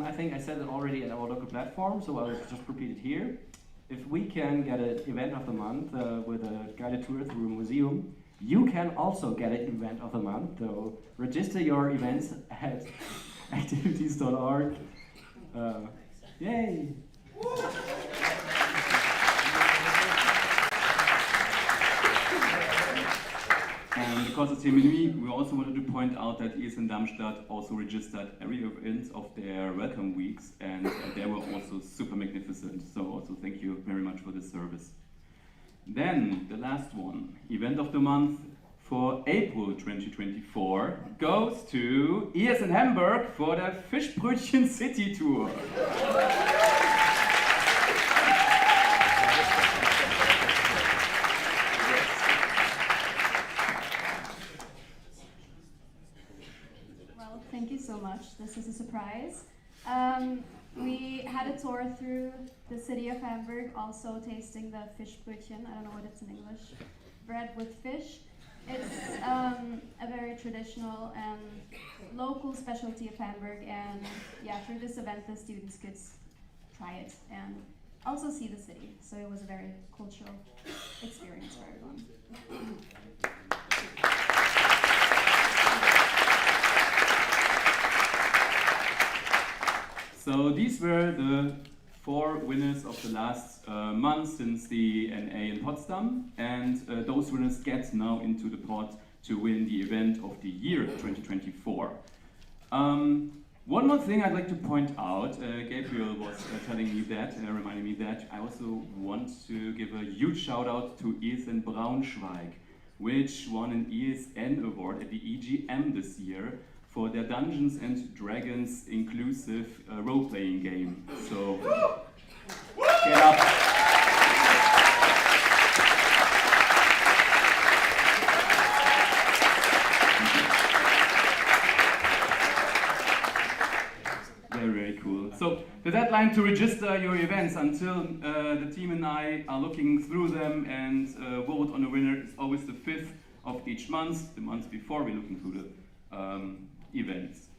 S11: I think I said it already at our local platform, so I'll just repeat it here. If we can get an event of the month with a guided tour through a museum, you can also get an event of the month. So register your events at activities.org. Yay! And because it's here with me, we also wanted to point out that ESN Darmstadt also registered every event of their welcome weeks, and they were also super magnificent. So also thank you very much for this service. Then the last one, event of the month for April 2024 goes to ESN Hamburg for the Fischbrötchen City Tour.
S3: Thank you so much. This is a surprise. We had a tour through the city of Hamburg, also tasting the Fischbrötchen. I don't know what it's in English. Bread with fish. It's a very traditional and local specialty of Hamburg. And yeah, through this event, the students could try it and also see the city. So it was a very cultural experience for everyone.
S11: So these were the 4 winners of the last month since the NA in Potsdam, and those winners get now into the pot to win the event of the year 2024. One more thing I'd like to point out, Gabriel was telling me that, reminding me that I also want to give a huge shout out to ESN Braunschweig, which won an ESN award at the EGM this year for their Dungeons and Dragons inclusive role-playing game. So, get up. Very, very cool. So, the deadline to register your events until the team and I are looking through them and vote on a winner is always the 5th of each month. The month before, we're looking through the events.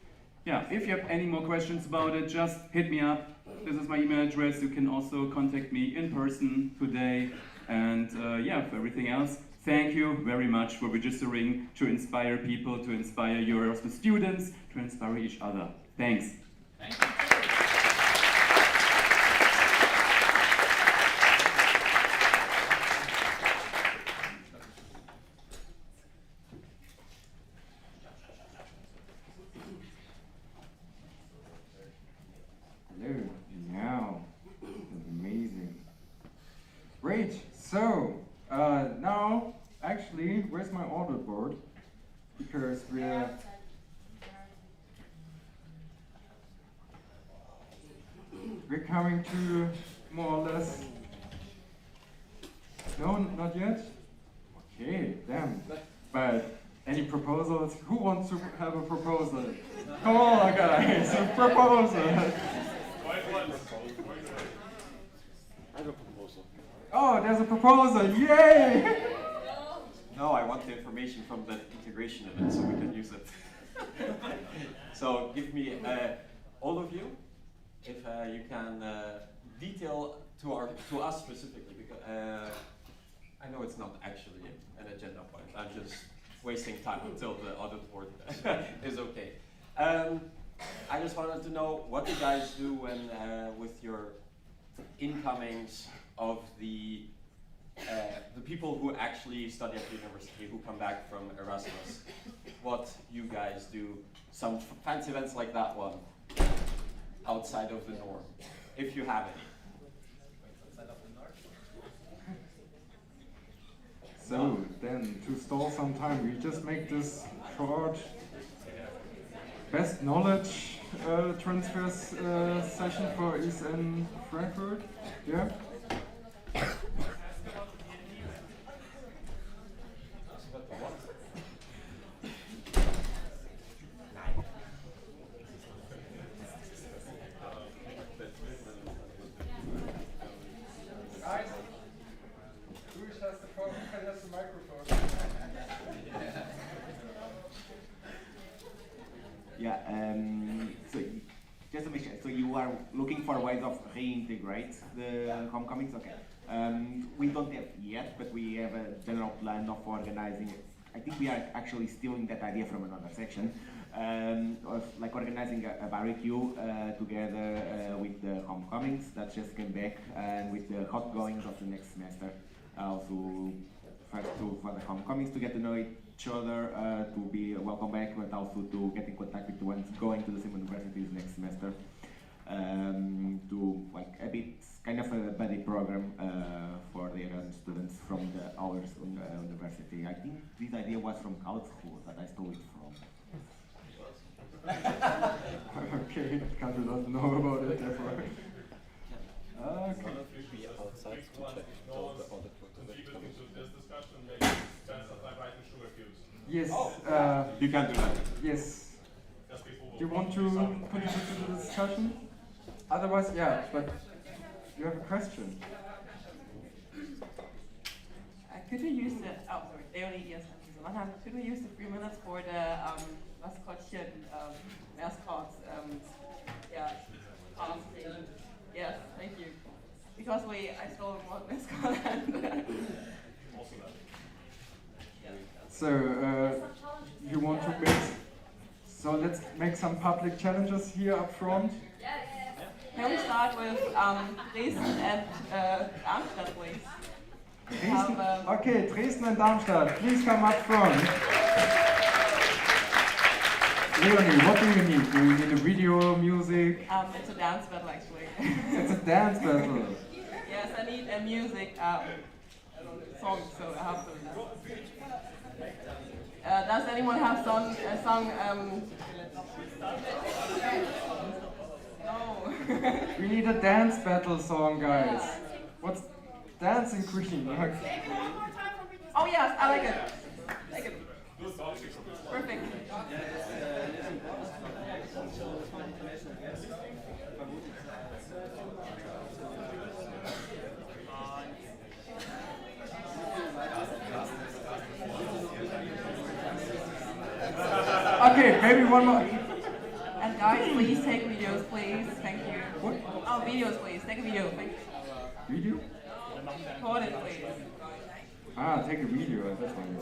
S11: Yeah, if you have any more questions about it, just hit me up. This is my email address. You can also contact me in person today. And yeah, for everything else, thank you very much for registering to inspire people, to inspire your Erasmus students, to inspire each other. Thanks.
S9: Thank you.
S1: Now, amazing. Great. So now, actually, where's my order board? Because we're coming to more or less. No, not yet. Okay, damn. But any proposals? Who wants to have a proposal? Come on, guys, a proposal.
S19: I have a proposal.
S1: Oh, there's a proposal! Yay!
S19: No, I want the information from the integration event so we can use it. So give me, all of you, if you can detail to us specifically, because I know it's not actually an agenda point. I'm just wasting time until the audit board is okay. I just wanted to know what you guys do when with your incomings of the people who actually study at the university, who come back from Erasmus. What you guys do, some fancy events like that one, outside of the norm, if you have any.
S1: So then, to stall some time, we just make this short best knowledge transfers session for ESN Frankfurt. Yeah.
S11: Yeah, so
S4: looking for ways of reintegrate the homecomings. Okay. We don't have yet, but we have a general plan of organizing. I think we are actually stealing that idea from another section, of like organizing a barbecue together with the homecomings that just came back, and with the outgoings of the next semester. Also, first for the homecomings to get to know each other, to be welcome back, but also to get in contact with the ones going to the same universities next semester. To like a bit kind of a buddy program for the Erasmus students from our university. I think this idea was from Karlsruhe that I stole it from.
S1: Okay, Country doesn't know about it, therefore. Okay.
S13: Outside to check all the
S14: Contributing to this discussion, maybe it's best if I write in sugar cubes.
S1: Yes.
S4: You can do that.
S1: Yes.
S14: Just before
S1: Do you want to contribute to the discussion? Otherwise, yeah, but you have a question.
S17: Could we use the, oh sorry, they only yes, could we use the 3 minutes for the Maskottchen mascots, yeah, conversation? Yes, thank you. Because I stole one mascot and
S1: So, you want to make, so let's make some public challenges here up front.
S17: Can we start with Dresden and Darmstadt, please?
S1: Dresden, okay, Dresden and Darmstadt, please come up front. Leonie, what do you need? Do you need a video, music?
S17: It's a dance battle, actually.
S1: It's a dance battle.
S17: Yes, I need a music song, so I have to. Does anyone have a song? No.
S1: We need a dance battle song, guys. What's Dancing Queen?
S17: Oh yes, I like it. Like it. Perfect.
S1: Okay, maybe one more.
S17: And guys, please take videos, please. Thank you.
S1: What?
S17: Oh, videos, please. Take a video. Thank you.
S1: Video?
S17: Record it, please.
S1: Ah, take a video, that's fine.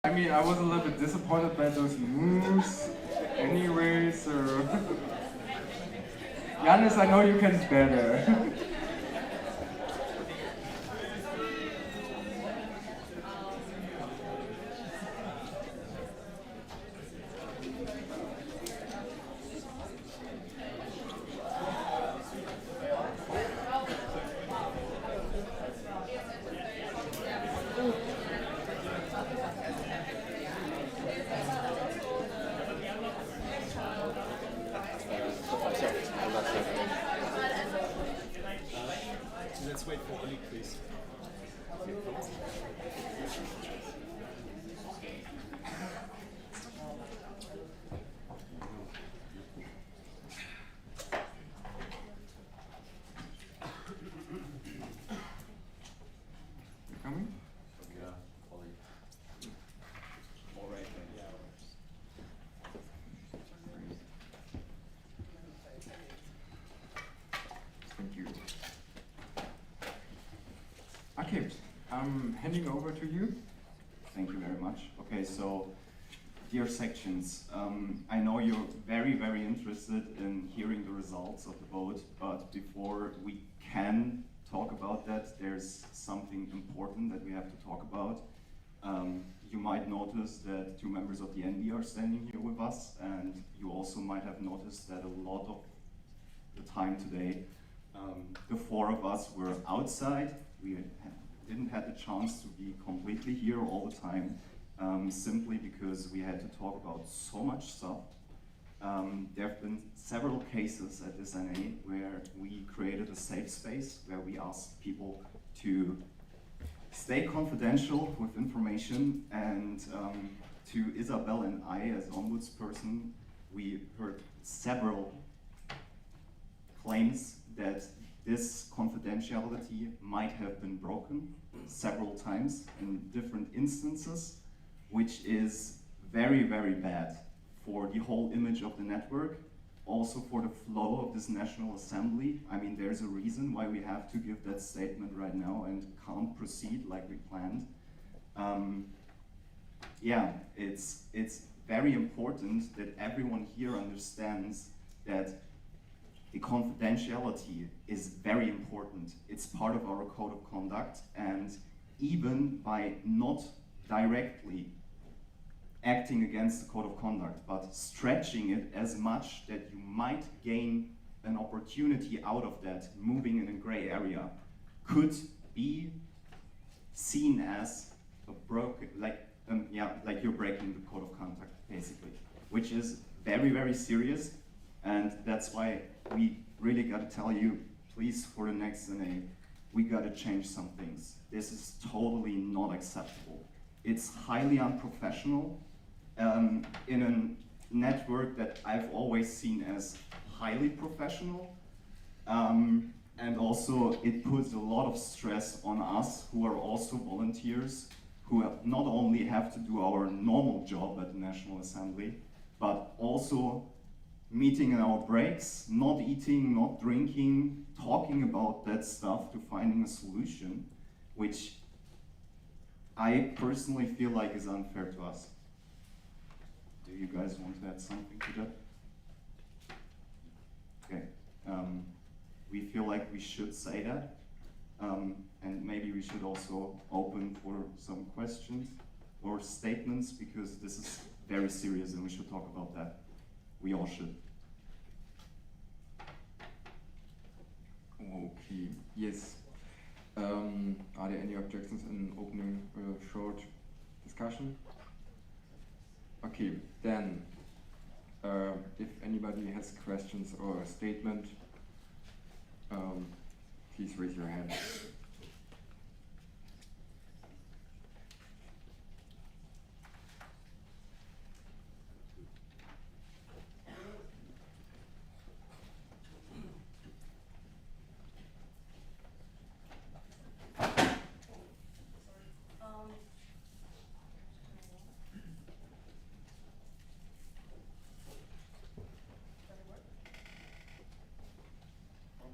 S1: I mean, I was a little bit disappointed by those moves anyway, so... Janis, I know you can better.
S13: Let's wait for Oli, please.
S1: Coming?
S10: Yeah, Oli.
S13: All right, yeah.
S1: Thank you. Okay, I'm handing over to you.
S8: Thank you very much. Okay, so dear sections, I know you're very, very interested in hearing the results of the vote, but before we can talk about that, there's something important that we have to talk about. You might notice that 2 members of the NB are standing here with us, and you also might have noticed that a lot of the time today, the 4 of us were outside. We didn't have the chance to be completely here all the time, simply because we had to talk about so much stuff. There have been several cases at this NA where we created a safe space where we asked people to stay confidential with information, and to Isabel and I as ombudsperson, we heard several claims that this confidentiality might have been broken several times in different instances, which is very, very bad for the whole image of the network, also for the flow of this National Assembly. I mean, there's a reason why we have to give that statement right now and can't proceed like we planned. Yeah, it's very important that everyone here understands that the confidentiality is very important. It's part of our code of conduct, and even by not directly acting against the code of conduct, but stretching it as much that you might gain an opportunity out of that, moving in a gray area, could be seen as a broken, like you're breaking the code of conduct, basically, which is very, very serious, and that's why we really got to tell you, please, for the next NA, we got to change some things. This is totally not acceptable. It's highly unprofessional in a network that I've always seen as highly professional. And also it puts a lot of stress on us who are also volunteers, who not only have to do our normal job at the National Assembly, but also meeting in our breaks, not eating, not drinking, talking about that stuff to finding a solution, which I personally feel like is unfair to us. Do you guys want to add something to that? Okay. We feel like we should say that, and maybe we should also open for some questions or statements, because this is very serious and we should talk about that. We all should.
S1: Okay, yes. Are there any objections in opening a short discussion? Okay, then, if anybody has questions or a statement, please raise your hand.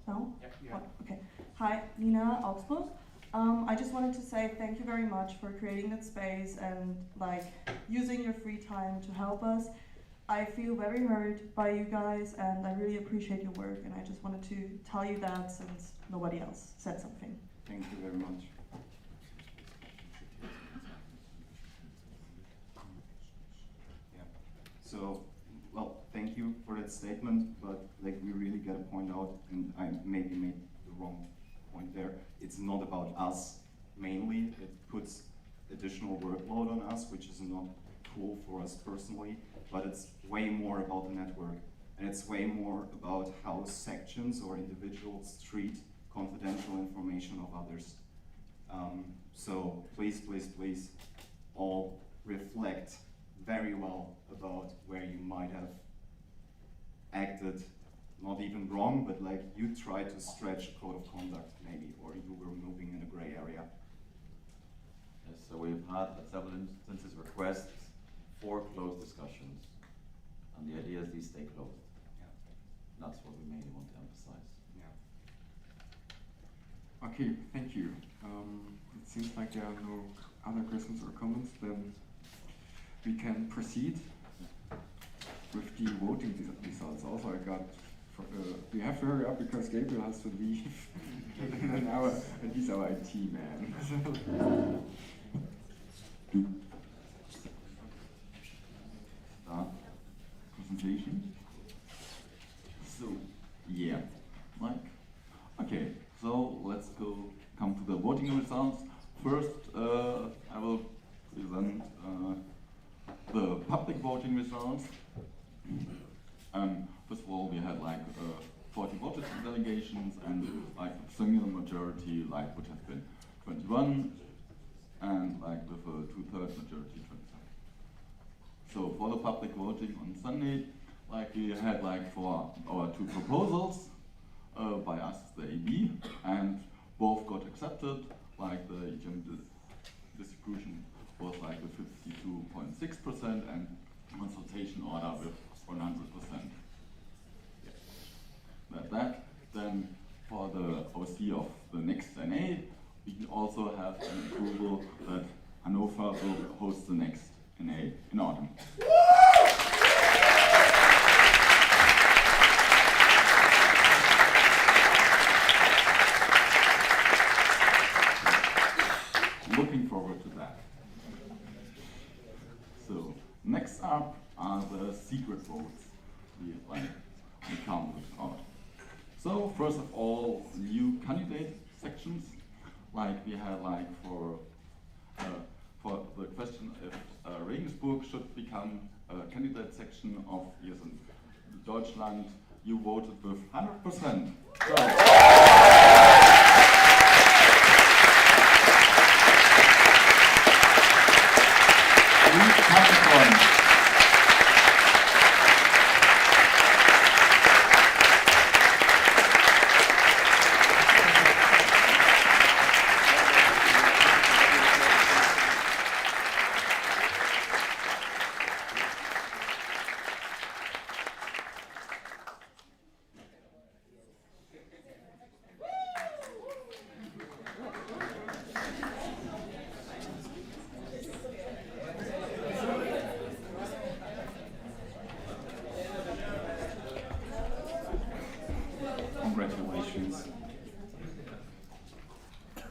S12: No? Oh, okay. Hi, Nina Augsburg. I just wanted to say thank you very much for creating that space and like using your free time to help us. I feel very heard by you guys and I really appreciate your work, and I just wanted to tell you that since nobody else said something.
S8: Thank you very much. Yeah. So, well, thank you for that statement, but like we really gotta point out, and I maybe made the wrong point there, it's not about us mainly. It puts additional workload on us, which is not cool for us personally, but it's way more about the network. And it's way more about how sections or individuals treat confidential information of others. So please, please, please all reflect very well about where you might have acted not even wrong, but like you tried to stretch a code of conduct maybe, or you were moving in a gray area.
S5: Yes, so we've had at several instances requests for closed discussions, and the idea is these stay closed.
S8: Yeah.
S5: That's what we mainly want to emphasize.
S8: Yeah.
S1: Okay, thank you. It seems like there are no other questions or comments. Then we can proceed with the voting results. Also, I got. We have to hurry up because Gabriel has to leave. And he's our IT man.
S5: Start presentation. So, yeah, Mike. Okay, so let's come to the voting results. First, I will present the public voting results. First of all, we had like 40 voted delegations and like a single majority, like would have been 21, and like with a 2/3 majority, 27. So for the public voting on Sunday, like we had like for our two proposals by us, the AB, and both got accepted. Like the agenda distribution was like with 52.6% and consultation order with 100%. That. Then for the OC of the next NA, we also have an approval that Hannover will host the next NA in autumn. Looking forward to that. So next up are the secret votes. We counted out. So first of all, new candidate sections. Like we had like for the question if Regensburg should become a candidate section of ESN Deutschland, you voted with 100%.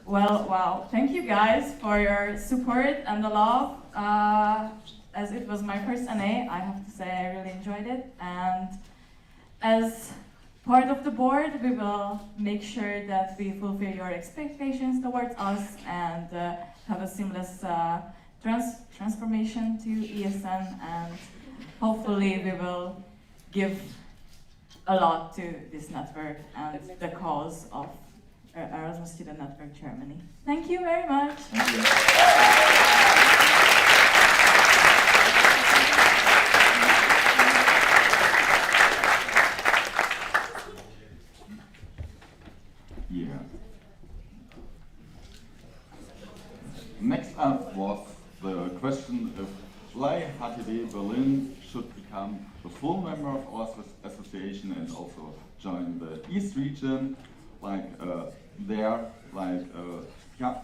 S17: Well, wow. Thank you guys for your support and the love. As it was my first NA, I have to say I really enjoyed it. And as part of the board, we will make sure that we fulfill your expectations towards us and have a seamless transformation to ESN. And hopefully we will give a lot to this network and the cause of Erasmus Student Network Germany. Thank you very much.
S5: Thank you. Yeah. Next up was the question if HTW Berlin should become a full member of our association and also join the East region.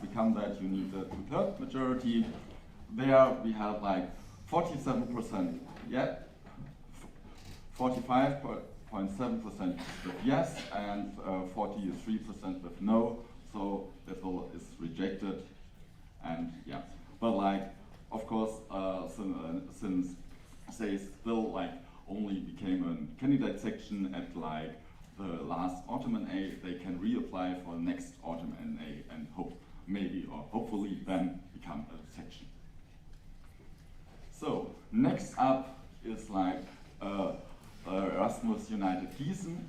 S5: become that you need a 2/3 majority. There we have like 47%, yeah, 45.7% with yes, and 43% with no. So that all is rejected, and yeah. But like, of course, since they still like only became a candidate section at like the last autumn NA, they can reapply for the next autumn NA and hopefully then become a section. So next up is like Erasmus United Gießen.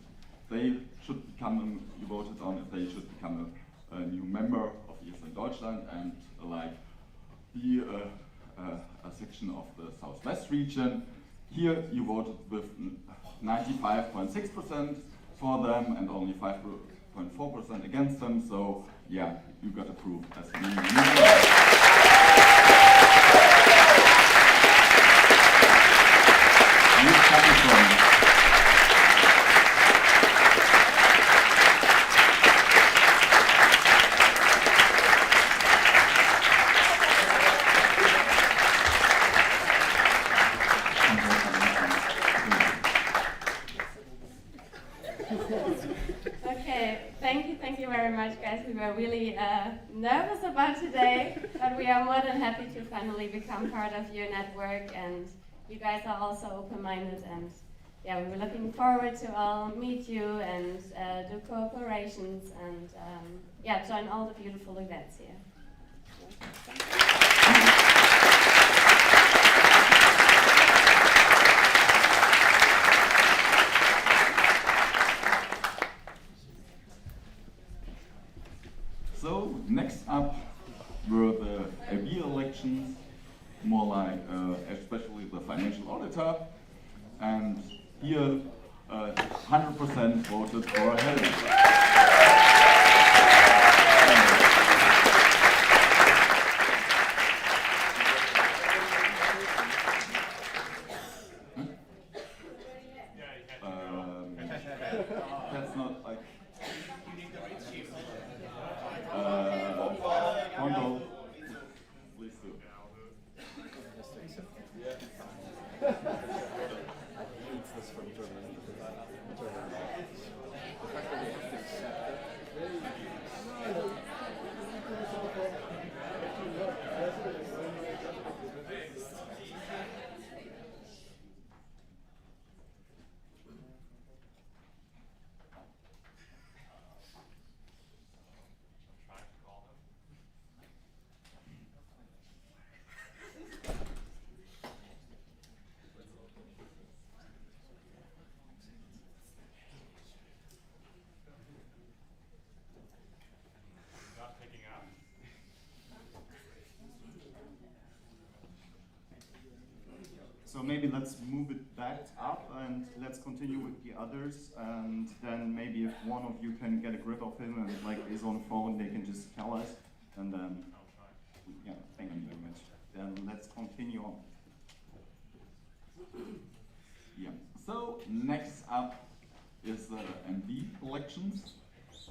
S5: They should become, you voted on if they should become a new member of ESN Deutschland and be a section of the Southwest region. Here you voted with 95.6% for them and only 5.4% against them. So yeah, you got approved as a new member.
S16: Thank you very much, guys. We were really nervous about today, but we are more than happy to finally become part of your network, and you guys are also open-minded, and yeah, we were looking forward to all meet you and do cooperations and yeah, join all the beautiful events here.
S5: So next up were the AB elections, more like especially the financial auditor, and here 100% voted for Helmut. That's not like Kondo, please do.
S8: So maybe let's move it back up and let's continue with the others, and then maybe if one of you can get a grip of him and like is on phone, they can just tell us, and then yeah, thank you very much. Then let's continue on.
S5: Yeah. So next up is the MD elections,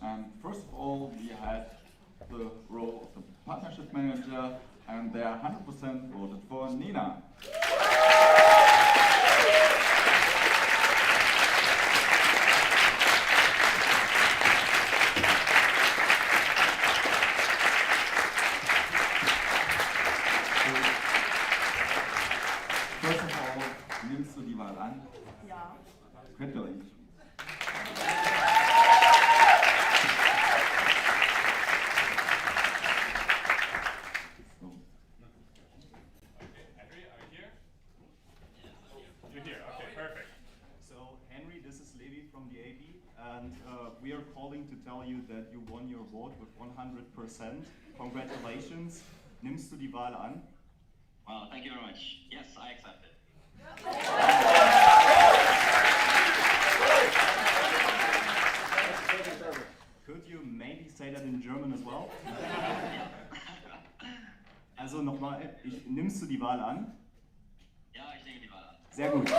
S5: and first of all we had the role of the partnership manager, and they are 100% voted for Nina. First of all, nimmst du die Wahl an?
S12: Ja.
S5: Congratulations.
S8: We are calling to tell you that you won your vote with 100%. Congratulations. Nimmst du die Wahl an?
S20: Well, thank you very much. Yes, I accept it.
S8: Could you maybe say that in German as well? Also nochmal, nimmst du die Wahl an?
S20: Ja, ich nehme die Wahl an.
S8: Sehr gut.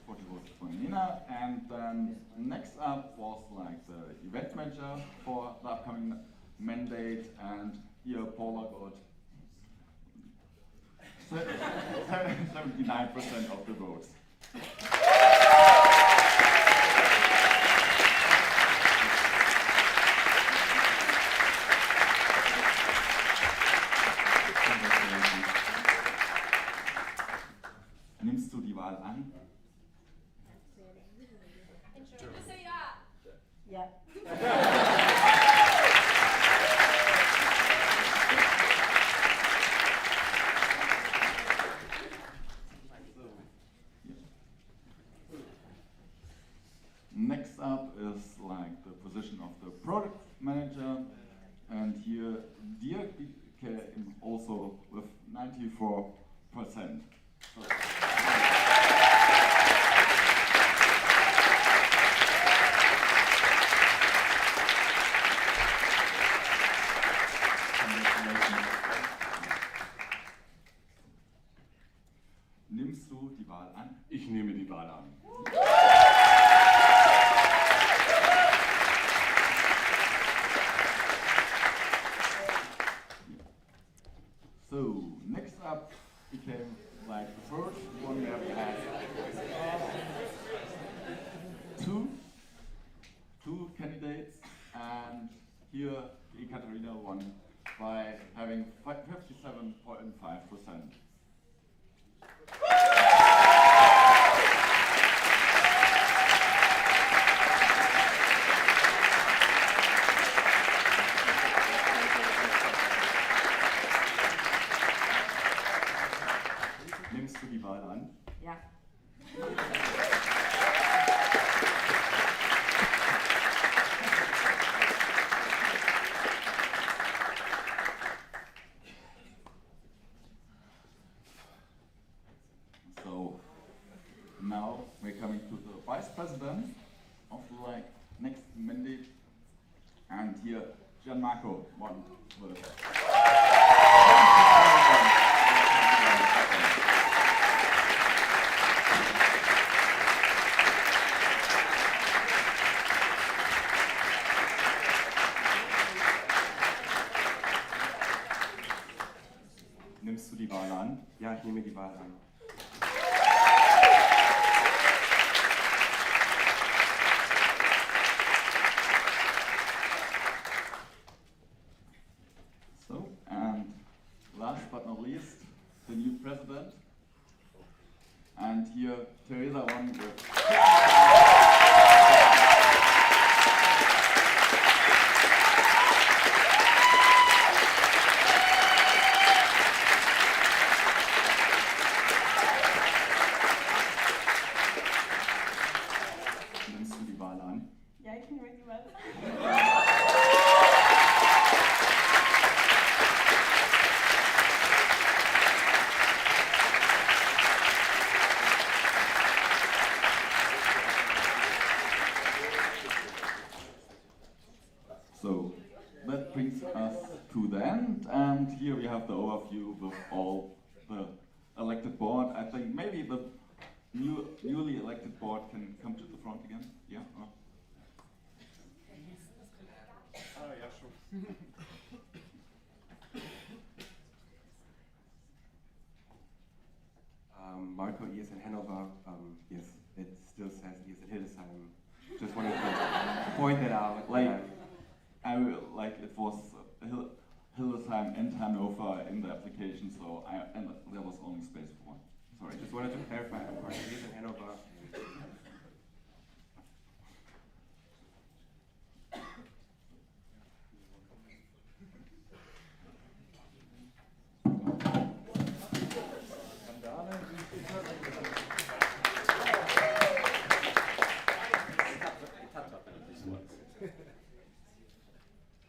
S5: 40 votes for Nina, and then next up was like the event manager for the upcoming mandate, and here Paula got 79% of the votes. Nimmst du die Wahl an?
S7: Ja.
S5: Next up is like the position of the product manager, and here Dirk came also with 94%. Nimmst du die Wahl an?
S13: Ich nehme die Wahl an.
S5: So, next up became like the first one where we had two candidates, and here Ekaterina won by having 57.5%. Nimmst du die Wahl an?
S17: Ja.
S5: So now we're coming to the vice president of the next mandate, and here Gianmarco won with
S13: Nimmst du die Wahl an? Ja, ich nehme die Wahl an.
S5: So, and last but not least, the new president. And here Teresa won with
S13: Nimmst du die Wahl an?
S7: Ja, ich nehme die Wahl.
S5: So that brings us to the end, and here we have the overview with all the elected board. I think maybe the newly elected board can come to the front again. Yeah.
S13: Ja, schon.
S15: Marco is in Hanover. Yes, it still says he is in Hildesheim. Just wanted to point that out.
S5: It was Hildesheim and Hanover in the application, so and there was only space for one. Sorry.
S15: Just wanted to clarify. Marco is in Hanover.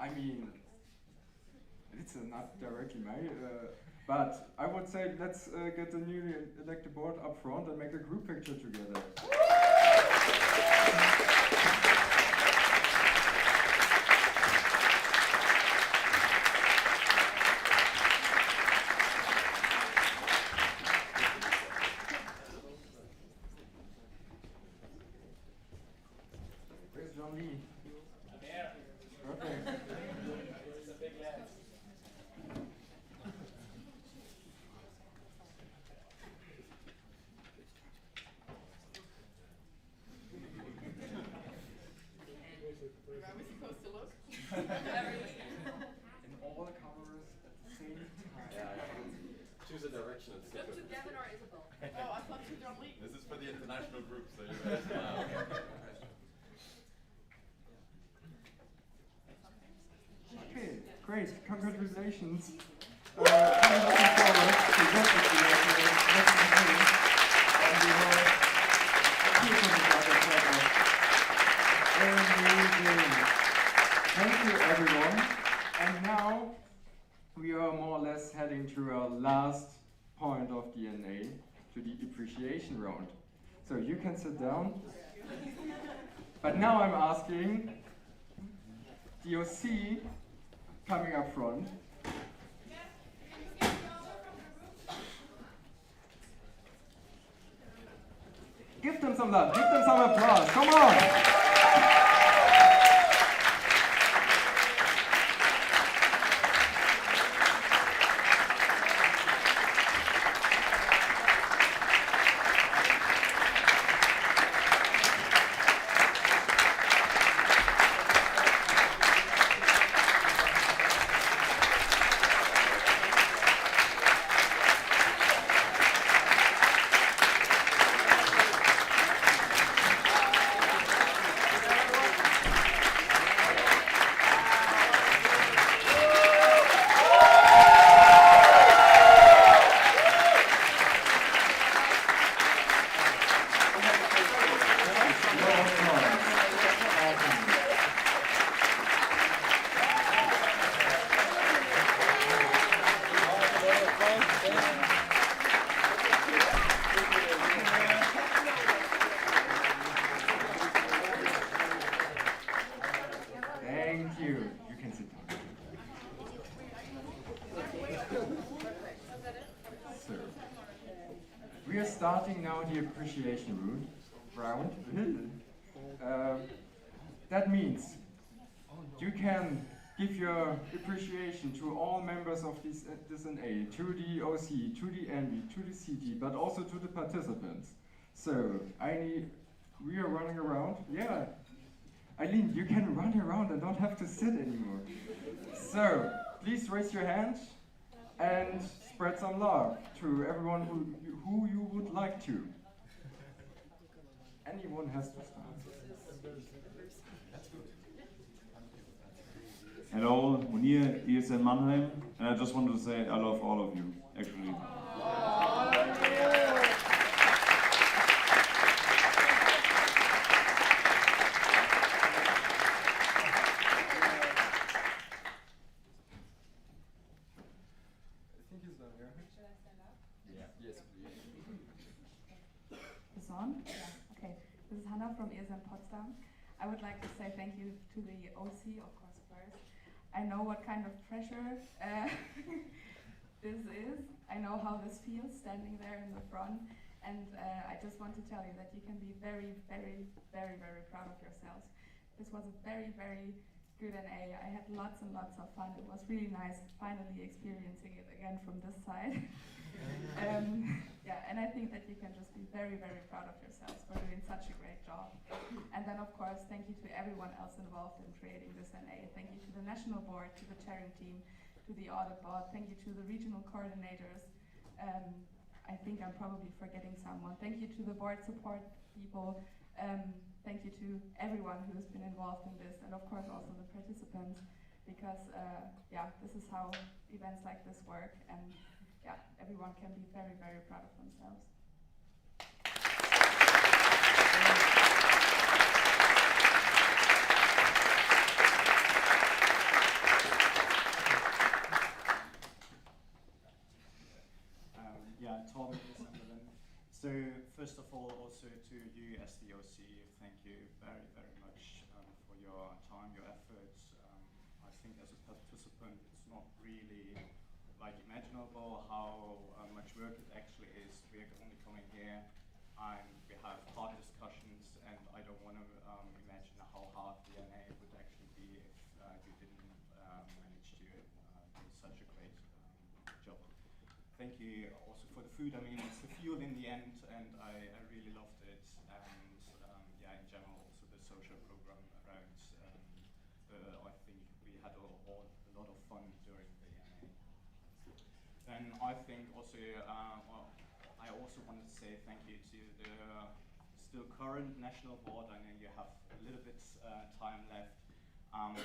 S1: I mean, it's not directly made, but I would say let's get the newly elected board up front and make a group picture together. John Lee?
S14: There.
S1: Perfect.
S14: It's a big lad.
S17: Where are we supposed to look?
S1: In all colors at the same time.
S14: Yeah, choose a direction and stick
S17: Look
S14: with
S17: to
S14: it.
S17: Gavin or Isabel. Oh, I thought to John Lee.
S10: This is for the international group, so you guys smile.
S1: Okay, great. Congratulations. I'm looking forward to work with you as a national team. And we will hear from each other further. Amazing. Thank you, everyone. And now we are more or less heading to our last point of DNA, to the appreciation round. So you can sit down. But now I'm asking DOC coming up front. Give them some love, give them some applause, come on! Thank you. You can sit down. So, we are starting now the appreciation round. That means you can give your appreciation to all members of this NA, to the OC, to the NV, to the CT, but also to the participants. So, we are running around. Yeah. Eileen, you can run around and don't have to sit anymore. So, please raise your hand and spread some love to everyone who you would like to. Anyone has to start.
S5: Hello, Munir, ESN Mannheim, and I just wanted to say I love all of you, actually.
S2: Is on? Yeah, okay. This is Hannah from ESM Potsdam. I would like to say thank you to the OC, of course, first. I know what kind of pressure this is. I know how this feels, standing there in the front. And I just want to tell you that you can be very, very, very, very proud of yourselves. This was a very, very good NA. I had lots and lots of fun. It was really nice finally experiencing it again from this side. Yeah, and I think that you can just be very, very proud of yourselves for doing such a great job. And then, of course, thank you to everyone else involved in creating this NA. Thank you to the national board, to the chairing team, to the audit board. Thank you to the regional coordinators. I think I'm probably forgetting someone. Thank you to the board support people. Thank you to everyone who has been involved in this, and of course also the participants, because yeah, this is how events like this work, and yeah, everyone can be very, very proud of themselves.
S21: Yeah, Tom is Sunderland. So first of all, also to you as the OC, thank you very, very much for your time, your efforts. I think as a participant, it's not really like imaginable how much work it actually is. We're only coming here and we have hard discussions, and I don't want to imagine how hard job. Thank you also for the food. I mean, it's the fuel in the end, and I really loved it. And yeah, in general, also the social program around. I think we had a lot of fun during the NA. Then I think also, I also wanted to say thank you to the still current national board. I know you have a little bit time left.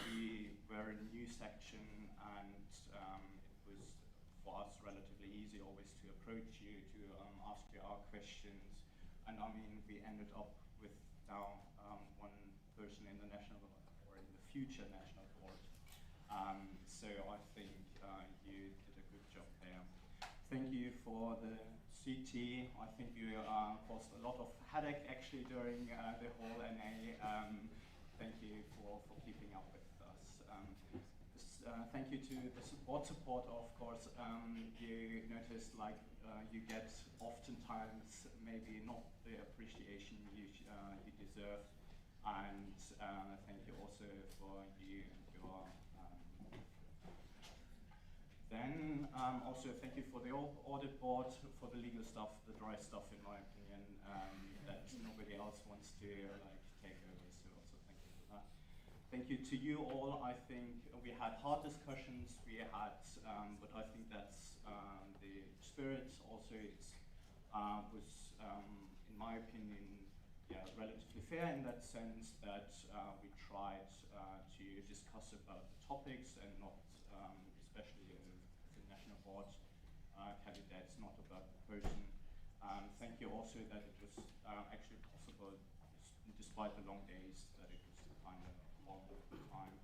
S21: We were in a new section, and it was for us relatively easy always to approach you, to ask you our questions. And I mean, we ended up with now one person in the national or in the future national board. So I think you did a good job there. Thank you for the CT. I think you caused a lot of headache actually during the whole NA. Thank you for keeping up with us. Thank you to the support, of course. You noticed like you get oftentimes maybe not the appreciation you deserve. And thank you also for you and your then also thank you for the audit board, for the legal stuff, the dry stuff in my opinion, that nobody else wants to like take over, so also thank you for that. Thank you to you all. I think we had hard discussions, we had, but I think that's the spirit also was, in my opinion, yeah, relatively fair in that sense that we tried to discuss about the topics and not especially the national board candidates, not about the person. Thank you also that it was actually possible, despite the long days, that it was kind of long time.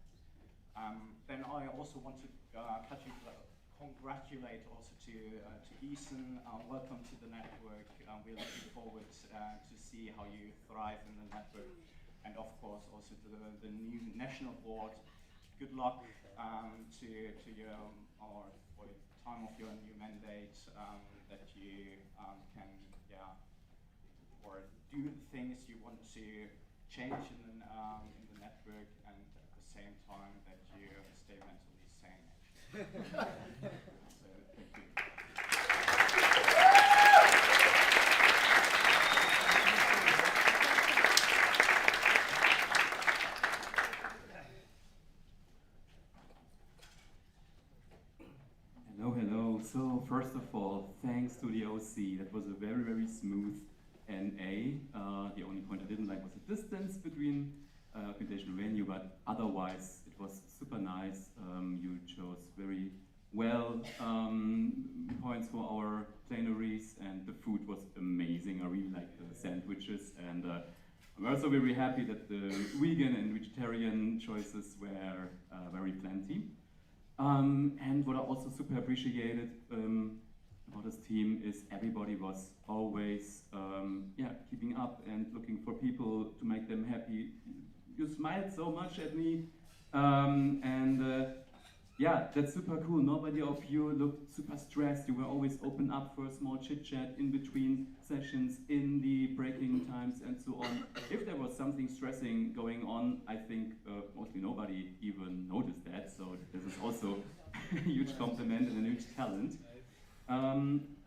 S21: Then I also want to congratulate also to Ethan. Welcome to the network. We're looking forward to see how you thrive in the network, and of course also to the new national board. Good luck to your or for the time of your new mandate, that you can or do the things you want to change in the network, and at the same time that you stay mentally sane. Actually. So thank you.
S11: Hello. So first of all, thanks to the OC. That was a very, very smooth NA. The only point I didn't like was the distance between computational venue, but otherwise it was super nice. You chose very well points for our plenaries, and the food was amazing. I really liked the sandwiches, and I'm also very happy that the vegan and vegetarian choices were very plenty. And what I also super appreciated about this team is everybody was always keeping up and looking for people to make them happy. You smiled so much at me, that's super cool. Nobody of you looked super stressed. You were always open up for a small chit chat in between sessions, in the breaking times, and so on. If there was something stressing going on, I think mostly nobody even noticed that. So this is also a huge compliment and a huge talent.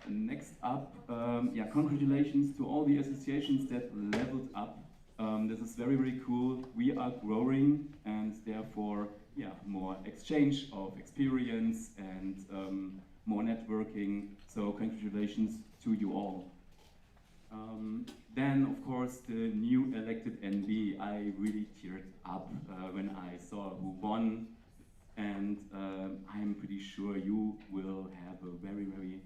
S11: Next up, congratulations to all the associations that leveled up. This is very, very cool. We are growing, and therefore, more exchange of experience and more networking. So congratulations to you all. Then, of course, the new elected NB. I really teared up when I saw who won, and I'm pretty sure you will have a very, very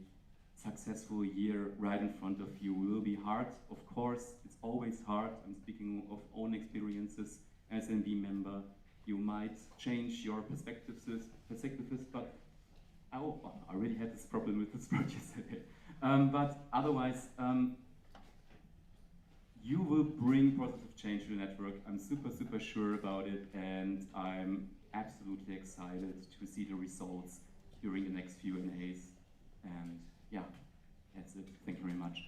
S11: successful year right in front of you. It will be hard, of course. It's always hard. I'm speaking of own experiences as an NB member. You might change your perspectives, but I already had this problem with this project yesterday. But otherwise, you will bring positive change to the network. I'm super, super sure about it, and I'm absolutely excited to see the results during the next few NAs. And that's it. Thank you very much.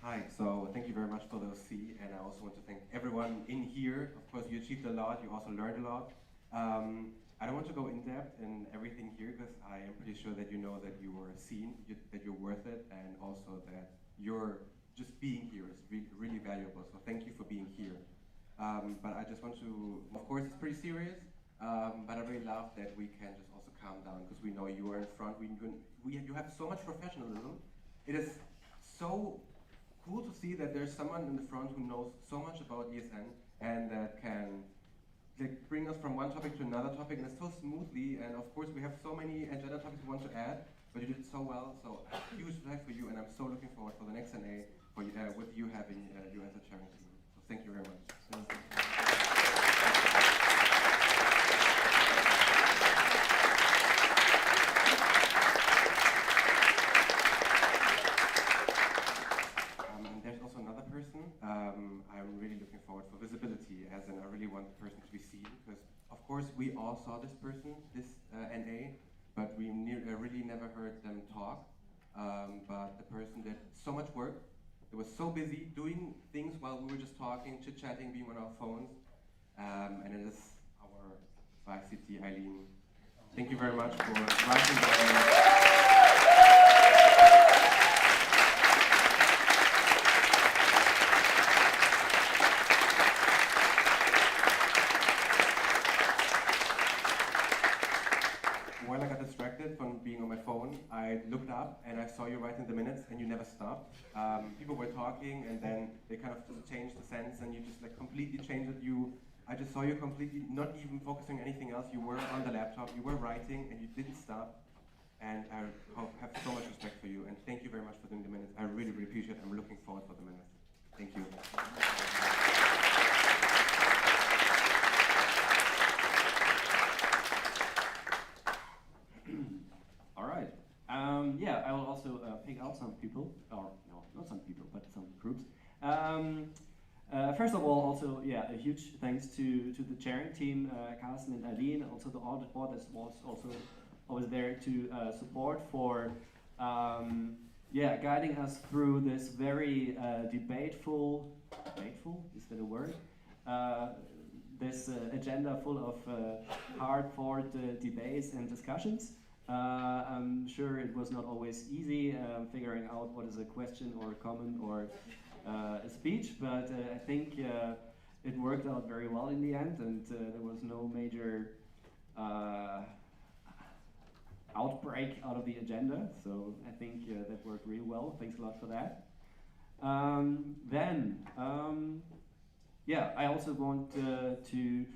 S15: Hi, so thank you very much much for the OC, and I also want to thank everyone in here. Of course, you achieved a lot, you also learned a lot. I don't want to go in depth in everything here because I am pretty sure that you know that you were seen, that you're worth it, and also that you're just being here is really valuable. So thank you for being here. But I just want to, of course, it's pretty serious, but I really love that we can just also calm down because we know you are in front. You have so much professionalism. It is so cool to see that there's someone in the front who knows so much about ESN and that can bring us from one topic to another topic, and it's so smoothly. And of course, we have so many agenda topics we want to add, but you did it so well. So huge respect for you, and I'm so looking forward for the next NA for you, with you having you as a chairing team. So thank you very much. There's also another person. I'm really looking forward for visibility, as in I really want the person to be seen, because of course we all saw this person, this NA, but we really never heard them talk. But the person did so much work. They were so busy doing things while we were just talking, chit-chatting, being on our phones. And it is our Vice City Eileen. Thank you very much for writing down. While I got distracted from being on my phone, I looked up and I saw you writing the minutes, and you never stopped. People were talking, and then they kind of just changed the sense, and you just completely changed it. I just saw you completely not even focusing on anything else. You were on the laptop, you were writing, and you didn't stop. And I have so much respect for you, and thank you very much for doing the minutes. I really appreciate it. I'm looking forward for the minutes. Thank you.
S18: Yeah, I will also pick out some people, or no, not some people, but some groups. First of all, also, yeah, a huge thanks to the chairing team, Carsten and Eileen, also the audit board that was also always there to support for, guiding us through this very debateful, is that a word? This agenda full of hard-fought debates and discussions. I'm sure it was not always easy figuring out what is a question or a comment or a speech, but I think it worked out very well in the end, and there was no major outbreak out of the agenda, so I think that worked really well. Thanks a lot for that. I also want to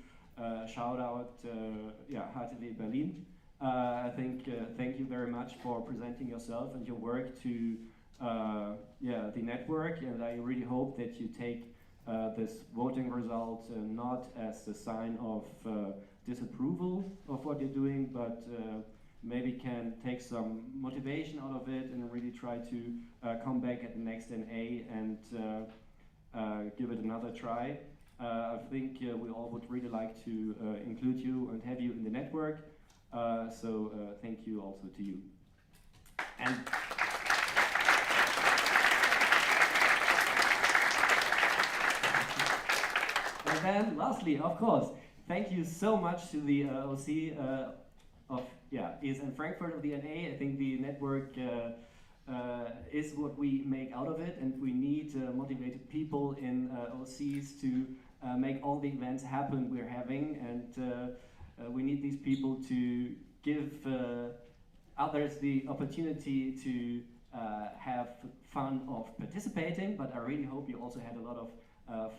S18: shout out HTW Berlin. I think thank you very much for presenting yourself and your work to the network, and I really hope that you take this voting result not as a sign of disapproval of what you're doing, but maybe can take some motivation out of it and really try to come back at the next NA and give it another try. I think we all would really like to include you and have you in the network. So thank you also to you. And then lastly, of course, thank you so much to the OC of ESN Frankfurt of the NA. I think the network is what we make out of it, and we need motivated people in OCs to make all the events happen we're having, and we need these people to give others the opportunity to have fun of participating, but I really hope you also had a lot of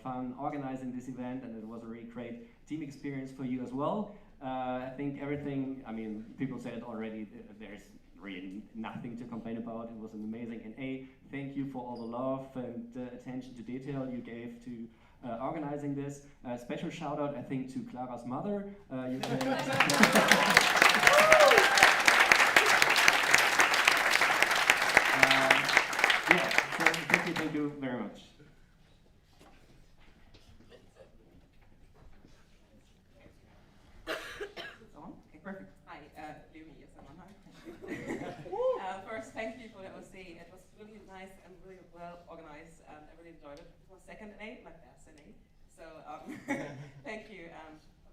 S18: fun organizing this event, and it was a really great team experience for you as well. I think everything, I mean, people said it already, there's really nothing to complain about. It was an amazing NA. Thank you for all the love and attention to detail you gave to organizing this. Special shout out, I think, to Clara's mother. You can so thank you very much.
S22: Okay, perfect. Hi, Leonie, yes, I'm on. First, thank you for the OC. It was really nice
S17: nice and really well organized, and I really enjoyed it. It was second NA, my best NA. So thank you. I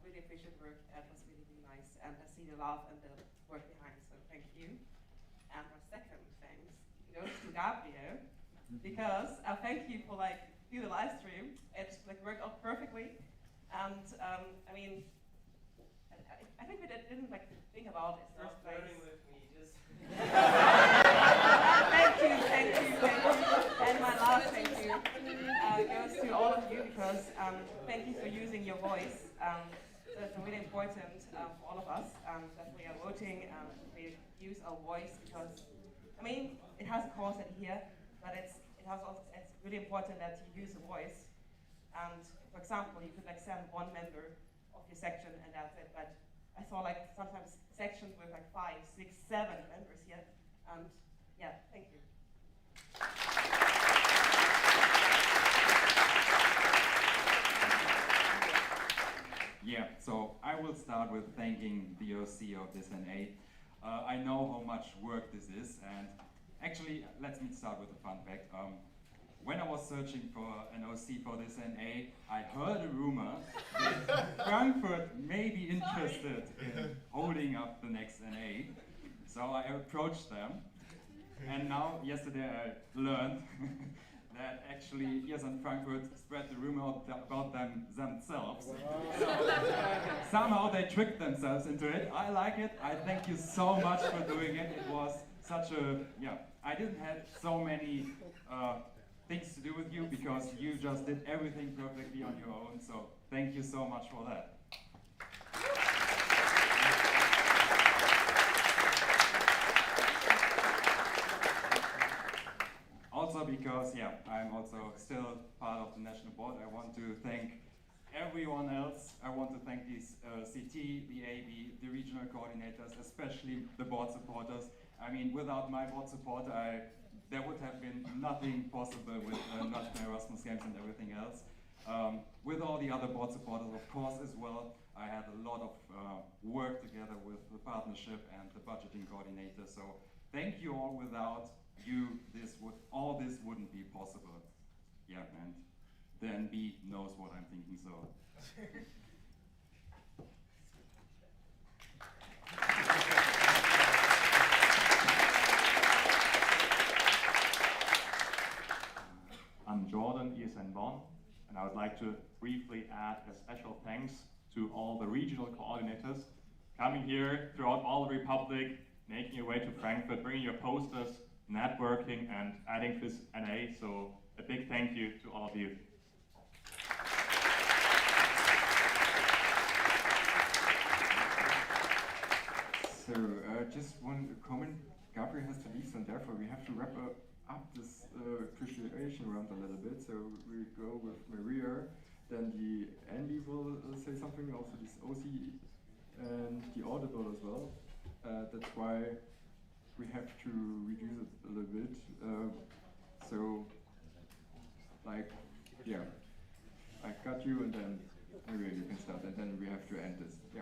S17: really appreciate the work. It was really, really nice, and I see the love and the work behind. So thank you. And my second thanks goes to Gabriel, because thank you for do the live stream. It worked out perfectly, and I mean, I think we didn't think about it first place.
S19: With me, just
S17: thank you. And my last thank you goes to all of you, because thank you for using your voice. So it's really important for all of us that we are voting and we use our voice, because I mean it has a cost in here, but it's really important that you use a voice. And for example, you could send one member of your section and that's it. But I saw sometimes sections with 5, 6, 7 members here, and yeah, thank you.
S3: Yeah, so I will start with thanking the OC of this NA. I know how much work this is, and actually, let me start with a fun fact. When I was searching for an OC for this NA, I heard a rumor that Frankfurt may be interested in holding up the next NA. So I approached them, and now, yesterday, I learned that actually ESN Frankfurt spread the rumor about them themselves. So, somehow they tricked themselves into it. I like it. I thank you so much for doing it. It was such a, I didn't have so many things to do with you, because you just did everything perfectly on your own. So thank you so much for that. Also because, I'm also still part of the national board, I want to thank everyone else. I want to thank these CT, the AB, the regional coordinators, especially the board supporters. I mean, without my board support, there would have been nothing possible with National Erasmus Games and everything else. With all the other board supporters, of course, as well, I had a lot of work together with the partnership and the budgeting coordinator. So thank you all. Without you, all this wouldn't be possible. Yeah, and then B knows what I'm thinking, so.
S6: I'm Jordan, ESN Bonn, and I would like to briefly add a special thanks to all the regional coordinators coming here throughout all the Republic, making your way to Frankfurt, bringing your posters, networking, and adding this NA. So a big thank you to all of you.
S1: So just one comment. Gabriel has to leave, and therefore we have to wrap up this appreciation round a little bit. So we go with Maria, then the Andy will say something, also this OC and the audible as well. That's why we have to reduce it a little bit. So, I got you, and then Maria, you can start, and then we have to end this. Yeah.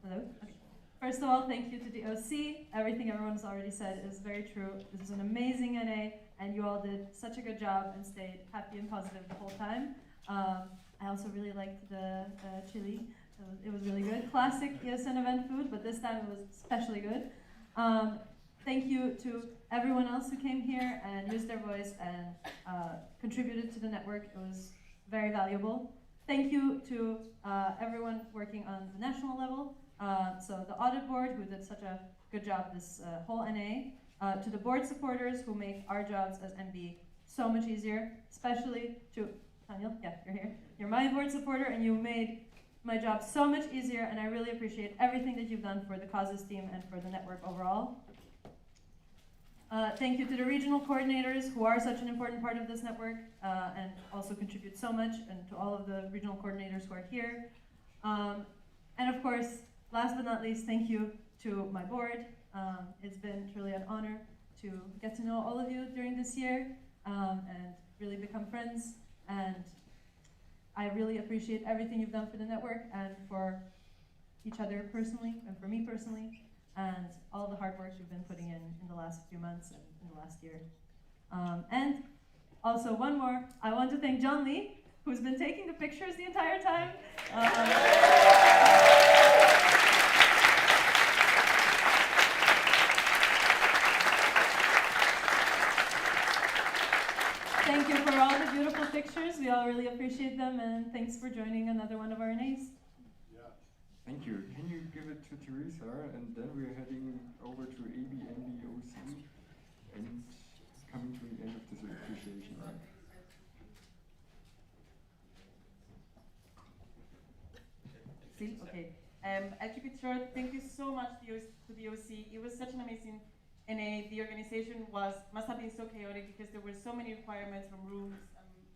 S23: Hello. Okay. First of all, thank you to the OC. Everything everyone's already said is very true. This is an amazing NA, and you all did such a good job and stayed happy and positive the whole time. I also really liked the chili. It was really good. Classic ESN event food, but this time it was especially good. Thank you to everyone else who came here and used their voice and contributed to the network. It was very valuable. Thank you to everyone working on the national level. So the audit board, who did such a good job this whole NA. To the board supporters who make our jobs as MB so much easier, especially to Daniel, you're here. You're my board supporter, and you made my job so much easier, and I really appreciate everything that you've done for the causes team and for the network overall. Thank you to the regional coordinators, who are such an important part of this network and also contribute so much, and to all of the regional coordinators who are here. And of course, last but not least, thank you to my board. It's been truly an honor to get to know all of you during this year and really become friends. And I really appreciate everything you've done for the network and for each other personally and for me personally. and all the hard work you've been putting in the last few months and in the last year. And also one more, I want to thank John Lee, who's been taking the pictures the entire time. Thank you for all the beautiful pictures. We all really appreciate them, and thanks for joining another one of our NAs.
S1: Thank you. Can you give it to Teresa? And then we're heading over to AB and the OC and coming to the end of this appreciation, right?
S17: See? Okay. I'll keep it short. Thank you so much to the OC. It was such an amazing NA. The organization must have been so chaotic because there were so many requirements from rooms,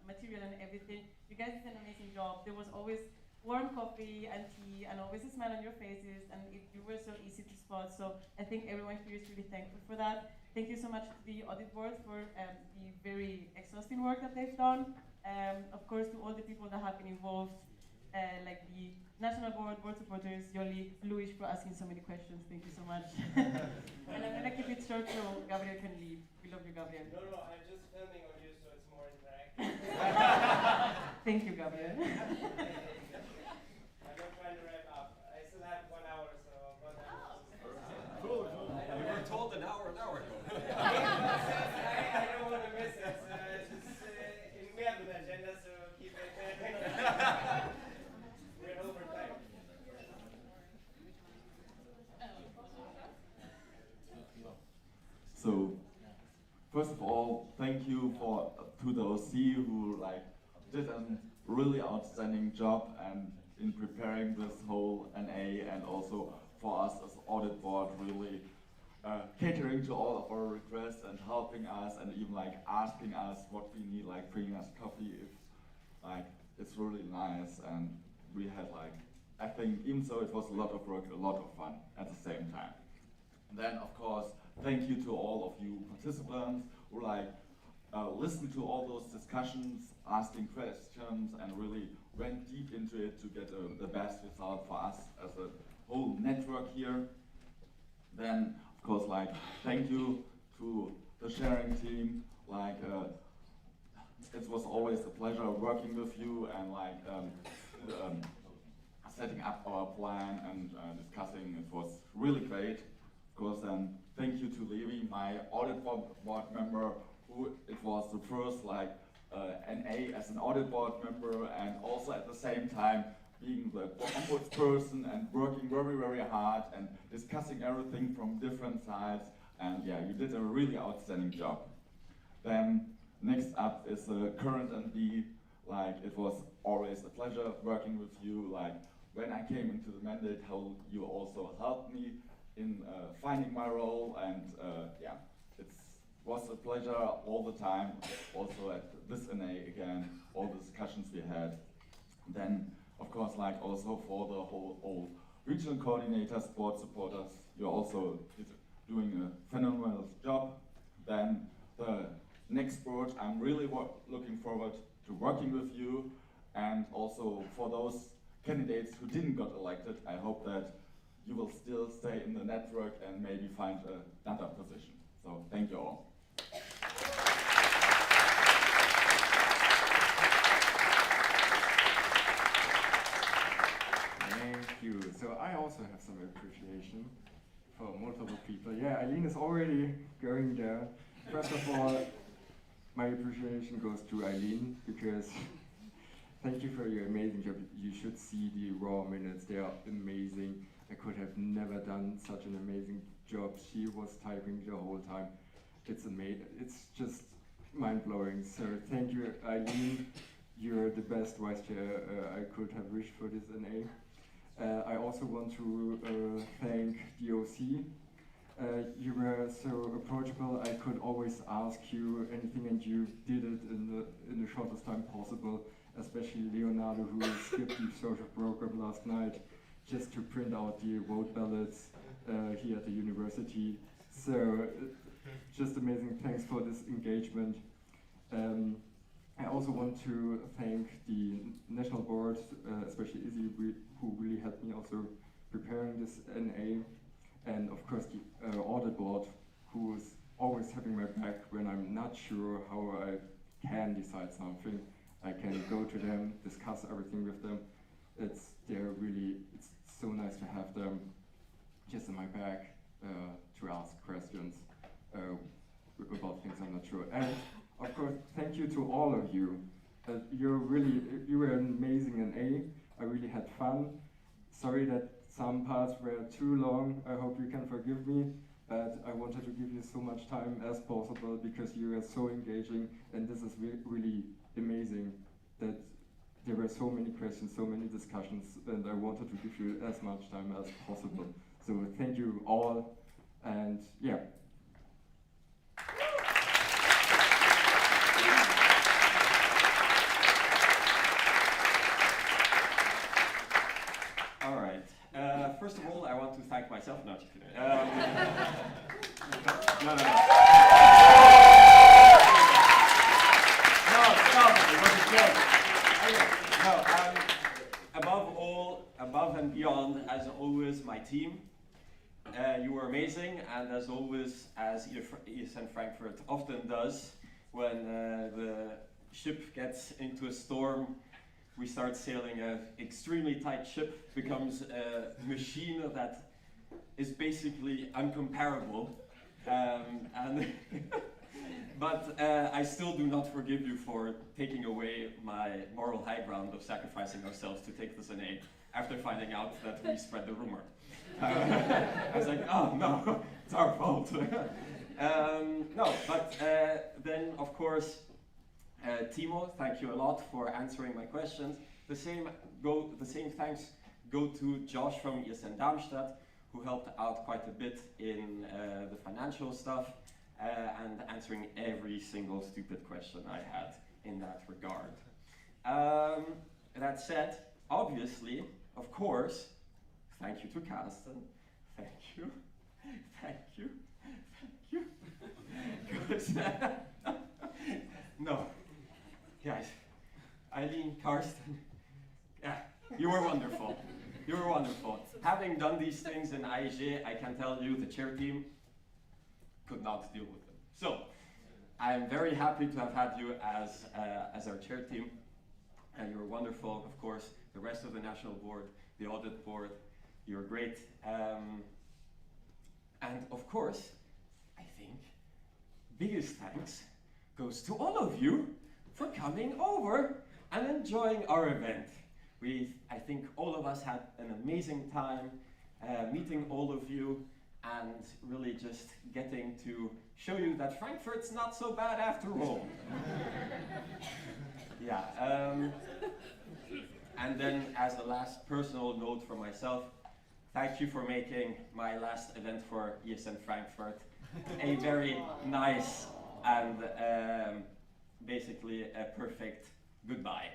S17: material and everything. You guys did an amazing job. There was always warm coffee and tea and always a smile on your faces, and you were so easy to spot. So I think everyone here is really thankful for that. Thank you so much to the audit board for the very exhausting work that they've done. Of course, to all the people that have been involved, like the National Board, board supporters, Yoli, Luis for asking so many questions. Thank you so much. And I'm gonna keep it short so Gabriel can leave. We love you, Gabriel.
S4: No, I'm just filming on you so it's more interactive.
S17: Thank you, Gabriel.
S4: I'm not trying to wrap up. I still have 1 hour, so
S19: Cool. We were told an hour ago.
S4: I don't want to miss it. We have an agenda, so keep it. We're over time.
S5: So, first of all, thank you to the OC who did a really outstanding job and in preparing this whole NA, and also for us as audit board really catering to all of our requests and helping us and even asking us what we need, bringing us coffee if it's really nice. And we had I think even so it was a lot of work, a lot of fun at the same time. And then of course thank you to all of you participants who listened to all those discussions, asking questions, and really went deep into it to get the best result for us as a whole network here. Then, of course, thank you to the sharing team. It was always a pleasure working with you and setting up our plan and discussing. It was really great. Of course, then thank you to Levi, my audit board member, who it was the first NA as an audit board member, and also at the same time being the ombudsperson and working very, very hard and discussing everything from different sides. And yeah, you did a really outstanding job. Then next up is the current NB. It was always a pleasure working with you. When I came into the mandate, how you also helped me in finding my role, and yeah, it was a pleasure all the time. Also at this NA again, all the discussions we had. Then, of course, also for the whole regional coordinators, board supporters, you're also doing a phenomenal job. Then the next board, I'm really looking forward to working with you, and also for those candidates who didn't get elected, I hope that you will still stay in the network and maybe find another position. So thank you all.
S1: Thank you. So I also have some appreciation for multiple people. Yeah, Eileen is already going there. First of all, my appreciation goes to Eileen, because thank you for your amazing job. You should see the raw minutes. They are amazing. I could have never done such an amazing job. She was typing the whole time. It's amazing. It's just mind-blowing. So thank you, Eileen. You're the best vice chair I could have wished for this NA. I also want to thank the OC. You were so approachable. I could always ask you anything, and you did it in the shortest time possible. Especially Leonardo, who skipped the social program last night just to print out the vote ballots here at the university. So just amazing. Thanks for this engagement. I also want to thank the national board, especially Izzy, who really helped me also preparing this NA. and of course the audit board, who is always having my back when I'm not sure how I can decide something. I can go to them, discuss everything with them. It's so nice to have them just in my back to ask questions about things I'm not sure. And of course, thank you to all of you. You were amazing in A. I really had fun. Sorry that some parts were too long. I hope you can forgive me. But I wanted to give you so much time as possible because you are so engaging, and this is really amazing that there were so many questions, so many discussions, and I wanted to give you as much time as possible. So thank you all, and yeah.
S19: All right. First of all, I want to thank myself. No, just kidding. No. No, stop. It was a joke. No, above and beyond, as always, my team. You were amazing, and as always, as ESN Frankfurt often does, when the ship gets into a storm, we start sailing an extremely tight ship, becomes a machine that is basically uncomparable. But I still do not forgive you for taking away my moral high ground of sacrificing ourselves to take this in A after finding out that we spread the rumor. I was like, oh no, it's our fault. No, but then of course, Timo, thank you a lot for answering my questions. The same thanks go to Josh from ESN Darmstadt, who helped out quite a bit in the financial stuff and answering every single stupid question I had in that regard. That said, obviously, of course, thank you to Carsten. Thank you. No. Guys, Eileen, Karsten, yeah, you were wonderful. You were wonderful. Having done these things in IEG, I can tell you the chair team could not deal with them. So, I am very happy to have had you as our chair team. And you were wonderful, of course, the rest of the national board, the audit board, you're great. And of course, I think, biggest thanks goes to all of you for coming over and enjoying our event. I think all of us had an amazing time meeting all of you and really just getting to show you that Frankfurt's not so bad after all. Yeah. And then as a last personal note for myself, thank you for making my last event for ESN Frankfurt a very nice and basically a perfect goodbye.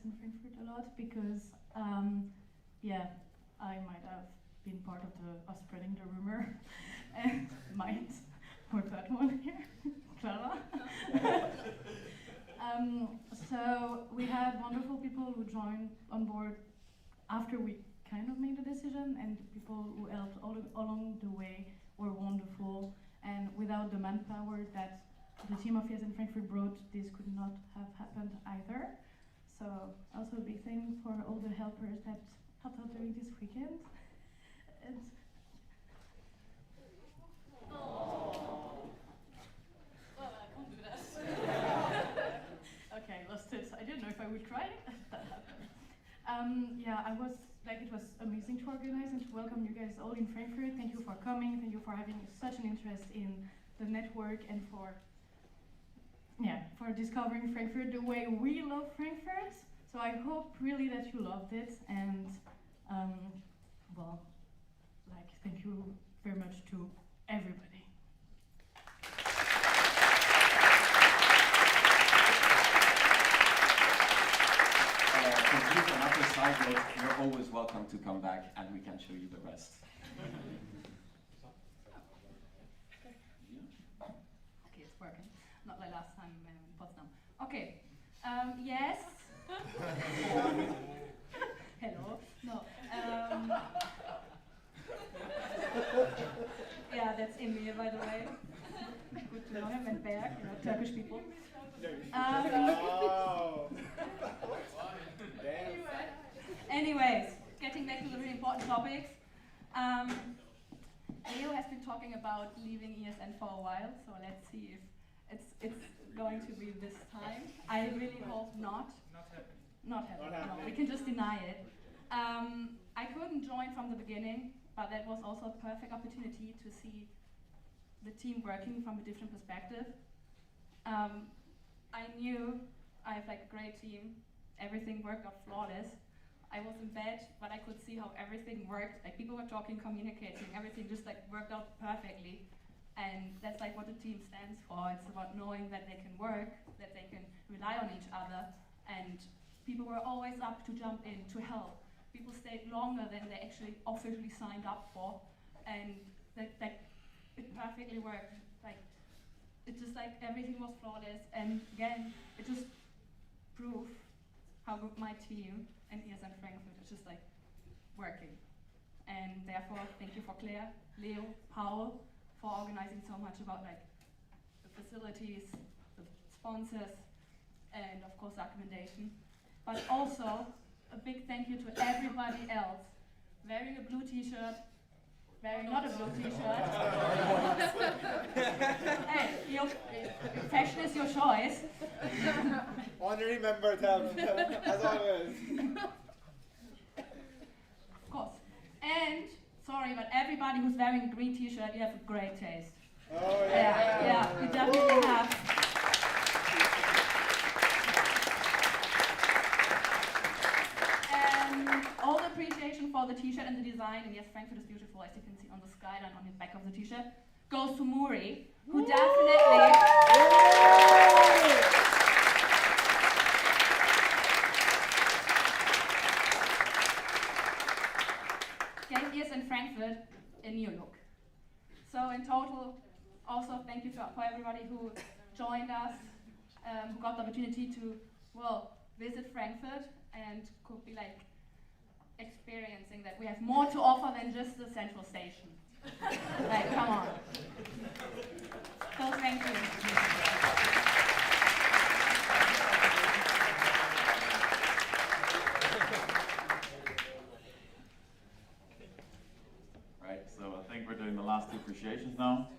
S23: In Frankfurt a lot because, yeah, I might have been part of us spreading the rumor and might put that one here, Clara. So we had wonderful people who joined on board after we kind of made the decision, and people who helped all along the way were wonderful. And without the manpower that the team of ESN Frankfurt brought, this could not have happened either. So also a big thing for all the helpers that helped out during this weekend. Well, I can't do that. Okay, lost it. I didn't know if I would try. That happened. Yeah, it was amazing to organize and to welcome you guys all in Frankfurt. Thank you for coming. Thank you for having such an interest in the network and for discovering Frankfurt the way we love Frankfurt. So I hope really that you loved it, and Well, like, thank you very much to everybody.
S9: Complete another side note, you're always welcome to come back and we can show you the rest.
S23: Okay, it's working. Not like last time in Potsdam. Okay. Yes. Hello. No. Yeah, that's Emil, by the way. Good to know him, and Berg, you know, Turkish people. Anyways, getting back to the really important topics. Leo has been talking about leaving ESN for a while, so let's see if it's going to be this time. I really hope not. Not happening. No, we can just deny it. I couldn't join from the beginning, but that was also a perfect opportunity to see the team working from a different perspective. I knew I have like a great team. Everything worked out flawless. I was in bed, but I could see how everything worked. Like people were talking, communicating, everything just like worked out perfectly. And that's like what the team stands for. It's about knowing that they can work, that they can rely on each other, and people were always up to jump in, to help. People stayed longer than they actually officially signed up for, and that it perfectly worked. Like, it just like everything was flawless, and again, it just proved how good my team and ESN Frankfurt is just like working. And therefore, thank you for Claire, Leo, Paul, for organizing so much about like the facilities, the sponsors, and of course the accommodation. But also a big thank you to everybody else wearing a blue t-shirt, wearing not a blue t-shirt. Hey, fashion is your choice.
S4: Honorary member tab, as always.
S23: Of course. And, sorry, but everybody who's wearing a green t-shirt, you have a great taste.
S4: Oh
S23: Yeah, you definitely have. All the appreciation for the t-shirt and the design, and yes, Frankfurt is beautiful, as you can see on the skyline on the back of the t-shirt, goes to Muri, who definitely gave ESN Frankfurt a new look. So in total, also thank you for everybody who joined us, who got the opportunity to, well, visit Frankfurt and could be like experiencing that we have more to offer than just the central station. Like, come on. So thank you.
S5: Right, so I think we're doing the last two appreciations now.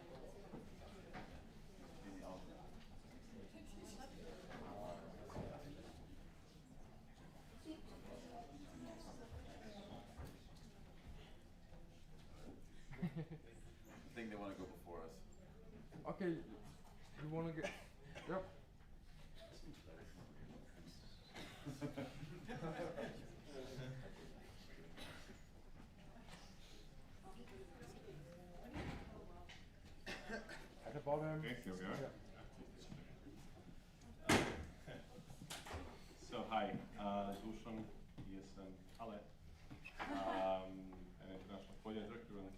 S5: I think they want to go before us.
S1: Okay, you want to get... Yep. At the bottom.
S6: Okay, here we are.
S1: Yeah.
S6: So hi, Dusan, ESN Halle, an international project director and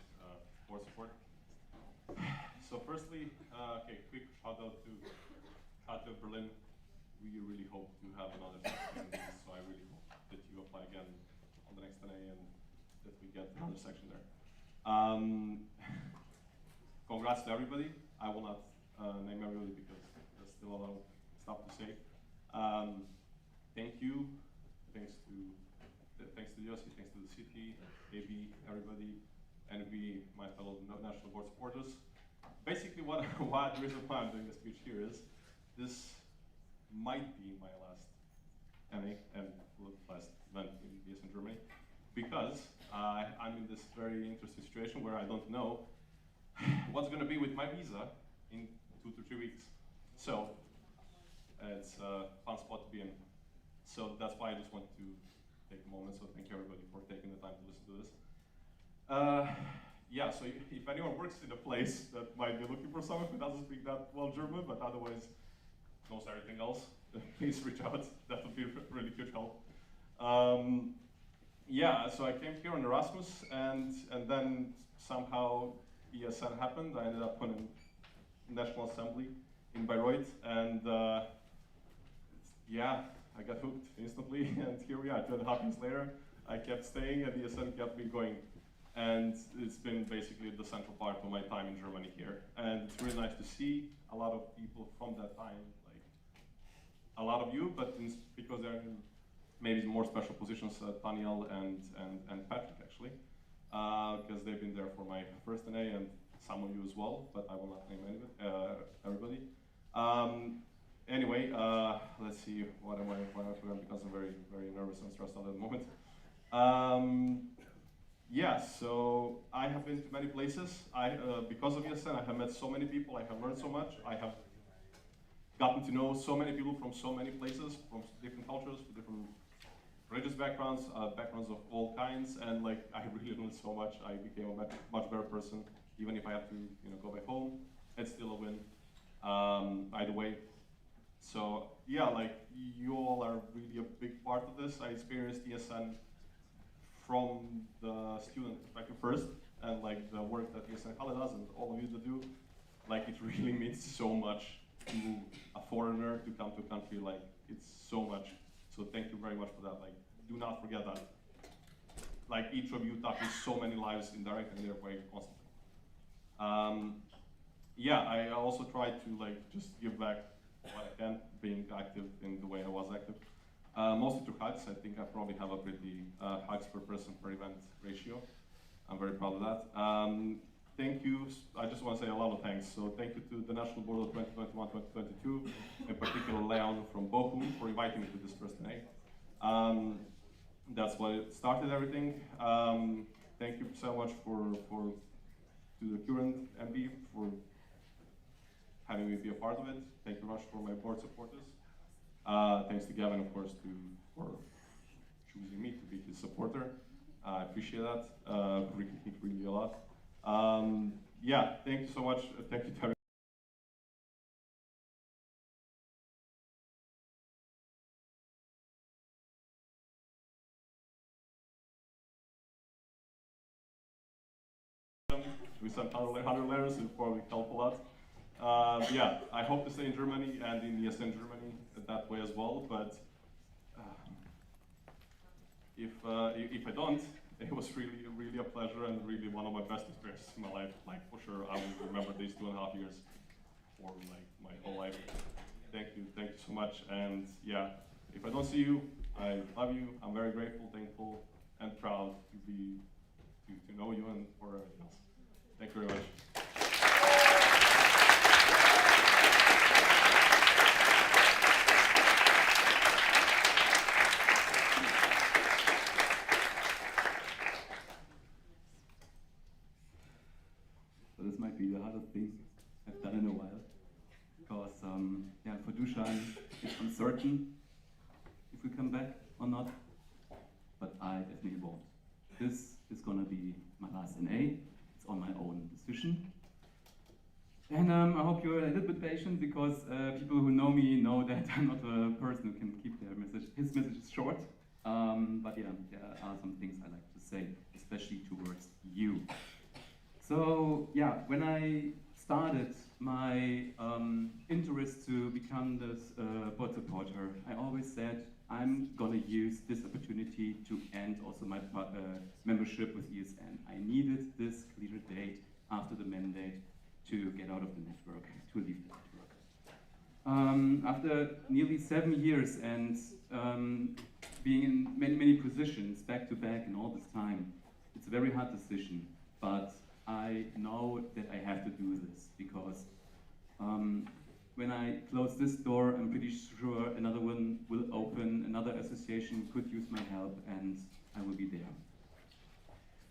S6: board support. So firstly, okay, quick shout out to Katja Berlin. We really hope to have another section in this, so I really hope that you apply again on the next NA and that we get another section there. Congrats to everybody. I will not name everybody because there's still a lot of stuff to say. Thank you. Thanks to Yossi, thanks to the city, AB, everybody, and my fellow national board supporters. Basically, the reason why I'm doing this speech here is this might be my last NA and last event in ESN Germany, because I'm in this very interesting situation where I don't know what's going to be with my visa in 2 to 3 weeks. So it's a fun spot to be in. So that's why I just want to
S12: take a moment. So thank you everybody for taking the time to listen to this. Yeah, so if anyone works in a place that might be looking for someone who doesn't speak that well German, but otherwise knows everything else, please reach out. That would be really good help. Yeah, so I came here on Erasmus, and then somehow ESN happened. I ended up on a National Assembly in Bayreuth, and yeah, I got hooked instantly, and here we are, 2.5 years later. I kept staying, and ESN kept me going. And it's been basically the central part of my time in Germany here. And it's really nice to see a lot of people from that time, like a lot of you, but because they're in maybe more special positions, Daniel and Patrick actually, because they've been there for my first NA and some of you as well, but I will not name everybody. Anyway, let's see, what am I forgetting, because I'm very, very nervous and stressed out at the moment. Yeah, so I have been to many places. Because of ESN, I have met so many people, I have learned so much, I have gotten to know so many people from so many places, from different cultures, from different religious backgrounds, backgrounds of all kinds, and like I really learned so much. I became a much better person, even if I have to go back home. It's still a win, either way. So yeah, like you all are really a big part of this. I experienced ESN from the student perspective first, and like the work that ESN Halle does and all of you that do, like it really means so much to a foreigner to come to a country. Like it's so much. So thank you very much for that. Like do not forget that. Like each of you touches so many lives indirect and indirect way constantly. Yeah, I also try to like just give back what I can, being active in the way I was active. Mostly through hugs. I think I probably have a pretty hugs per person per event ratio. I'm very proud of that. Thank you. I just want to say a lot of thanks. So thank you to the National Board of 2021-2022, in particular Leon from Bochum for inviting me to this first NA. That's what started everything. Thank you so much to the current MB for having me be a part of it. Thank you very much for my board supporters. Thanks to Gavin, of course, for choosing me to be his supporter. I appreciate that really a lot. Yeah, thank you so much. Thank you to everyone. We sent 100 letters, it probably helped a lot. Yeah, I hope to stay in Germany and in ESN Germany that way as well, but if I don't, it was really a pleasure and really one of my best experiences in my life. Like for sure, I will remember these 2.5 years for like my whole life. Thank you so much. And yeah, if I don't see you, I love you. I'm very grateful, thankful, and proud to know you and for everything else. Thank you very much.
S11: So this might be the hardest thing I've done in a while, because yeah, for Dusan it's uncertain if we come back or not, but I definitely won't. This is gonna be my last NA. It's on my own decision. And I hope you're a little bit patient, because people who know me know that I'm not a person who can keep his messages short. But yeah, there are some things I like to say, especially towards you. So yeah, when I started my interest to become this board supporter, I always said I'm gonna use this opportunity to end also my membership with ESN. I needed this clear date after the mandate to get out of the network, to leave the network. After nearly 7 years and being in many positions back to back and all this time, it's a very hard decision, but I know that I have to do this, because when I close this door, I'm pretty sure another one will open, another association could use my help, and I will be there.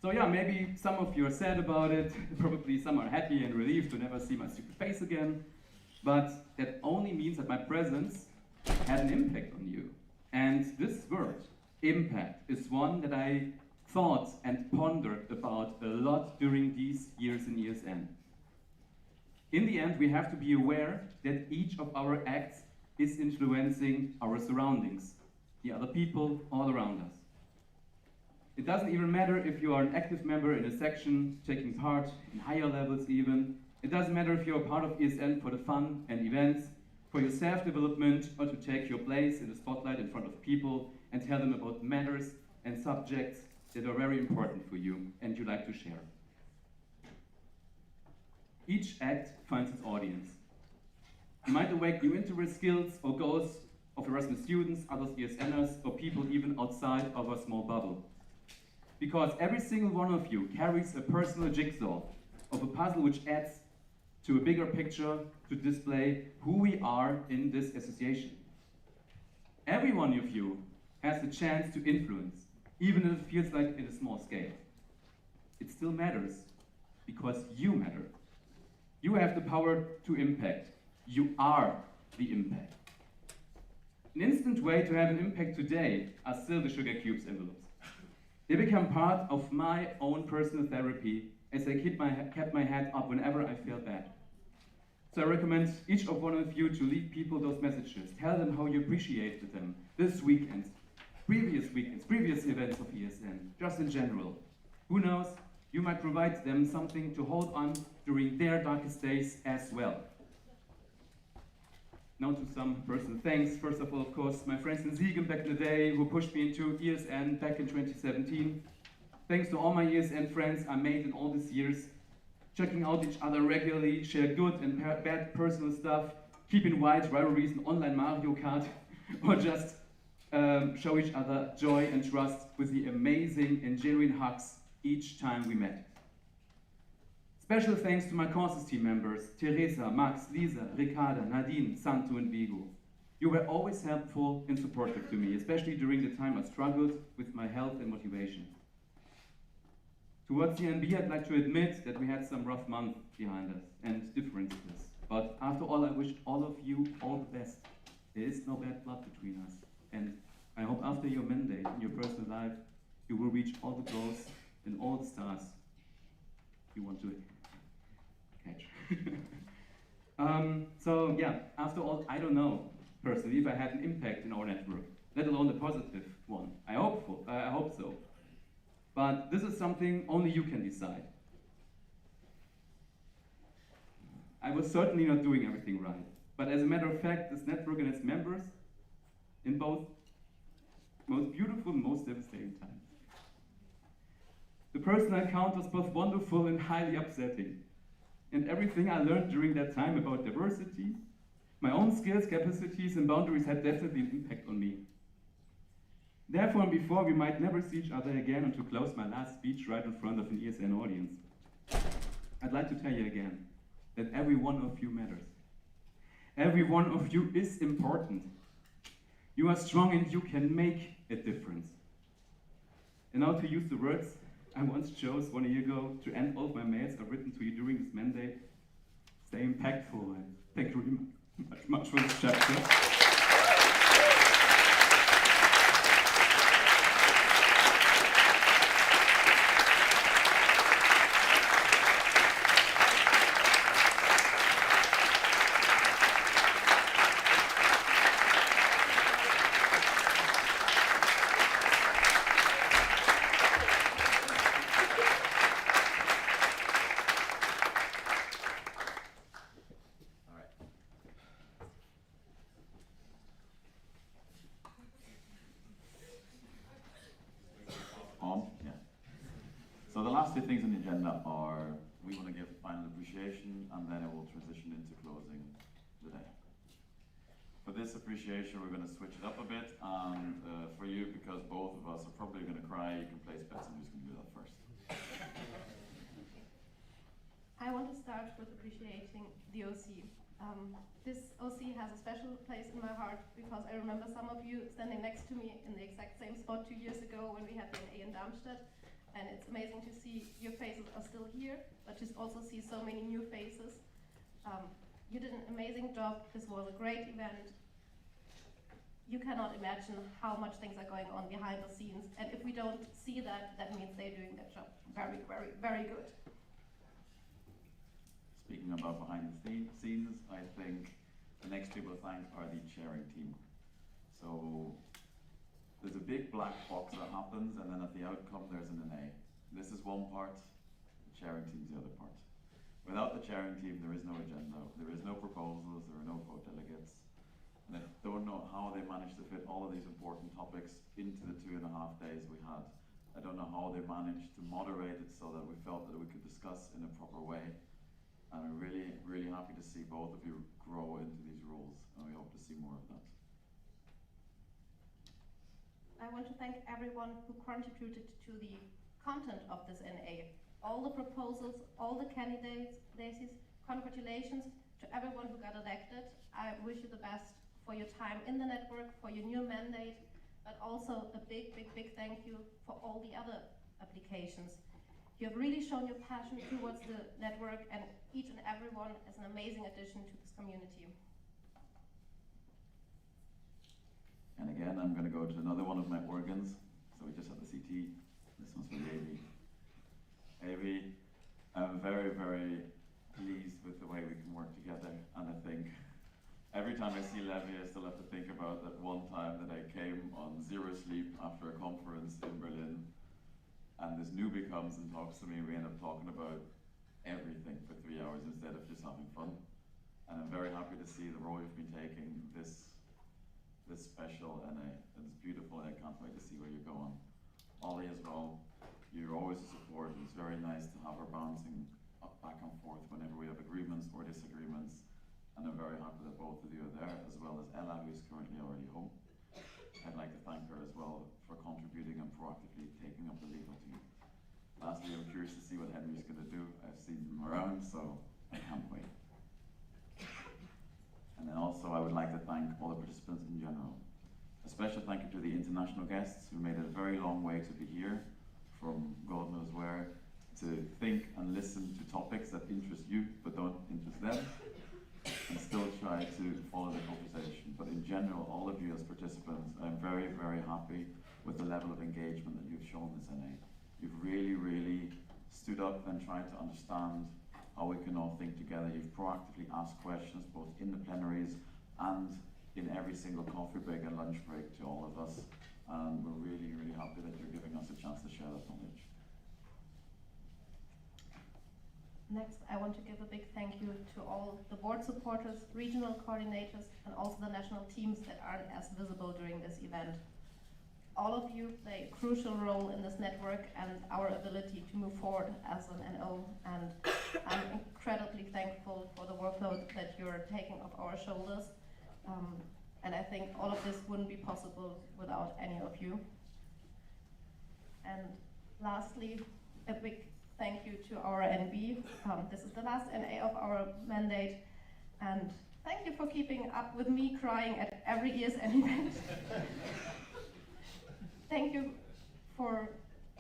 S11: So yeah, maybe some of you are sad about it, probably some are happy and relieved to never see my stupid face again, but that only means that my presence had an impact on you. And this worked. Impact is one that I thought and pondered about a lot during these years in ESN. In the end, we have to be aware that each of our acts is influencing our surroundings, the other people all around us. It doesn't even matter if you are an active member in a section, taking part in higher levels even. It doesn't matter if you're a part of ESN for the fun and events, for your self-development, or to take your place in the spotlight in front of people and tell them about matters and subjects that are very important for you and you like to share. Each act finds its audience. It might awake new interest, skills, or goals of Erasmus students, others ESNers, or people even outside of a small bubble. Because every single one of you carries a personal jigsaw of a puzzle which adds to a bigger picture to display who we are in this association. Every one of you has the chance to influence, even if it feels like in a small scale. It still matters, because you matter. You have the power to impact. You are the impact. An instant way to have an impact today are still the sugar cubes envelopes. They become part of my own personal therapy as I kept my head up whenever I feel bad. So I recommend each of one of you to leave people those messages. Tell them how you appreciated them this weekend, previous weekends, previous events of ESN, just in general. Who knows, you might provide them something to hold on during their darkest days as well. Now to some personal thanks. First of all, of course, my friends in Siegen back in the day who pushed me into ESN back in 2017. Thanks to all my ESN friends I made in all these years, checking out each other regularly, share good and bad personal stuff, keep in white rivalries in online Mario Kart, or just show each other joy and trust with the amazing and genuine hugs each time we met. Special thanks to my courses team members, Teresa, Max, Lisa, Ricarda, Nadine, Santo and Vigo. You were always helpful and supportive to me, especially during the time I struggled with my health and motivation. Towards the NB, I'd like to admit that we had some rough months behind us and differences. But after all, I wish all of you all the best. There is no bad blood between us. And I hope after your mandate in your personal life, you will reach all the goals and all the stars you want to catch. So yeah, after all, I don't know personally if I had an impact in our network, let alone a positive one. I hope so. But this is something only you can decide. I was certainly not doing everything right. But as a matter of fact, this network and its members, in both most beautiful and most devastating times. The personal account was both wonderful and highly upsetting. And everything I learned during that time about diversity, my own skills, capacities, and boundaries had definitely an impact on me. Therefore, and before we might never see each other again, and to close my last speech right in front of an ESN audience, I'd like to tell you again that every one of you matters. Every one of you is important. You are strong and you can make a difference. And now to use the words I once chose 1 year ago to end all of my mails I've written to you during this mandate, stay impactful, and thank you very much for this chapter.
S5: So the last two things on the agenda are, we want to give final appreciation, and then it will transition into closing the day. For this appreciation, we're going to switch it up a bit, and for you, because both of us are probably going to cry, you can place bets on who's going to do that first.
S8: I want to start with appreciating the OC. This OC has a special place in my heart because I remember some of you standing next to me in the exact same spot 2 years ago when we had the NA in Darmstadt. And it's amazing to see your faces are still here, but to also see so many new faces. You did an amazing job. This was a great event. you cannot imagine how much things are going on behind the scenes. And if we don't see that, that means they're doing their job very, very, very good.
S5: Speaking about behind the scenes, I think the next people to thank are the chairing team. So there's a big black box that happens, and then at the outcome there's an NA. This is one part, the chairing team's the other part. Without the chairing team, there is no agenda, there is no proposals, there are no vote delegates. And I don't know how they managed to fit all of these important topics into the 2.5 days we had. I don't know how they managed to moderate it so that we felt that we could discuss in a proper way. And I'm really, really happy to see both of you grow into these roles, and we hope to see more of that.
S8: I want to thank everyone who contributed to the content of this NA. All the proposals, all the candidates, congratulations to everyone who got elected. I wish you the best for your time in the network, for your new mandate, but also a big, big, big thank you for all the other applications. You have really shown your passion towards the network, and each and every one is an amazing addition to this community.
S5: And again, I'm going to go to another one of my organs. So we just had the CT. This one's for Avi. Avi, I'm very, very pleased with the way we can work together, and I think every time I see Levi, I still have to think about that one time that I came on zero sleep after a conference in Berlin, and this newbie comes and talks to me, and we end up talking about everything for 3 hours instead of just having fun. And I'm very happy to see the role you've been taking this special, and it's beautiful, and I can't wait to see where you go on. Ollie as well, you're always a support. It's very nice to have her bouncing back and forth whenever we have agreements or disagreements. And I'm very happy that both of you are there, as well as Ella, who's currently already home. I'd like to thank her as well for contributing and proactively taking up the legal team. Lastly, I'm curious to see what Henry's going to do. I've seen him around, so I can't wait. And then also, I would like to thank all the participants in general. A special thank you to the international guests who made it a very long way to be here, from God knows where, to think and listen to topics that interest you but don't interest them, and still try to follow the conversation. But in general, all of you as participants, I'm very, very happy with the level of engagement that you've shown this NA. You've really, really stood up and tried to understand how we can all think together. You've proactively asked questions both in the plenaries and in every single coffee break and lunch break to all of us. And we're really, really happy that you're giving us a chance to share that knowledge.
S8: Next, I want to give a big thank you to all the board supporters, regional coordinators, and also the national teams that aren't as visible during this event. All of you play a crucial role in this network and our ability to move forward as an NO, and I'm incredibly thankful for the workload that you're taking off our shoulders. And I think all of this wouldn't be possible without any of you. And lastly, a big thank you to our NB. This is the last NA of our mandate, and thank you for keeping up with me crying at every ESN event. Thank you for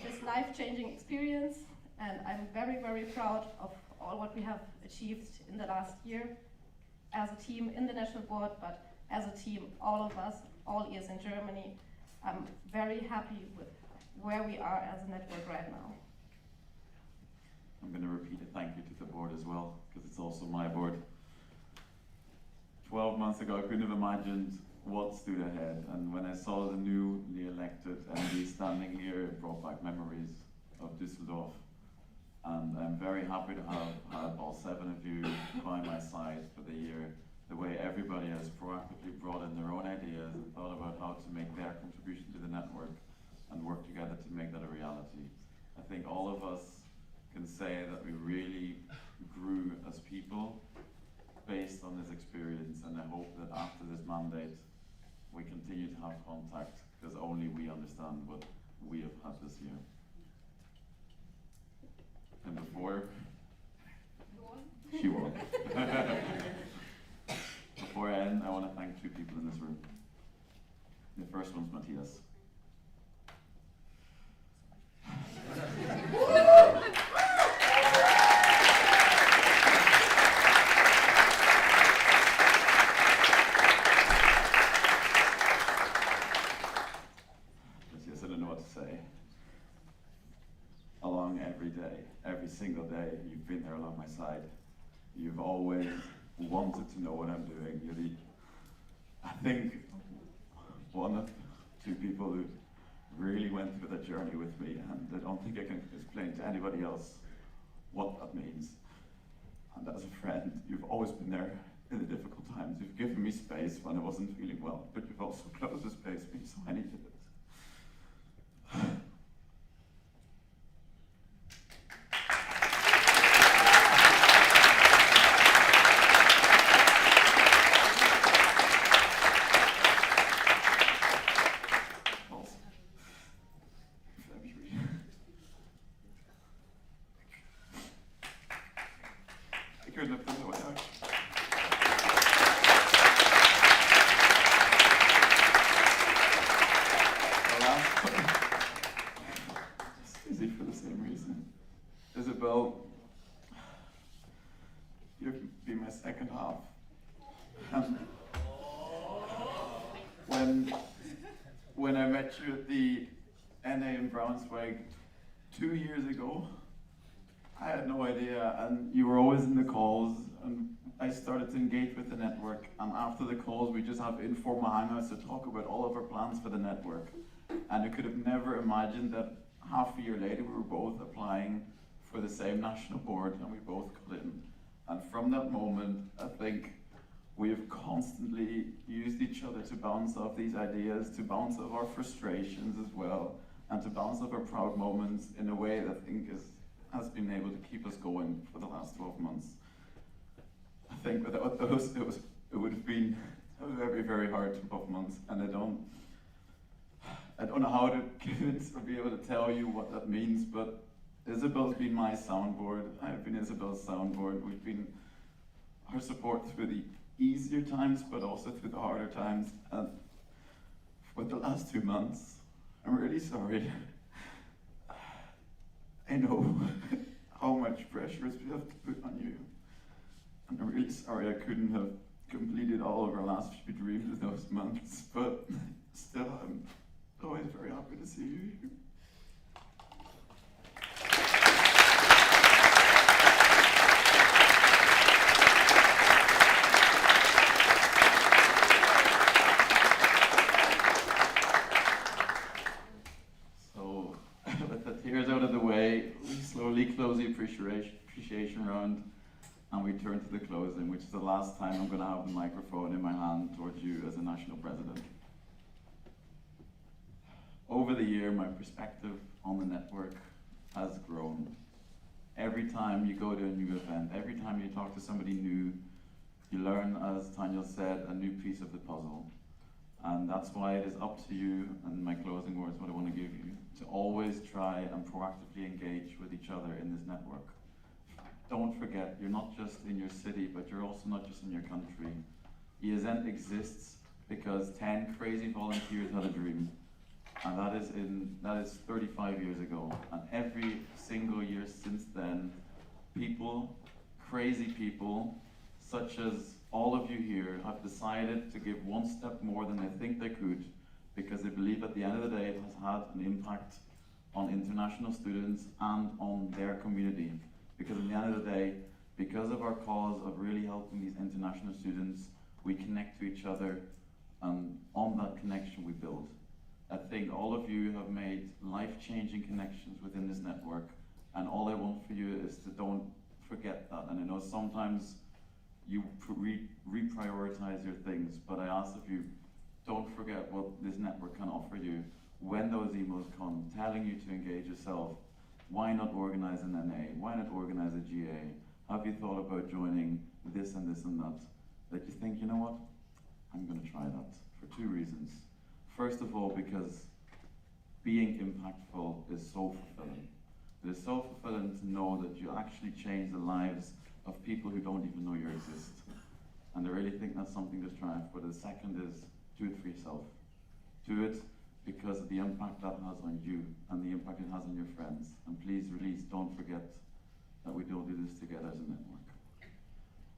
S8: this life-changing experience, and I'm very, very proud of all what we have achieved in the last year as a team in the national board, but as a team, all of us, all ears in Germany. I'm very happy with where we are as a network right now.
S5: I'm going to repeat a thank you to the board as well, because it's also my board. 12 months ago, I couldn't have imagined what stood ahead, and when I saw the newly elected MD standing here, it brought back memories of Düsseldorf. And I'm very happy to have had all 7 of you by my side for the year. The way everybody has proactively brought in their own ideas and thought about how to make their contribution to the network and work together to make that a reality. I think all of us can say that we really grew as people based on this experience, and I hope that after this mandate we continue to have contact, because only we understand what we have had this year. And before she won. Before I end, I want to thank 2 people in this room. The first one's Matthias. by my side. You've always wanted to know what I'm doing. You're the, I think, one of two people who really went through that journey with me, and I don't think I can explain to anybody else what that means. And as a friend, you've always been there in the difficult times. You've given me space when I wasn't feeling well, but you've also closed the space for me, so I needed it. I couldn't have done it without you. Easy for the same reason. Isabel, you've been my second half. When I met you at the NA in Braunschweig 2 years ago, I had no idea, and you were always in the calls, and I started to engage with the network, and after the calls we just have informal hangouts to talk about all of our plans for the network. And I could have never imagined that half a year later we were both applying for the same national board, and we both got in. And from that moment, I think we have constantly used each other to bounce off these ideas, to bounce off our frustrations as well, and to bounce off our proud moments in a way that I think has been able to keep us going for the last 12 months. I think without those, it would have been a very, very hard 12 months, and I don't know how to convince or be able to tell you what that means, but Isabel's been my soundboard, I've been Isabel's soundboard. We've been her support through the easier times, but also through the harder times. And for the last 2 months, I'm really sorry. I know how much pressure we have to put on you. And I'm really sorry I couldn't have completed all of our last few dreams in those months, but still, I'm always very happy to see you here. So, with the tears out of the way, we slowly close the appreciation round, and we turn to the closing, which is the last time I'm going to have the microphone in my hand towards you as a national president. Over the year, my perspective on the network has grown. Every time you go to a new event, every time you talk to somebody new, you learn, as Tanya said, a new piece of the puzzle. And that's why it is up to you, and my closing words, what I want to give you, to always try and proactively engage with each other in this network. Don't forget, you're not just in your city, but you're also not just in your country. ESN exists because 10 crazy volunteers had a dream. And that is 35 years ago. And every single year since then, people, crazy people, such as all of you here, have decided to give one step more than they think they could, because they believe at the end of the day it has had an impact on international students and on their community. Because at the end of the day, because of our cause of really helping these international students, we connect to each other, and on that connection we build. I think all of you have made life-changing connections within this network, and all I want for you is to don't forget that. And I know sometimes you reprioritize your things, but I ask of you, don't forget what this network can offer you. When those emails come telling you to engage yourself, why not organize an NA? Why not organize a GA? Have you thought about joining this and this and that? That you think, you know what, I'm going to try that for 2 reasons. First of all, because being impactful is so fulfilling. It is so fulfilling to know that you actually change the lives of people who don't even know you exist. And I really think that's something to strive for. The second is, do it for yourself. Do it because of the impact that has on you and the impact it has on your friends. And please, don't forget that we don't do this together as a network.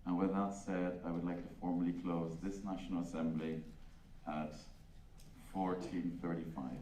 S5: And with that said, I would like to formally close this National Assembly at 14:35.